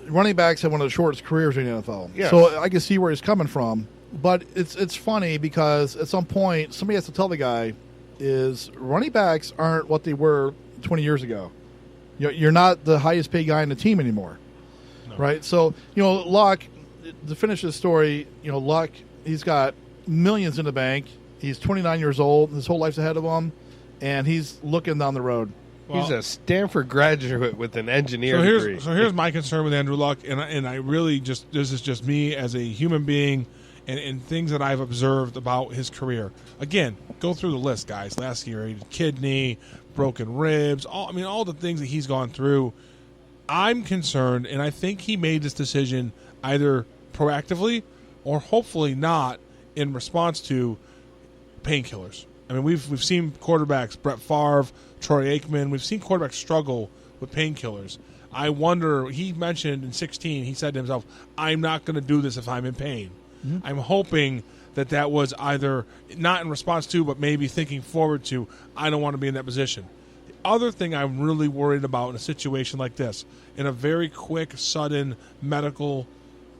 running backs have one of the shortest careers in the NFL. Yes. So I can see where he's coming from. But it's funny because at some point somebody has to tell the guy is running backs aren't what they were 20 years ago. You're not the highest paid guy in the team anymore. No. Right? So, Luck, to finish this story, Luck, he's got millions in the bank. He's 29 years old. His whole life's ahead of him. And he's looking down the road. He's a Stanford graduate with an engineering degree. So here's my concern with Andrew Luck, and I really this is just me as a human being and things that I've observed about his career. Again, go through the list, guys. Last year, he had kidney, broken ribs, all the things that he's gone through. I'm concerned, and I think he made this decision either proactively or hopefully not in response to painkillers. I mean, we've seen quarterbacks, Brett Favre, Troy Aikman, we've seen quarterbacks struggle with painkillers. I wonder, he mentioned in 16, he said to himself, I'm not going to do this if I'm in pain. Mm-hmm. I'm hoping that was either not in response to, but maybe thinking forward to, I don't want to be in that position. The other thing I'm really worried about in a situation like this, in a very quick, sudden medical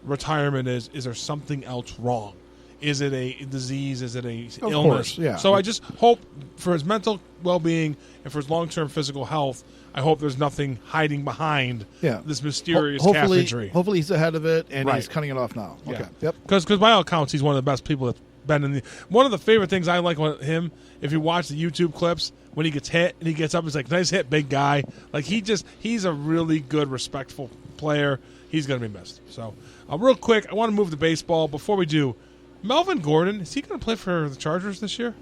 retirement, is there something else wrong? Is it a disease? Is it a illness? Course, yeah. So I just hope for his mental well-being and for his long-term physical health, I hope there's nothing hiding behind this mysterious calf injury. Hopefully he's ahead of it and Right. he's cutting it off now. Okay. Yeah. Yep. Because by all accounts, he's one of the best people that's been in the. One of the favorite things I like with him, if you watch the YouTube clips, when he gets hit and he gets up, he's like, "Nice hit, big guy." Like he's a really good, respectful player. He's going to be missed. So, real quick, I want to move to baseball. Before we do, Melvin Gordon, is he going to play for the Chargers this year?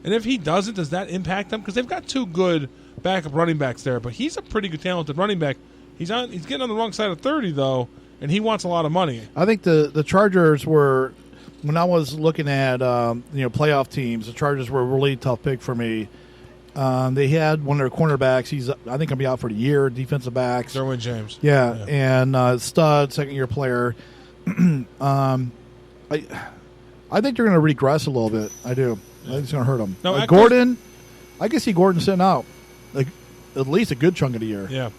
And if he doesn't, does that impact them? Because they've got two good backup running backs there, but he's a pretty good, talented running back. He's getting on the wrong side of 30 though, and he wants a lot of money. I think the Chargers were, when I was looking at playoff teams, the Chargers were a really tough pick for me. They had one of their cornerbacks. He's I think gonna be out for the year. Defensive backs. Derwin James. Yeah. And stud second-year player. I think they're going to regress a little bit. I do. I think it's going to hurt them. No, Gordon, I can see Gordon sitting out like at least a good chunk of the year. Yeah.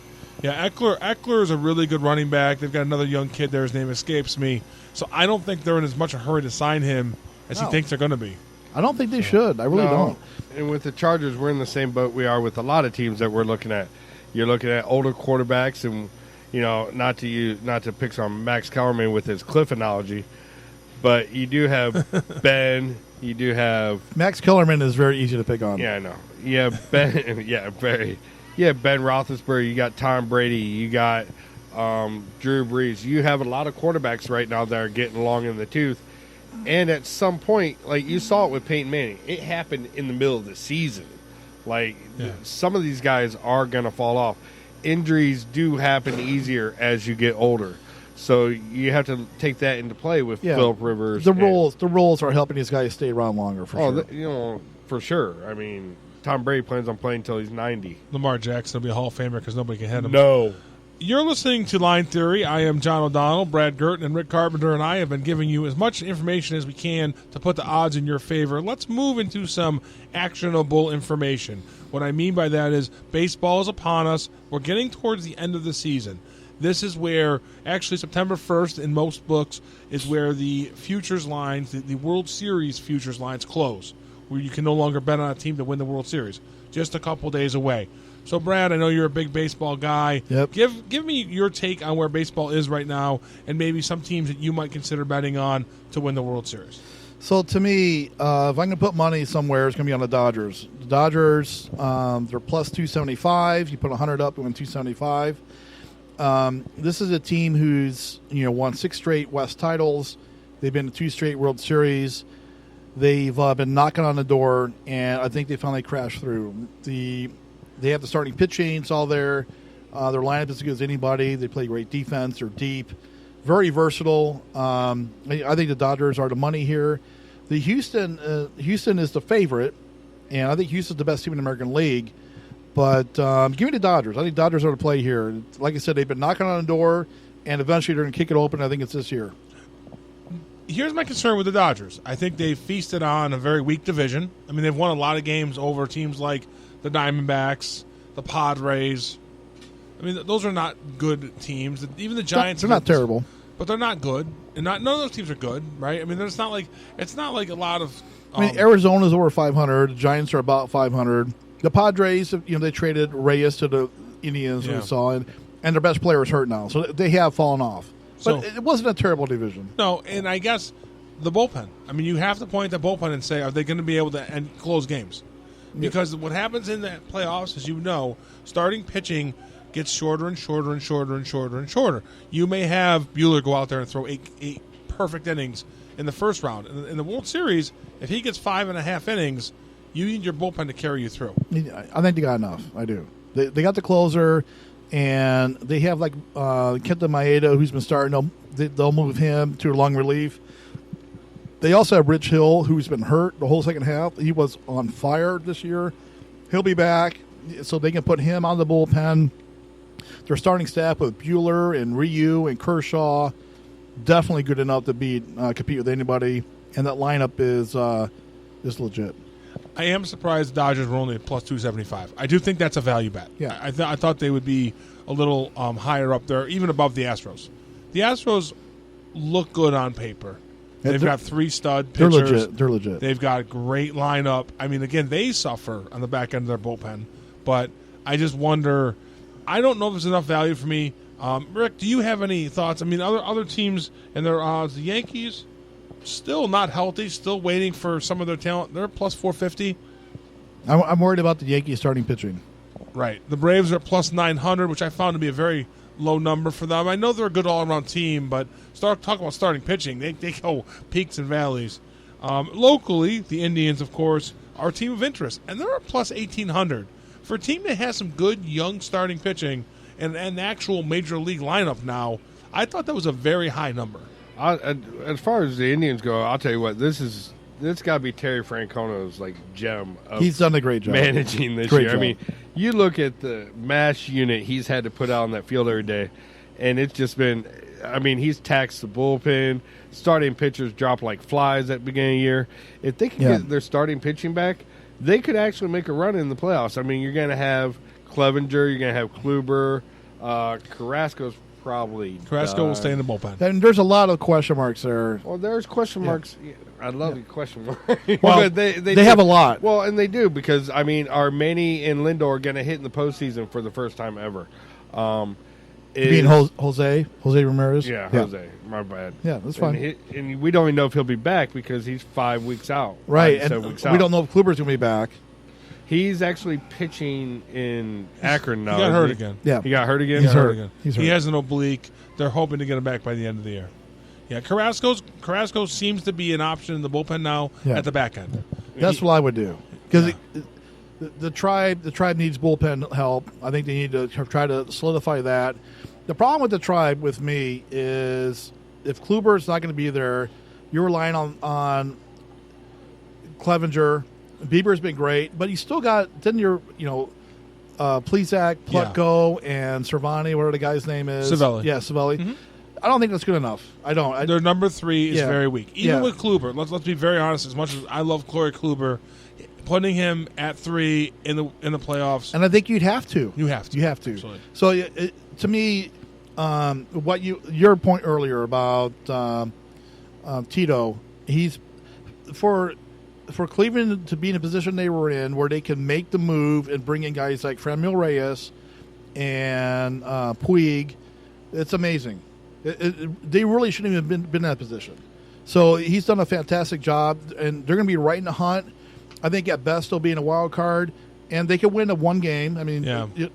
Yeah, Eckler is a really good running back. They've got another young kid there. His name escapes me. So I don't think they're in as much a hurry to sign him as he thinks they're going to be. I don't think they should. I really don't. And with the Chargers, we're in the same boat we are with a lot of teams that we're looking at. You're looking at older quarterbacks, and not to pick on Max Kellerman with his Cliff analogy, but you do have Ben. You do have Max Kellerman is very easy to pick on. Yeah, I know. Yeah, Ben. Yeah, very. Yeah, Ben Roethlisberger. You got Tom Brady. You got Drew Brees. You have a lot of quarterbacks right now that are getting long in the tooth. And at some point, like you saw it with Peyton Manning, it happened in the middle of the season. Like some of these guys are going to fall off. Injuries do happen easier as you get older. So you have to take that into play with Phillip Rivers. The roles are helping these guys stay around longer for sure. For sure. I mean, Tom Brady plans on playing until he's 90. Lamar Jackson will be a Hall of Famer because nobody can hit him. No. You're listening to Line Theory. I am John O'Donnell. Brad Gurton and Rick Carpenter and I have been giving you as much information as we can to put the odds in your favor. Let's move into some actionable information. What I mean by that is baseball is upon us. We're getting towards the end of the season. This is where, actually September 1st in most books, is where the futures lines, the World Series futures lines close, where you can no longer bet on a team to win the World Series. Just a couple days away. So, Brad, I know you're a big baseball guy. Yep. Give me your take on where baseball is right now and maybe some teams that you might consider betting on to win the World Series. So, to me, if I'm going to put money somewhere, it's going to be on the Dodgers. The Dodgers, they're plus 275. You put 100 up, you win 275. This is a team who's won 6 straight West titles. They've been to 2 straight World Series. They've been knocking on the door, and I think they finally crashed through. They have the starting pitching. It's all there. Their lineup is as good as anybody. They play great defense. They're deep. Very versatile. I think the Dodgers are the money here. The Houston is the favorite, and I think Houston's the best team in the American League. But give me the Dodgers. I think Dodgers are to play here. Like I said, they've been knocking on the door, and eventually they're going to kick it open. I think it's this year. Here's my concern with the Dodgers. I think they've feasted on a very weak division. I mean, they've won a lot of games over teams like the Diamondbacks, the Padres. I mean, those are not good teams. Even the Giants. They're not terrible, but they're not good. And none of those teams are good, right? I mean, it's not like a lot of. I mean, Arizona's over 500. The Giants are about 500. The Padres, they traded Reyes to the Indians, we saw, and their best player is hurt now, so they have fallen off. But it wasn't a terrible division. No, and I guess the bullpen. I mean, you have to point at the bullpen and say, are they going to be able to close games? Because what happens in the playoffs, as starting pitching gets shorter and shorter and shorter and shorter and shorter. You may have Buehler go out there and throw eight perfect innings in the first round. In the World Series, if he gets 5.5 innings, you need your bullpen to carry you through. I think they got enough. I do. They got the closer, and they have Kenta Maeda, who's been starting. They'll move him to long relief. They also have Rich Hill, who's been hurt the whole second half. He was on fire this year. He'll be back, so they can put him on the bullpen. Their starting staff with Buehler and Ryu and Kershaw, definitely good enough to compete with anybody. And that lineup is legit. I am surprised the Dodgers were only at plus 275. I do think that's a value bet. Yeah. I thought they would be a little higher up there, even above the Astros. The Astros look good on paper. They've got 3 stud pitchers. They're legit. They've got a great lineup. I mean, again, they suffer on the back end of their bullpen. But I just wonder, I don't know if there's enough value for me. Rick, do you have any thoughts? I mean, other teams and their odds, the Yankees, still not healthy, still waiting for some of their talent. They're plus 450. I'm worried about the Yankees starting pitching. Right. The Braves are at plus 900, which I found to be a very low number for them. I know they're a good all-around team, but talk about starting pitching. They go peaks and valleys. Locally, the Indians, of course, are a team of interest, and they're at plus 1,800. For a team that has some good young starting pitching and an actual major league lineup now, I thought that was a very high number. As far as the Indians go, I'll tell you what, this got to be Terry Francona's gem. He's done a great job managing this year. Job. I mean, you look at the mash unit he's had to put out on that field every day, and it's just been. I mean, he's taxed the bullpen. Starting pitchers drop like flies at the beginning of the year. If they can get their starting pitching back, they could actually make a run in the playoffs. I mean, you're going to have Clevenger, you're going to have Kluber, Carrasco's probably Carrasco will stay in the bullpen. And there's a lot of question marks there. Well, there's question marks. Yeah, I love the question marks. Well, they have a lot. Well, and they do because, I mean, are Manny and Lindor going to hit in the postseason for the first time ever? You mean Jose Ramirez? Yeah, Jose. My bad. Yeah, that's fine. And we don't even know if he'll be back because he's 5 weeks out. Right, 5 to 7 and weeks we out. don't know if Kluber's going to be back. He's actually pitching in Akron now. He got hurt again. Yeah. He got hurt again? He's hurt. Again. He's He hurt. has an oblique. They're hoping to get him back by the end of the year. Yeah, Carrasco seems to be an option in the bullpen now at the back end. That's what I would do because the tribe needs bullpen help. I think they need to try to solidify that. The problem with the tribe with me is if Kluber's not going to be there, you're relying on Clevenger. Bieber's been great, but you still got Plesac, Plutko, and Cervani, whatever the guy's name is. Savelli. Yeah, Savelli. Mm-hmm. I don't think that's good enough. I don't. Their number 3 is very weak. Even Yeah. with Kluber, let's be very honest. As much as I love Corey Kluber, putting him at 3 in the playoffs, And I think you'd have to. you have to. You have to. Absolutely. So to me, what your point earlier about Tito, he's for Cleveland to be in a position they were in where they can make the move and bring in guys like Franmil Reyes and Puig. It's amazing. They really shouldn't have been in that position. So he's done a fantastic job, and they're going to be right in the hunt. I think at best they'll be in a wild card, and they could win a 1 game. I mean,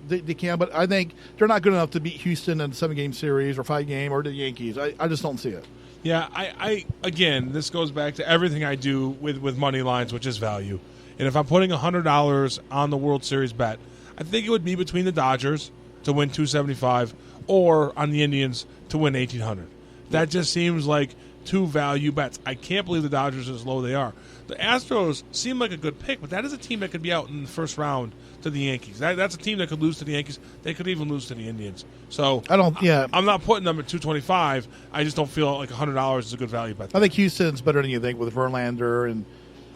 they can, but I think they're not good enough to beat Houston in a 7-game series or 5-game or the Yankees. I just don't see it. Yeah, I again, this goes back to everything I do with money lines, which is value. And if I'm putting $100 on the World Series bet, I think it would be between the Dodgers to win $275 or on the Indians to win $1,800. That just seems like 2 value bets. I can't believe the Dodgers are as low they are. The Astros seem like a good pick, but that is a team that could be out in the first round to the Yankees. That's a team that could lose to the Yankees. They could even lose to the Indians. So I'm not putting them at $225. I just don't feel like $100 is a good value bet. I think Houston's better than you think with Verlander and.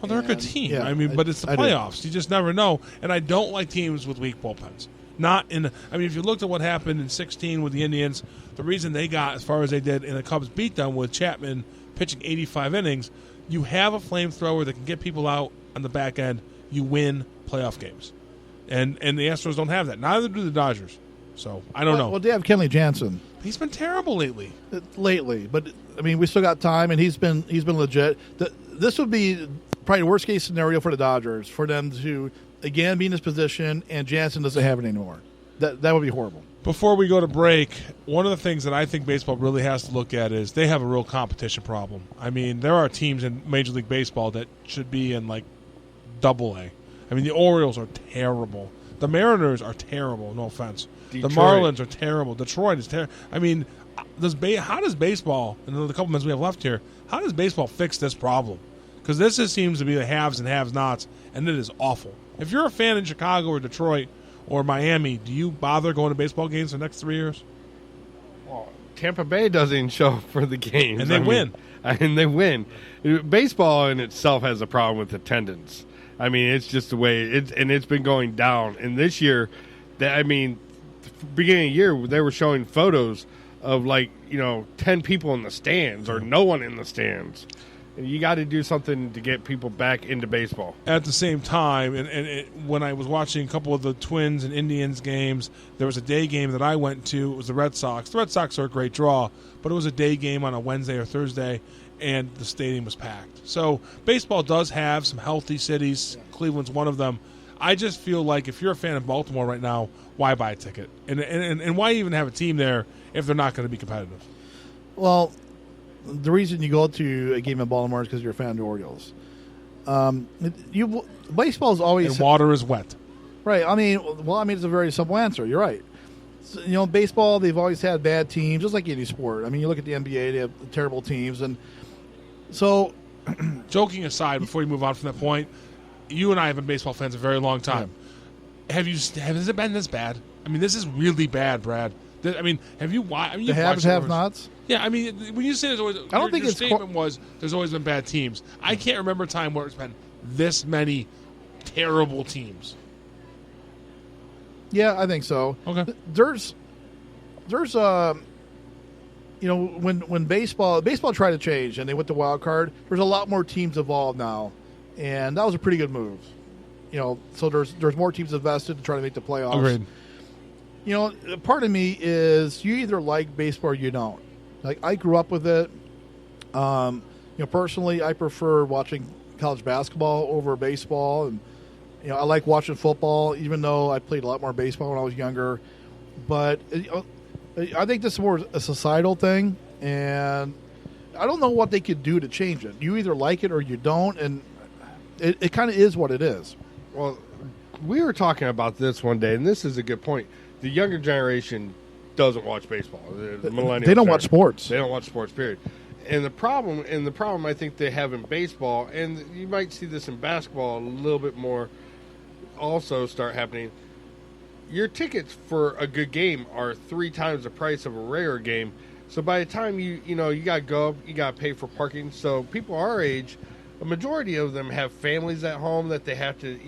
Well, they're a good team. Yeah, but it's the playoffs. You just never know. And I don't like teams with weak bullpens. If you looked at what happened in 2016 with the Indians, the reason they got as far as they did and the Cubs beat them with Chapman pitching 85 innings, you have a flamethrower that can get people out on the back end. You win playoff games. And the Astros don't have that. Neither do the Dodgers. So, I don't know. Well, they have Kenley Jansen. He's been terrible lately. But, I mean, we still got time, and he's been legit. This would be probably the worst-case scenario for the Dodgers, for them to, again, be in this position, and Jansen doesn't have it anymore. That would be horrible. Before we go to break, one of the things that I think baseball really has to look at is they have a real competition problem. I mean, there are teams in Major League Baseball that should be in, like, AA. I mean, the Orioles are terrible. The Mariners are terrible, no offense. Detroit. The Marlins are terrible. Detroit is terrible. I mean, how does baseball, in the couple minutes we have left here, how does baseball fix this problem? Because this just seems to be the haves and have-nots, and it is awful. If you're a fan in Chicago or Detroit or Miami, do you bother going to baseball games for the next 3 years? Well, Tampa Bay doesn't show up for the games. And they win. And they win. Baseball in itself has a problem with attendance. I mean, it's just the way it's been going down. And this year, beginning of the year, they were showing photos of 10 people in the stands or no one in the stands. And you got to do something to get people back into baseball. At the same time, when I was watching a couple of the Twins and Indians games, there was a day game that I went to. It was the Red Sox. The Red Sox are a great draw, but it was a day game on a Wednesday or Thursday, and the stadium was packed. So baseball does have some healthy cities. Cleveland's one of them. I just feel like if you're a fan of Baltimore right now, why buy a ticket? And why even have a team there if they're not going to be competitive? Well, the reason you go to a game in Baltimore is because you're a fan of the Orioles. Baseball is always... And water is wet. Right. It's a very simple answer. You're right. So, baseball, they've always had bad teams, just like any sport. I mean, you look at the NBA, they have terrible teams. And so... Joking aside, before you move on from that point, you and I have been baseball fans a very long time. Yeah. Has it been this bad? I mean, this is really bad, Brad. I mean, have you watched? The haves, have-nots? Yeah, I mean, when you say there's always... I don't think your statement was there's always been bad teams. I can't remember a time where it's been this many terrible teams. Yeah, I think so. Okay. There's when baseball tried to change and they went to wild card, there's a lot more teams involved now, and that was a pretty good move. So there's more teams invested to try to make the playoffs. Agreed. Part of me is you either like baseball or you don't. Like, I grew up with it. Personally, I prefer watching college basketball over baseball, and I like watching football, even though I played a lot more baseball when I was younger. But I think this is more a societal thing, and I don't know what they could do to change it. You either like it or you don't, and it kind of is what it is. Well, we were talking about this one day, and this is a good point. The younger generation doesn't watch baseball. The millennials, they don't watch sports. They don't watch sports, period. And the problem I think they have in baseball, and you might see this in basketball a little bit more also start happening. Your tickets for a good game are 3 times the price of a regular game. So by the time you got to go up, you got to pay for parking. So people our age, a majority of them have families at home that they have to,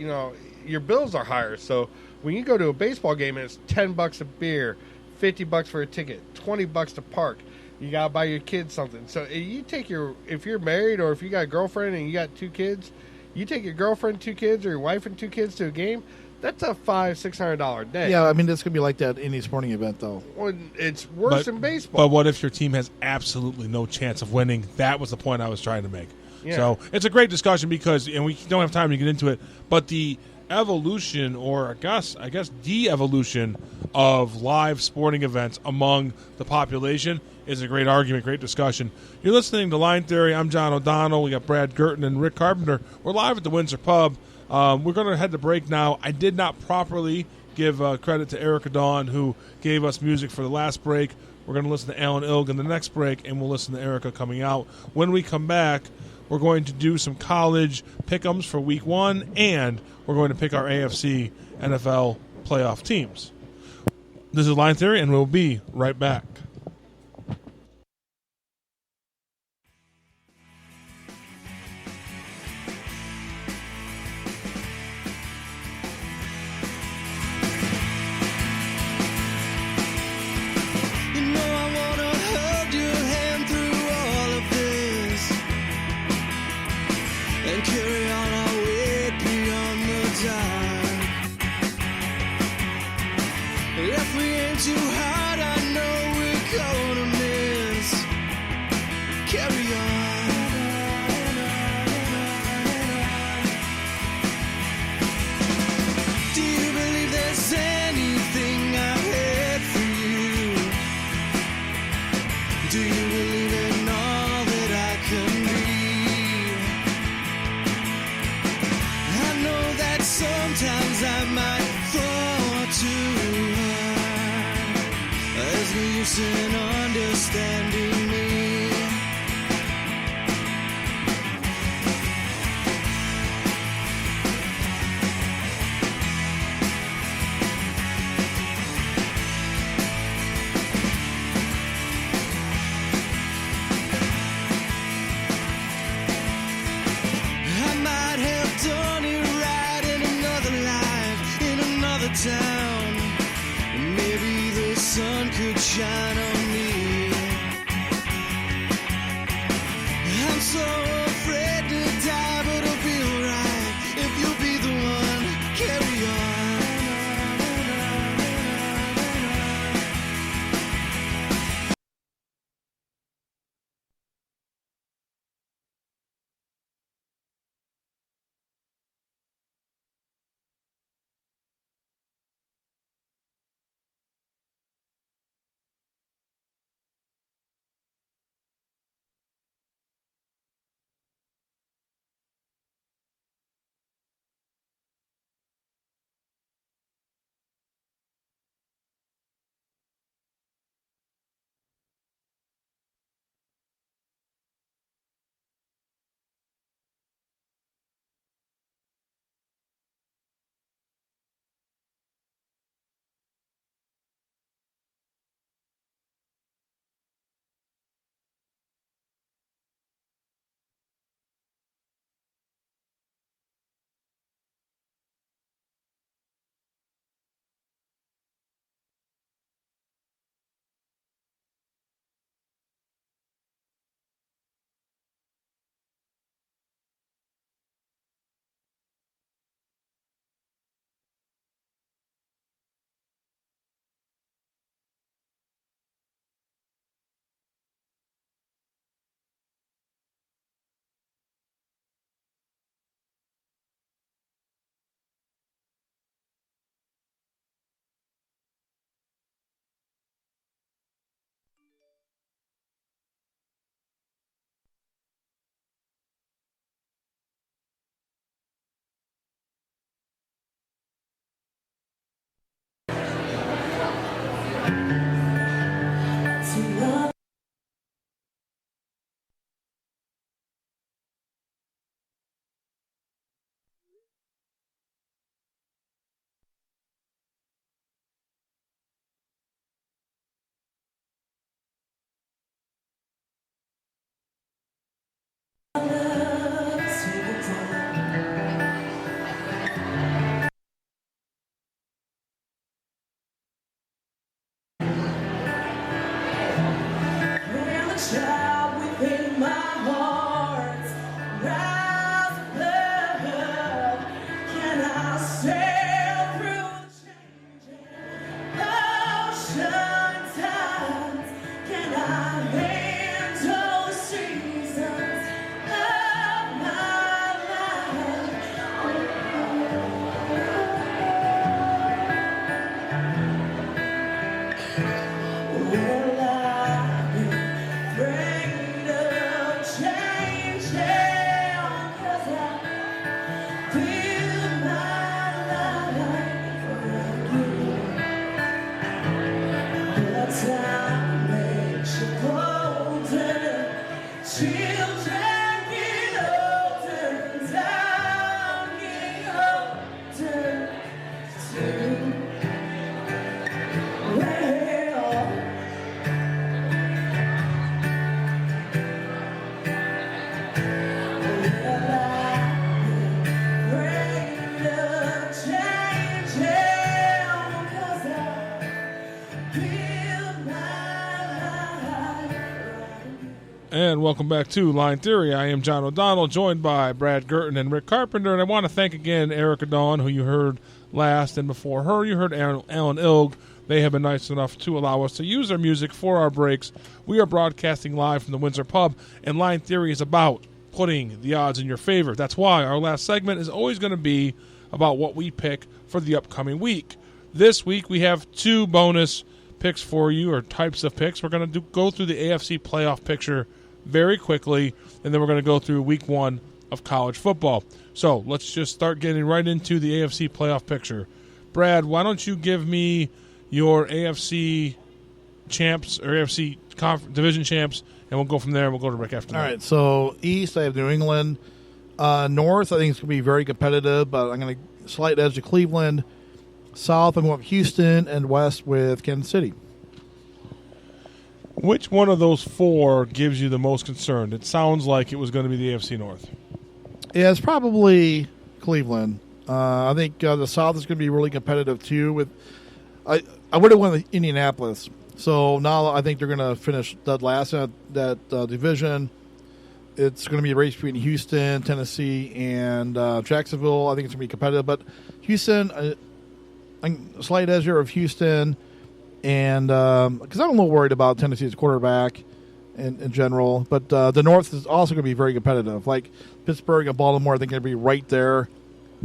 your bills are higher. So when you go to a baseball game and it's $10 a beer, $50 for a ticket, $20 to park, you got to buy your kids something. So if you're married or if you got a girlfriend and you got 2 kids, you take your girlfriend, 2 kids, or your wife and 2 kids to a game, that's a $500-$600 day. Yeah, I mean, it's going to be like that in any sporting event, though. Well, it's worse in baseball. But what if your team has absolutely no chance of winning? That was the point I was trying to make. Yeah. So it's a great discussion because, and we don't have time to get into it, but the evolution, or I guess de-evolution of live sporting events among the population is a great argument, great discussion. You're listening to Line Theory. I'm John O'Donnell. We got Brad Girton and Rick Carpenter. We're live at the Windsor Pub. We're going to head to break now. I did not properly give credit to Erica Dawn, who gave us music for the last break. We're going to listen to Alan Ilg in the next break, and we'll listen to Erica coming out. When we come back, we're going to do some college pick'ems for week 1, and we're going to pick our AFC NFL playoff teams. This is Line Theory, and we'll be right back. Understanding me. I might have done it right in another life, in another town. Maybe the sun could shine on me. I'm so And welcome back to Line Theory. I am John O'Donnell, joined by Brad Gurton and Rick Carpenter. And I want to thank again Erica Dawn, who you heard last, and before her you heard Alan Ilg. They have been nice enough to allow us to use their music for our breaks. We are broadcasting live from the Windsor Pub, and Line Theory is about putting the odds in your favor. That's why our last segment is always going to be about what we pick for the upcoming week. This week we have two bonus picks for you, or types of picks. We're going to go through the AFC playoff picture very quickly, and then we're going to go through week one of college football. So let's just start getting right into the AFC playoff picture. Brad, why don't you give me your AFC champs or AFC division champs, and we'll go from there, and we'll go to Rick after that. All right, so East, I have New England. North, I think it's going to be very competitive, but I'm going to slight edge to Cleveland. South, I'm going with Houston, and West with Kansas City. Which one of those four gives you the most concern? It sounds like it was going to be the AFC North. Yeah, it's probably Cleveland. I think the South is going to be really competitive too. I would have went with Indianapolis, so now I think they're going to finish dead last in that division. It's going to be a race between Houston, Tennessee, and Jacksonville. I think it's going to be competitive, but Houston. I'm a slight edge here of Houston, and because I'm a little worried about Tennessee's quarterback in general. But the North is also going to be very competitive. Like Pittsburgh and Baltimore, I think they're going to be right there.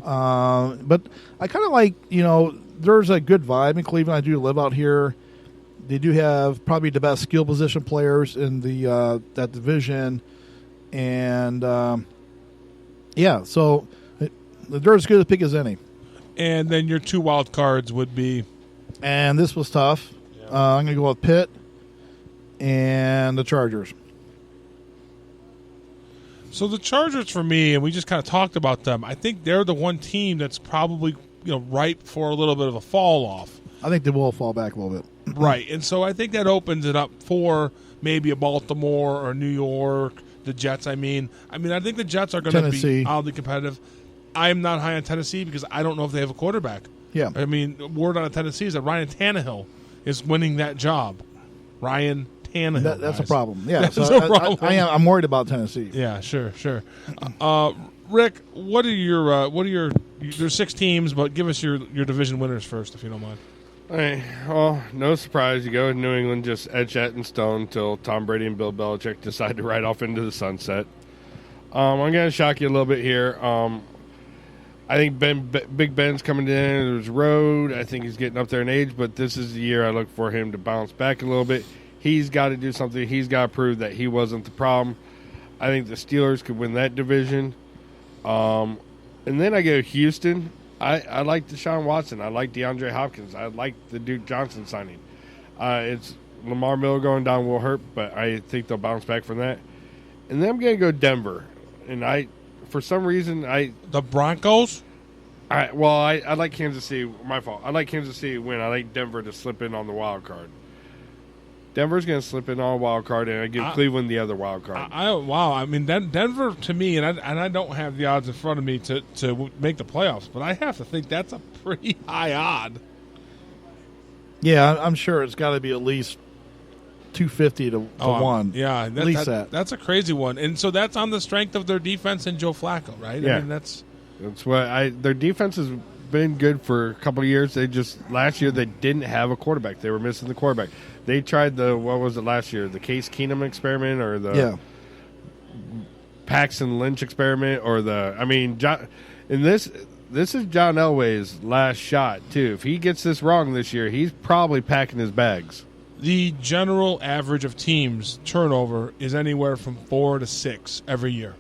But I kind of like, there's a good vibe in Cleveland. I do live out here. They do have probably the best skill position players in the that division, and so they're as good a pick as any. And then your two wild cards would be? And this was tough. Yeah. I'm going to go with Pitt and the Chargers. So the Chargers for me, and we just kind of talked about them, I think they're the one team that's probably ripe for a little bit of a fall off. I think they will fall back a little bit. Right, and so I think that opens it up for maybe a Baltimore or New York, the Jets, I think the Jets are going to be oddly competitive. I'm not high on Tennessee because I don't know if they have a quarterback. Yeah. Word on Tennessee is that Ryan Tannehill is winning that job. Ryan Tannehill. That's a problem. Yeah, that's a problem. I'm worried about Tennessee. Yeah, sure. Rick, what are your there's 6 teams, but give us your division winners first, if you don't mind. All right. Well, no surprise. You go with New England, just etched that in stone until Tom Brady and Bill Belichick decide to ride off into the sunset. I'm going to shock you a little bit here. I think Big Ben's coming in his road. I think he's getting up there in age, but this is the year I look for him to bounce back a little bit. He's got to do something. He's got to prove that he wasn't the problem. I think the Steelers could win that division. And then I go Houston. I like Deshaun Watson. I like DeAndre Hopkins. I like the Duke Johnson signing. It's Lamar Miller going down will hurt, but I think they'll bounce back from that. And then I'm going to go Denver. And for some reason, the Broncos? I like Kansas City. My fault. I like Kansas City to win. I like Denver to slip in on the wild card. Denver's going to slip in on a wild card, and I give Cleveland the other wild card. Denver to me, and I don't have the odds in front of me to make the playoffs, but I have to think that's a pretty high odd. Yeah, I'm sure it's got to be at least 250 to 1. Yeah, at least that. That's a crazy one, and so that's on the strength of their defense and Joe Flacco, right? Yeah, that's what their defense has been good for a couple of years. Last year they didn't have a quarterback. They were missing the quarterback. They tried what was it last year? The Case Keenum experiment or the Paxton Lynch experiment or this is John Elway's last shot too. If he gets this wrong this year, he's probably packing his bags. The general average of teams turnover is anywhere from 4 to 6 every year.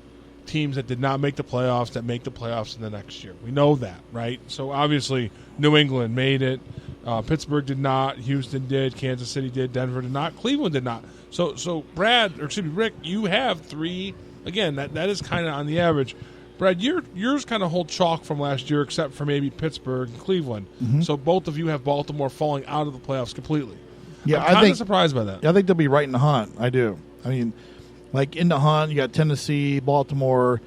Teams that did not make the playoffs that make the playoffs in the next year. We know that, right? So obviously New England made it. Pittsburgh did not. Houston did. Kansas City did. Denver did not. Cleveland did not. So Rick, you have 3. Again, that is kind of on the average. Brad, yours kind of hold chalk from last year except for maybe Pittsburgh and Cleveland. Mm-hmm. So both of you have Baltimore falling out of the playoffs completely. Yeah, I'm kind of surprised by that. I think they'll be right in the hunt. I do. Like in the hunt, you got Tennessee, Baltimore,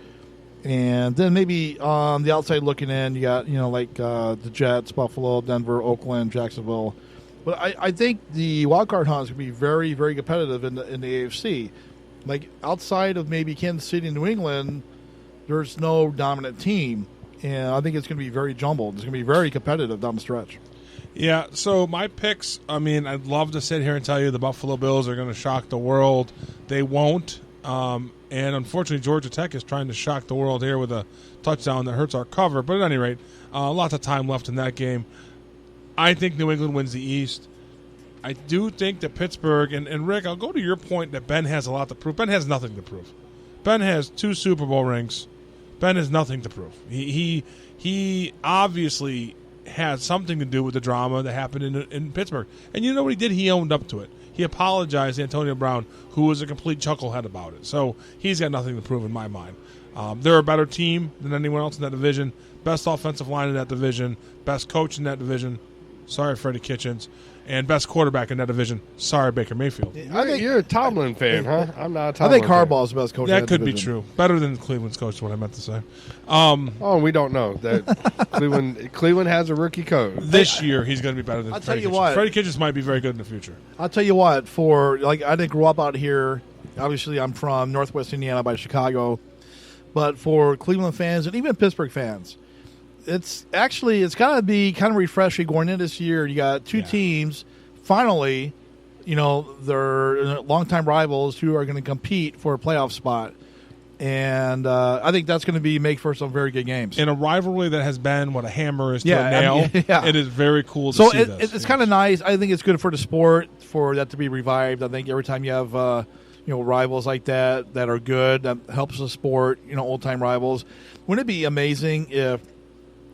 and then maybe on the outside looking in, you got the Jets, Buffalo, Denver, Oakland, Jacksonville. But I think the wild card hunt is going to be very, very competitive in the AFC. Like outside of maybe Kansas City and New England, there's no dominant team, and I think it's going to be very jumbled. It's going to be very competitive down the stretch. Yeah, so my picks, I mean, I'd love to sit here and tell you the Buffalo Bills are going to shock the world. They won't. And unfortunately, Georgia Tech is trying to shock the world here with a touchdown that hurts our cover. But at any rate, lots of time left in that game. I think New England wins the East. I do think that Pittsburgh, and Rick, I'll go to your point that Ben has a lot to prove. Ben has nothing to prove. Ben has 2 Super Bowl rings. Ben has nothing to prove. He obviously had something to do with the drama that happened in Pittsburgh. And you know what he did? He owned up to it. He apologized to Antonio Brown, who was a complete chucklehead about it. So he's got nothing to prove in my mind. They're a better team than anyone else in that division. Best offensive line in that division. Best coach in that division. Sorry, Freddie Kitchens. And best quarterback in that division. Sorry, Baker Mayfield. I think you're a Tomlin fan, huh? I'm not a Tomlin I think Harbaugh's the best coach. That in could be division. true. Better than Cleveland's coach is what I meant to say. Oh, we don't know. That Cleveland has a rookie coach. This year, he's going to be better than I'll tell Freddie you Kitchens. what. Freddie Kitchens might be very good in the future. I'll tell you what. I didn't grow up out here. Obviously, I'm from Northwest Indiana by Chicago. But for Cleveland fans and even Pittsburgh fans, it's got to be kind of refreshing going into this year. You got 2 teams. Finally, they're longtime rivals who are going to compete for a playoff spot. And I think that's going to make for some very good games. In a rivalry that has been what a hammer is to a nail, it is very cool to see this. It's kind of nice. I think it's good for the sport for that to be revived. I think every time you have rivals like that are good, that helps the sport, old-time rivals. Wouldn't it be amazing if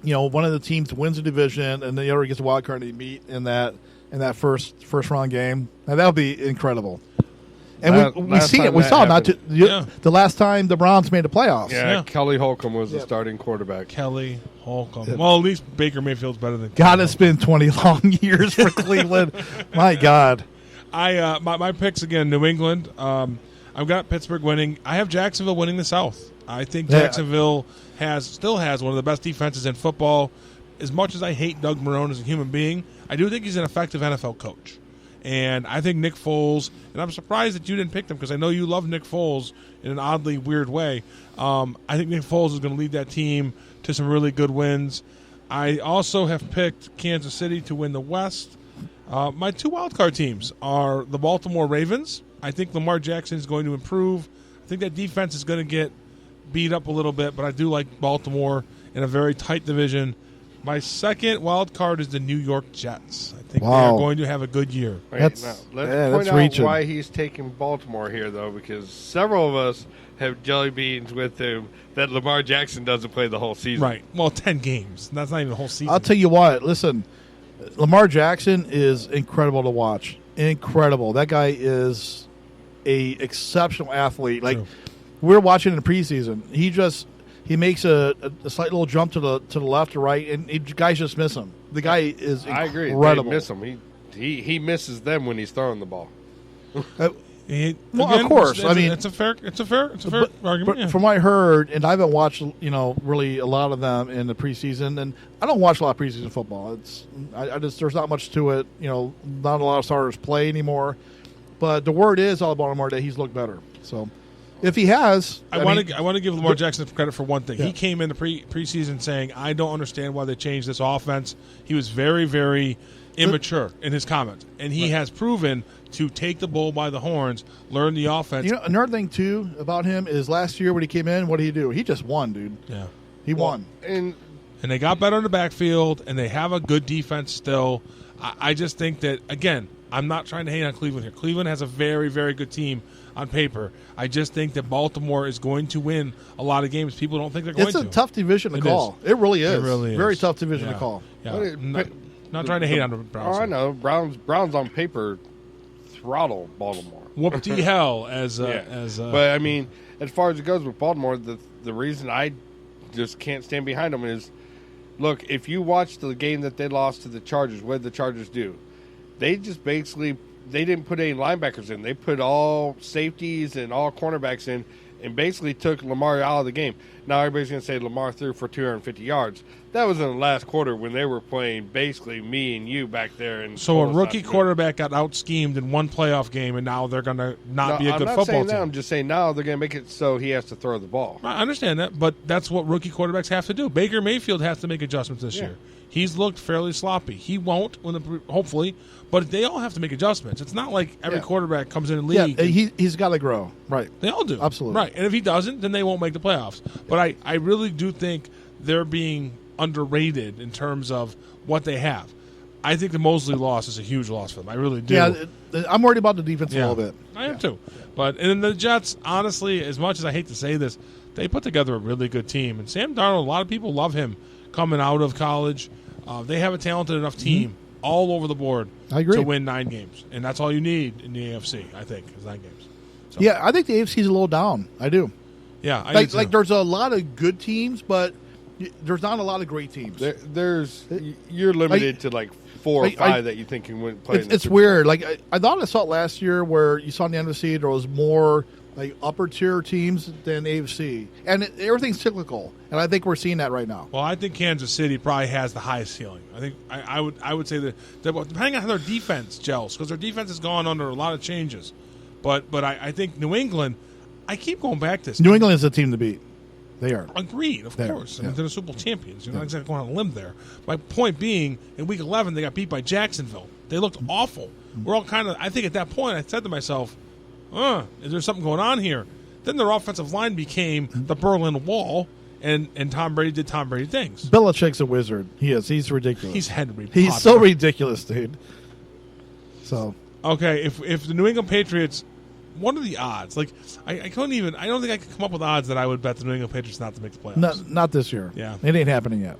one of the teams wins the division and the other gets a wild card and they meet in that first round game? Now, that would be incredible. And we see it. We saw the last time the Browns made the playoffs. Yeah. Kelly Holcomb was the starting quarterback. Kelly Holcomb. Yeah. Well, at least Baker Mayfield's better than God, it's been 20 long years for Cleveland. My God. My picks again, New England. I've got Pittsburgh winning. I have Jacksonville winning the South. I think Jacksonville still has one of the best defenses in football. As much as I hate Doug Marrone as a human being, I do think he's an effective NFL coach. And I think Nick Foles, and I'm surprised that you didn't pick him because I know you love Nick Foles in an oddly weird way. I think Nick Foles is going to lead that team to some really good wins. I also have picked Kansas City to win the West. My 2 wildcard teams are the Baltimore Ravens. I think Lamar Jackson is going to improve. I think that defense is going to get beat up a little bit, but I do like Baltimore in a very tight division. My second wild card is the New York Jets. I think they are going to have a good year. Let's point out why he's taking Baltimore here, though, because several of us have jelly beans with him that Lamar Jackson doesn't play the whole season. Right. Well, 10 games. That's not even the whole season. I'll tell you what. Listen, Lamar Jackson is incredible to watch. Incredible. That guy is a exceptional athlete. Like, we're watching in the preseason. He makes a slight little jump to the left or right, and guys just miss him. The guy is incredible. I agree. They miss him. He misses them when he's throwing the ball. Of course. It's a fair argument. But from what I heard, and I haven't watched really a lot of them in the preseason, and I don't watch a lot of preseason football. There's not much to it. Not a lot of starters play anymore. But the word is all about Lamar that he's looked better. So. If he has, I want to give Lamar Jackson credit for one thing. Yeah. He came in the preseason saying, "I don't understand why they changed this offense." He was very, very immature in his comments, and he has proven to take the bull by the horns, learn the offense. Another thing too about him is last year when he came in, what did he do? He just won, dude. Yeah, he won, and they got better in the backfield, and they have a good defense still. I just think that again, I'm not trying to hate on Cleveland here. Cleveland has a very, very good team on paper. I just think that Baltimore is going to win a lot of games. People don't think they're going to. It's a tough division to call. It really is. It really is. Very tough division to call. Yeah. Not trying to hate on the Browns. Oh, I know. Browns on paper throttle Baltimore. Whoop-de hell But, I mean, as far as it goes with Baltimore, the reason I just can't stand behind them is, look, if you watch the game that they lost to the Chargers, what did the Chargers do? They just basically – they didn't put any linebackers in. They put all safeties and all cornerbacks in, and basically took Lamar out of the game. Now everybody's going to say Lamar threw for 250 yards. That was in the last quarter when they were playing basically me and you back there. And so a rookie quarterback got out-schemed in one playoff game, and now they're going to not be a good football team. I'm just saying now they're going to make it so he has to throw the ball. I understand that, but that's what rookie quarterbacks have to do. Baker Mayfield has to make adjustments this year. He's looked fairly sloppy. He won't, hopefully, but they all have to make adjustments. It's not like every quarterback comes in the league. Yeah, he's got to grow. Right. They all do. Absolutely. Right. And if he doesn't, then they won't make the playoffs. But I really do think they're being underrated in terms of what they have. I think the Mosley loss is a huge loss for them. I really do. Yeah, I'm worried about the defense a little bit. I am too. But and the Jets, honestly, as much as I hate to say this, they put together a really good team. And Sam Darnold, a lot of people love him coming out of college. They have a talented enough team all over the board to win 9 games. And that's all you need in the AFC, I think, is 9 games. So. Yeah, I think the AFC is a little down. I do. Yeah, I do too. Like there's a lot of good teams, but there's not a lot of great teams. You're limited to like 4 or 5 that you think can win. It's weird. Like I thought I saw it last year, where you saw in the NFC there was more like upper tier teams than AFC, and everything's cyclical. And I think we're seeing that right now. Well, I think Kansas City probably has the highest ceiling. I think I would say that depending on how their defense gels, because their defense has gone under a lot of changes. But I think New England. I keep going back to this. New England is the team to beat. They are. Agreed, of course. I mean, they're the Super Bowl champions. You're not exactly going on a limb there. My point being, in Week 11, they got beat by Jacksonville. They looked awful. We're all kind of, I think at that point, I said to myself, is there something going on here? Then their offensive line became the Berlin Wall, and Tom Brady did Tom Brady things. Belichick's a wizard. He is. He's ridiculous. He's Henry Potter. He's so ridiculous, dude. So. Okay, if the New England Patriots... What are the odds? Like, I couldn't even. I don't think I could come up with odds that I would bet the New England Patriots not to make the playoffs. Not this year. Yeah, it ain't happening yet.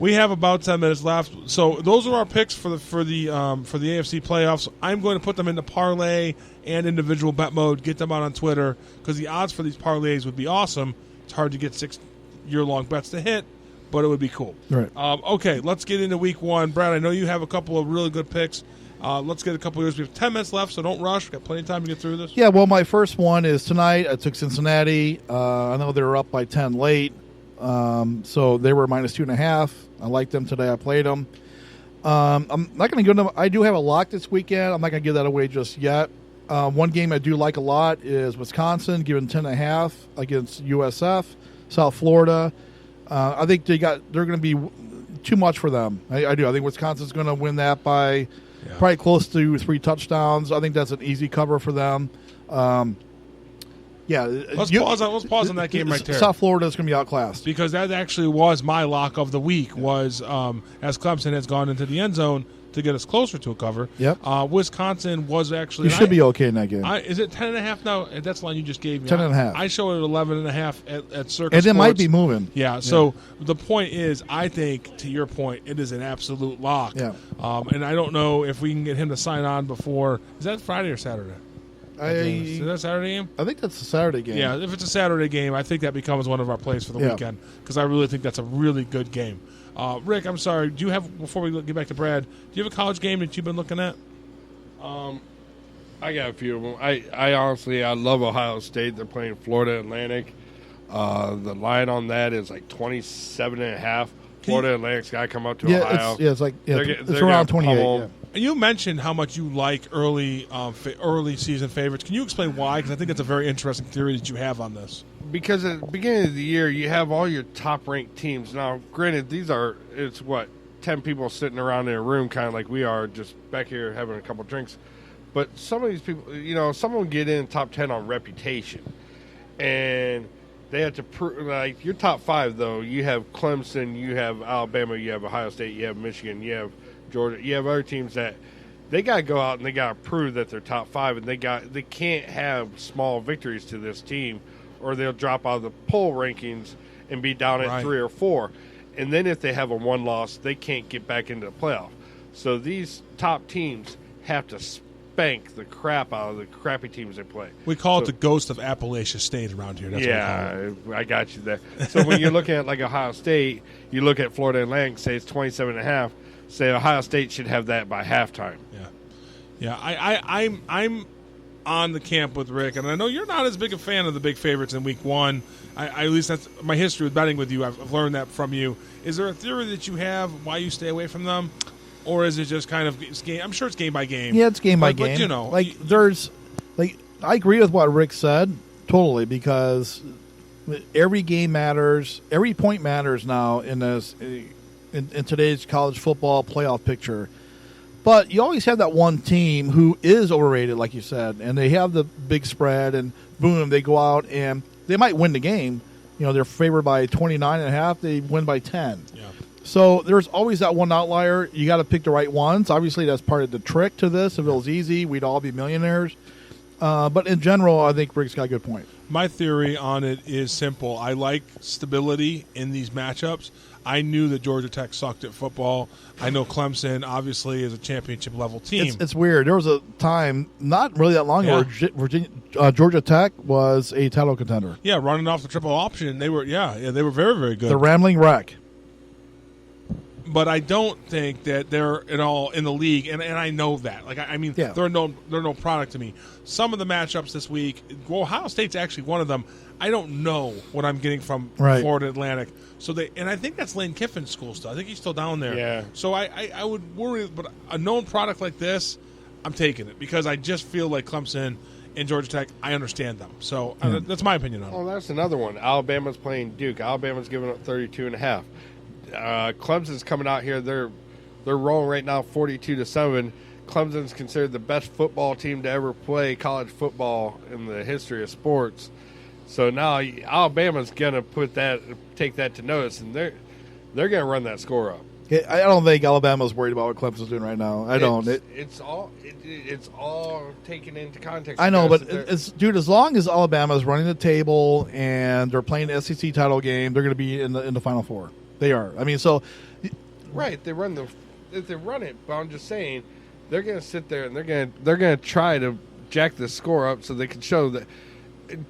We have about 10 minutes left, so those are our picks for the AFC playoffs. I'm going to put them into parlay and individual bet mode. Get them out on Twitter because the odds for these parlays would be awesome. It's hard to get 6-year-long bets to hit, but it would be cool. Right. Okay, let's get into Week 1. Brad, I know you have a couple of really good picks. Let's get a couple of yours. We have 10 minutes left, so don't rush. We've got plenty of time to get through this. Yeah, well, my first one is tonight. I took Cincinnati. I know they were up by 10 late, so they were minus 2.5. I liked them today. I played them. I'm not going to give them. I do have a lock this weekend. I'm not going to give that away just yet. One game I do like a lot is Wisconsin, given 10.5 against USF. South Florida. I think they're going to be too much for them. I do. I think Wisconsin's going to win that by probably close to 3 touchdowns. I think that's an easy cover for them. Let's pause on that game right there. South Florida is going to be outclassed because that actually was my lock of the week. Was as Clemson has gone into the end zone to get us closer to a cover. Yep. Wisconsin was actually. You should be okay in that game. Is it 10.5 now? That's the line you just gave me. 10.5. I show it at 11.5 at Circus. And it Sports. might be moving. Yeah. So the point is, I think to your point, it is an absolute lock. Yeah. And I don't know if we can get him to sign on before. Is that Friday or Saturday? Is that a Saturday game? I think that's a Saturday game. Yeah, if it's a Saturday game, I think that becomes one of our plays for the weekend because I really think that's a really good game. Rick, I'm sorry. Do you have, before we get back to Brad, do you have a college game that you've been looking at? I got a few of them. I honestly, I love Ohio State. They're playing Florida Atlantic. The line on that is like 27.5. Florida Atlantic's got to come up to Ohio. It's around 28. Yeah. You mentioned how much you like early season favorites. Can you explain why? Because I think that's a very interesting theory that you have on this. Because at the beginning of the year, you have all your top-ranked teams. Now, granted, it's 10 people sitting around in a room kind of like we are, just back here having a couple drinks. But some of these people, some of them get in top 10 on reputation. And they have to prove, like, your top 5, though, you have Clemson, you have Alabama, you have Ohio State, you have Michigan, you have Georgia, you have other teams that they got to go out and they got to prove that they're top 5, and they can't have small victories to this team, or they'll drop out of the poll rankings and be down at 3 or 4. And then if they have a 1 loss, they can't get back into the playoff. So these top teams have to spank the crap out of the crappy teams they play. We call it the ghost of Appalachia State around here. That's what we call it. I got you there. So when you're looking at like Ohio State, you look at Florida Atlantic, say it's 27.5. Say Ohio State should have that by halftime. Yeah. I'm on the camp with Rick, and I know you're not as big a fan of the big favorites in Week 1. I at least that's my history with betting with you. I've learned that from you. Is there a theory that you have why you stay away from them, or is it just kind of game? I'm sure it's game by game. Yeah, it's game by game. But, you know, I agree with what Rick said totally, because every game matters. Every point matters now in this in today's college football playoff picture. But you always have that one team who is overrated, like you said, and they have the big spread, and boom, they go out and they might win the game. You know, they're favored by 29.5. They win by 10. Yeah. So there's always that one outlier. You got to pick the right ones. Obviously, that's part of the trick to this. If it was easy, we'd all be millionaires. But in general, I think Rick's got a good point. My theory on it is simple. I like stability in these matchups. I knew that Georgia Tech sucked at football. I know Clemson, obviously, is a championship-level team. It's weird. There was a time, not really that long ago, where Georgia Tech was a title contender. Yeah, running off the triple option, they were they were very, very good. The Rambling Wreck. But I don't think that they're at all in the league, and I know that. Like I mean, yeah. they're no product to me. Some of the matchups this week, Ohio State's actually one of them. I don't know what I'm getting from Florida Atlantic. So I think that's Lane Kiffin's school still. I think he's still down there. Yeah. So I would worry, but a known product like this, I'm taking it because I just feel like Clemson and Georgia Tech, I understand them. So that's my opinion on it. Oh, that's another one. Alabama's playing Duke. Alabama's giving up 32.5. Clemson's coming out here. They're rolling right now 42-7. Clemson's considered the best football team to ever play college football in the history of sports. So now Alabama's gonna take that to notice, and they're gonna run that score up. I don't think Alabama's worried about what Clemson's doing right now. I don't. It's all taken into context. I know, but as long as Alabama's running the table and they're playing the SEC title game, they're going to be in the Final Four. They are. I mean, so right. They run it, but I'm just saying they're going to sit there and they're going to try to jack the score up so they can show that.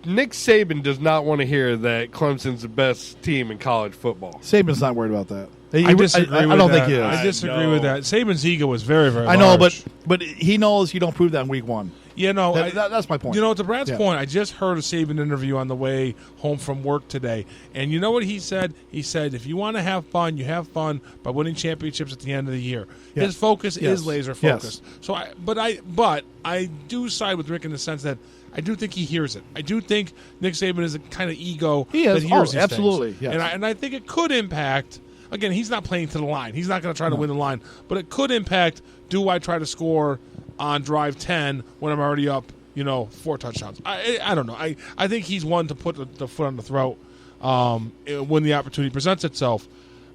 Nick Saban does not want to hear that Clemson's the best team in college football. Saban's not worried about that. I disagree with that. I don't think he is. I disagree with that. Saban's ego was very, very I know, large. but he knows you don't prove that in week one. Yeah, no. That's my point. You know, to Brad's point, I just heard a Saban interview on the way home from work today. And you know what he said? He said, if you want to have fun, you have fun by winning championships at the end of the year. Yes. His focus is laser focused. Yes. So, I do side with Rick in the sense that I do think he hears it. I do think Nick Saban is a kind of ego that hears these absolutely. things. Yes. And I think it could impact. Again, he's not playing to the line. He's not going to try to win the line. But it could impact, do I try to score on drive 10 when I'm already up, 4 touchdowns? I don't know. I think he's one to put the foot on the throat when the opportunity presents itself.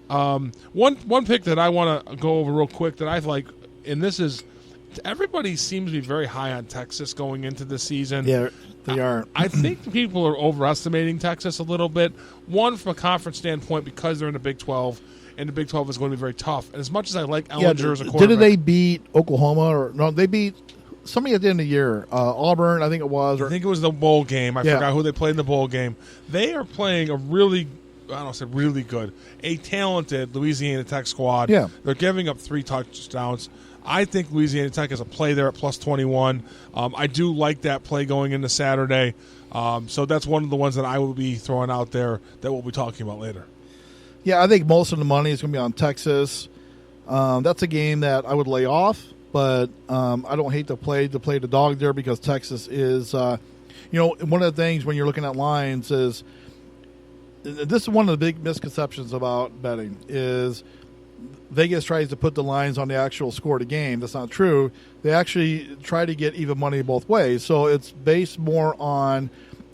One pick that I want to go over real quick that I like, and this is, everybody seems to be very high on Texas going into the season. Yeah, they are. I think people are overestimating Texas a little bit. One, from a conference standpoint, because they're in the Big 12, and the Big 12 is going to be very tough. And as much as I like Ellinger as a quarterback. Didn't they beat Oklahoma? Or no, they beat somebody at the end of the year. Auburn, I think it was. I think it was the bowl game. I forgot who they played in the bowl game. They are playing a really, I don't say really good, a talented Louisiana Tech squad. Yeah. They're giving up 3 touchdowns. I think Louisiana Tech has a play there at plus 21. I do like that play going into Saturday. So that's one of the ones that I will be throwing out there that we'll be talking about later. Yeah, I think most of the money is going to be on Texas. That's a game that I would lay off, but I don't hate to play the dog there because Texas is, one of the things when you're looking at lines is, this is one of the big misconceptions about betting is Vegas tries to put the lines on the actual score of the game. That's not true. They actually try to get even money both ways. So it's based more on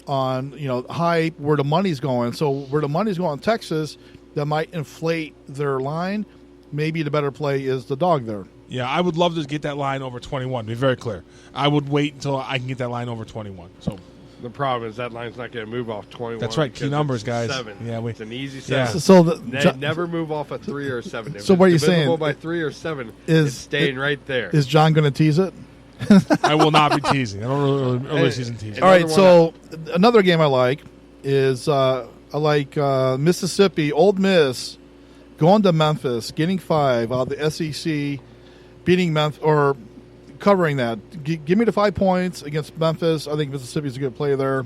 hype, where the money's going. So where the money's going, Texas, that might inflate their line. Maybe the better play is the dog there. Yeah, I would love to get that line over 21. To be very clear, I would wait until I can get that line over 21. So the problem is that line's not going to move off 21. That's right. Key numbers, guys. 7. Yeah, it's an easy 7. Yeah. So never move off a 3 or a 7. If so what are you it's saying? divisible by 3 or 7 it's staying right there. Is John going to tease it? I will not be teasing. I don't really season teasing. All right. So another game I like is I like Mississippi, Ole Miss, going to Memphis, getting 5 out of the SEC, beating Memphis or covering that. Give me the 5 points against Memphis. I think Mississippi's a good play there.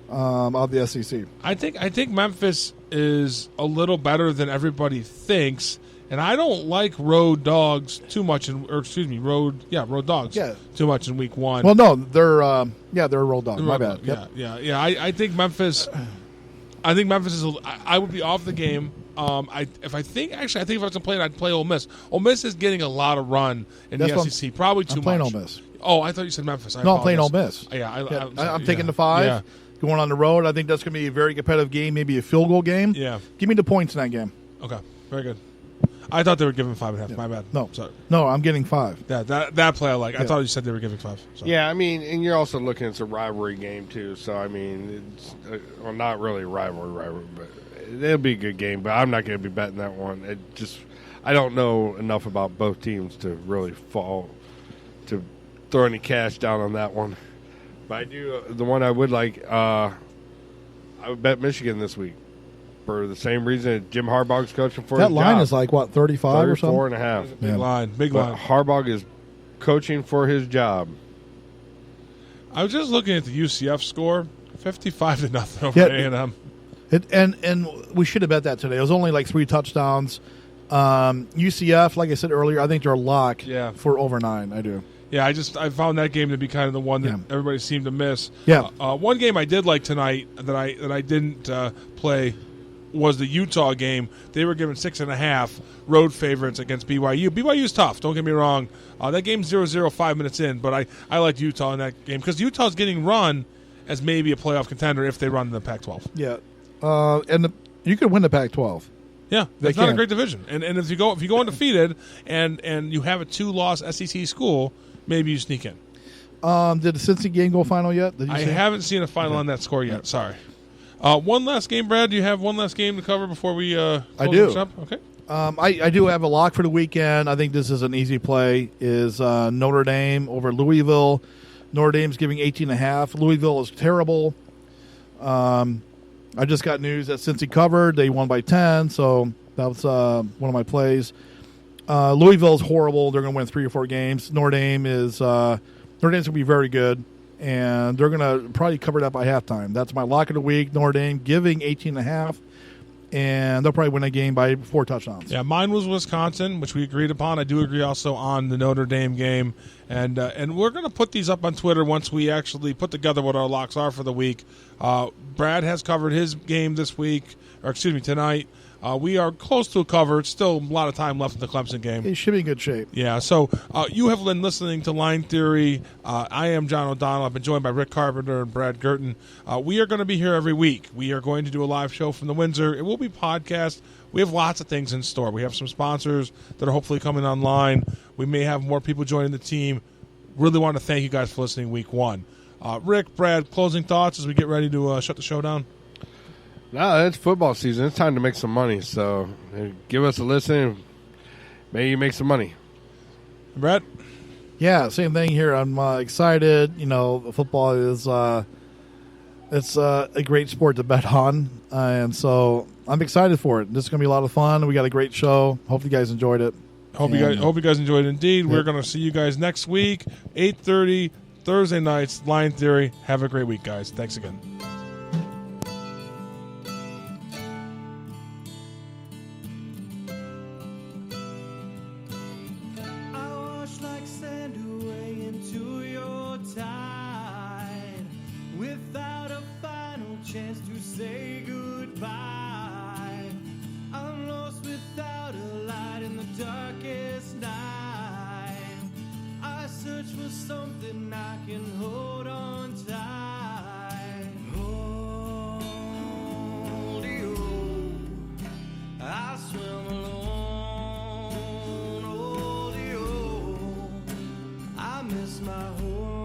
Out of the SEC. I think Memphis is a little better than everybody thinks, and I don't like road dogs too much. Road dogs too much in week 1. Well, no, they're a road dog. My bad. Yeah. I think Memphis. I think Memphis is. I would be off the game. If I think if I was to play it, I'd play Ole Miss. Ole Miss is getting a lot of run in the SEC. Probably too I'm playing much. Ole Miss. Oh, I thought you said Memphis. I'm playing Ole Miss. I'm taking the 5. Going on the road, I think that's going to be a very competitive game, maybe a field goal game. Yeah. Give me the points in that game. Okay, very good. I thought they were giving 5.5. Yeah. My bad. No, sorry. No, I'm getting 5. Yeah, that play I like. I thought you said they were giving 5. So. Yeah, I mean, and you're also looking at a rivalry game too. So I mean, it's not really a rivalry, but it'll be a good game. But I'm not going to be betting that one. I don't know enough about both teams to really fall to throw any cash down on that one. But I do. The one I would like, I would bet Michigan this week for the same reason Jim Harbaugh's coaching for that his line job. Is like what 35 or something. 34.5. Big line. Harbaugh is coaching for his job. I was just looking at the UCF score, 55-0 over A&M. And we should have bet that today. It was only like 3 touchdowns. UCF, like I said earlier, I think they're a lock for over 9. I do. Yeah, I found that game to be kind of the one that everybody seemed to miss. Yeah. One game I did like tonight that I didn't play was the Utah game. They were given 6.5 road favorites against BYU. BYU's tough. Don't get me wrong. That game's 0-0 5 minutes in, but I liked Utah in that game because Utah's getting run as maybe a playoff contender if they run the Pac-12. Yeah, and you could win the Pac-12. Yeah, it's not a great division, and if you go undefeated and you have a 2-loss SEC school. Maybe you sneak in. Did the Cincy game go final yet? I haven't seen a final on that score yet. Sorry. One last game, Brad. Do you have one last game to cover before we close I do. this up? Okay. I do have a lock for the weekend. I think this is an easy play. Is Notre Dame over Louisville. Notre Dame's giving 18.5. Louisville is terrible. I just got news that Cincy covered. They won by 10, so that was one of my plays. Louisville is horrible. They're going to win 3 or 4 games. Notre Dame's going to be very good, and they're going to probably cover that by halftime. That's my lock of the week. Notre Dame giving 18.5, and they'll probably win a game by 4 touchdowns. Yeah, mine was Wisconsin, which we agreed upon. I do agree also on the Notre Dame game, and we're going to put these up on Twitter once we actually put together what our locks are for the week. Brad has covered his game this week, tonight. We are close to a cover. It's still a lot of time left in the Clemson game. He should be in good shape. Yeah, so you have been listening to Line Theory. I am John O'Donnell. I've been joined by Rick Carpenter and Brad Gurton. We are going to be here every week. We are going to do a live show from the Windsor. It will be podcast. We have lots of things in store. We have some sponsors that are hopefully coming online. We may have more people joining the team. Really want to thank you guys for listening week 1. Rick, Brad, closing thoughts as we get ready to shut the show down? No, it's football season. It's time to make some money. So give us a listen. Maybe you make some money. Brett? Yeah, same thing here. I'm excited. You know, football is it's a great sport to bet on. And so I'm excited for it. This is going to be a lot of fun. We got a great show. Hope you guys enjoyed it. Hope you guys enjoyed it indeed. Yep. We're going to see you guys next week, 8:30, Thursday nights, Line Theory. Have a great week, guys. Thanks again. Without a final chance to say goodbye, I'm lost without a light in the darkest night. I search for something I can hold on tight. Hold you, I swim alone. Hold you, I miss my home.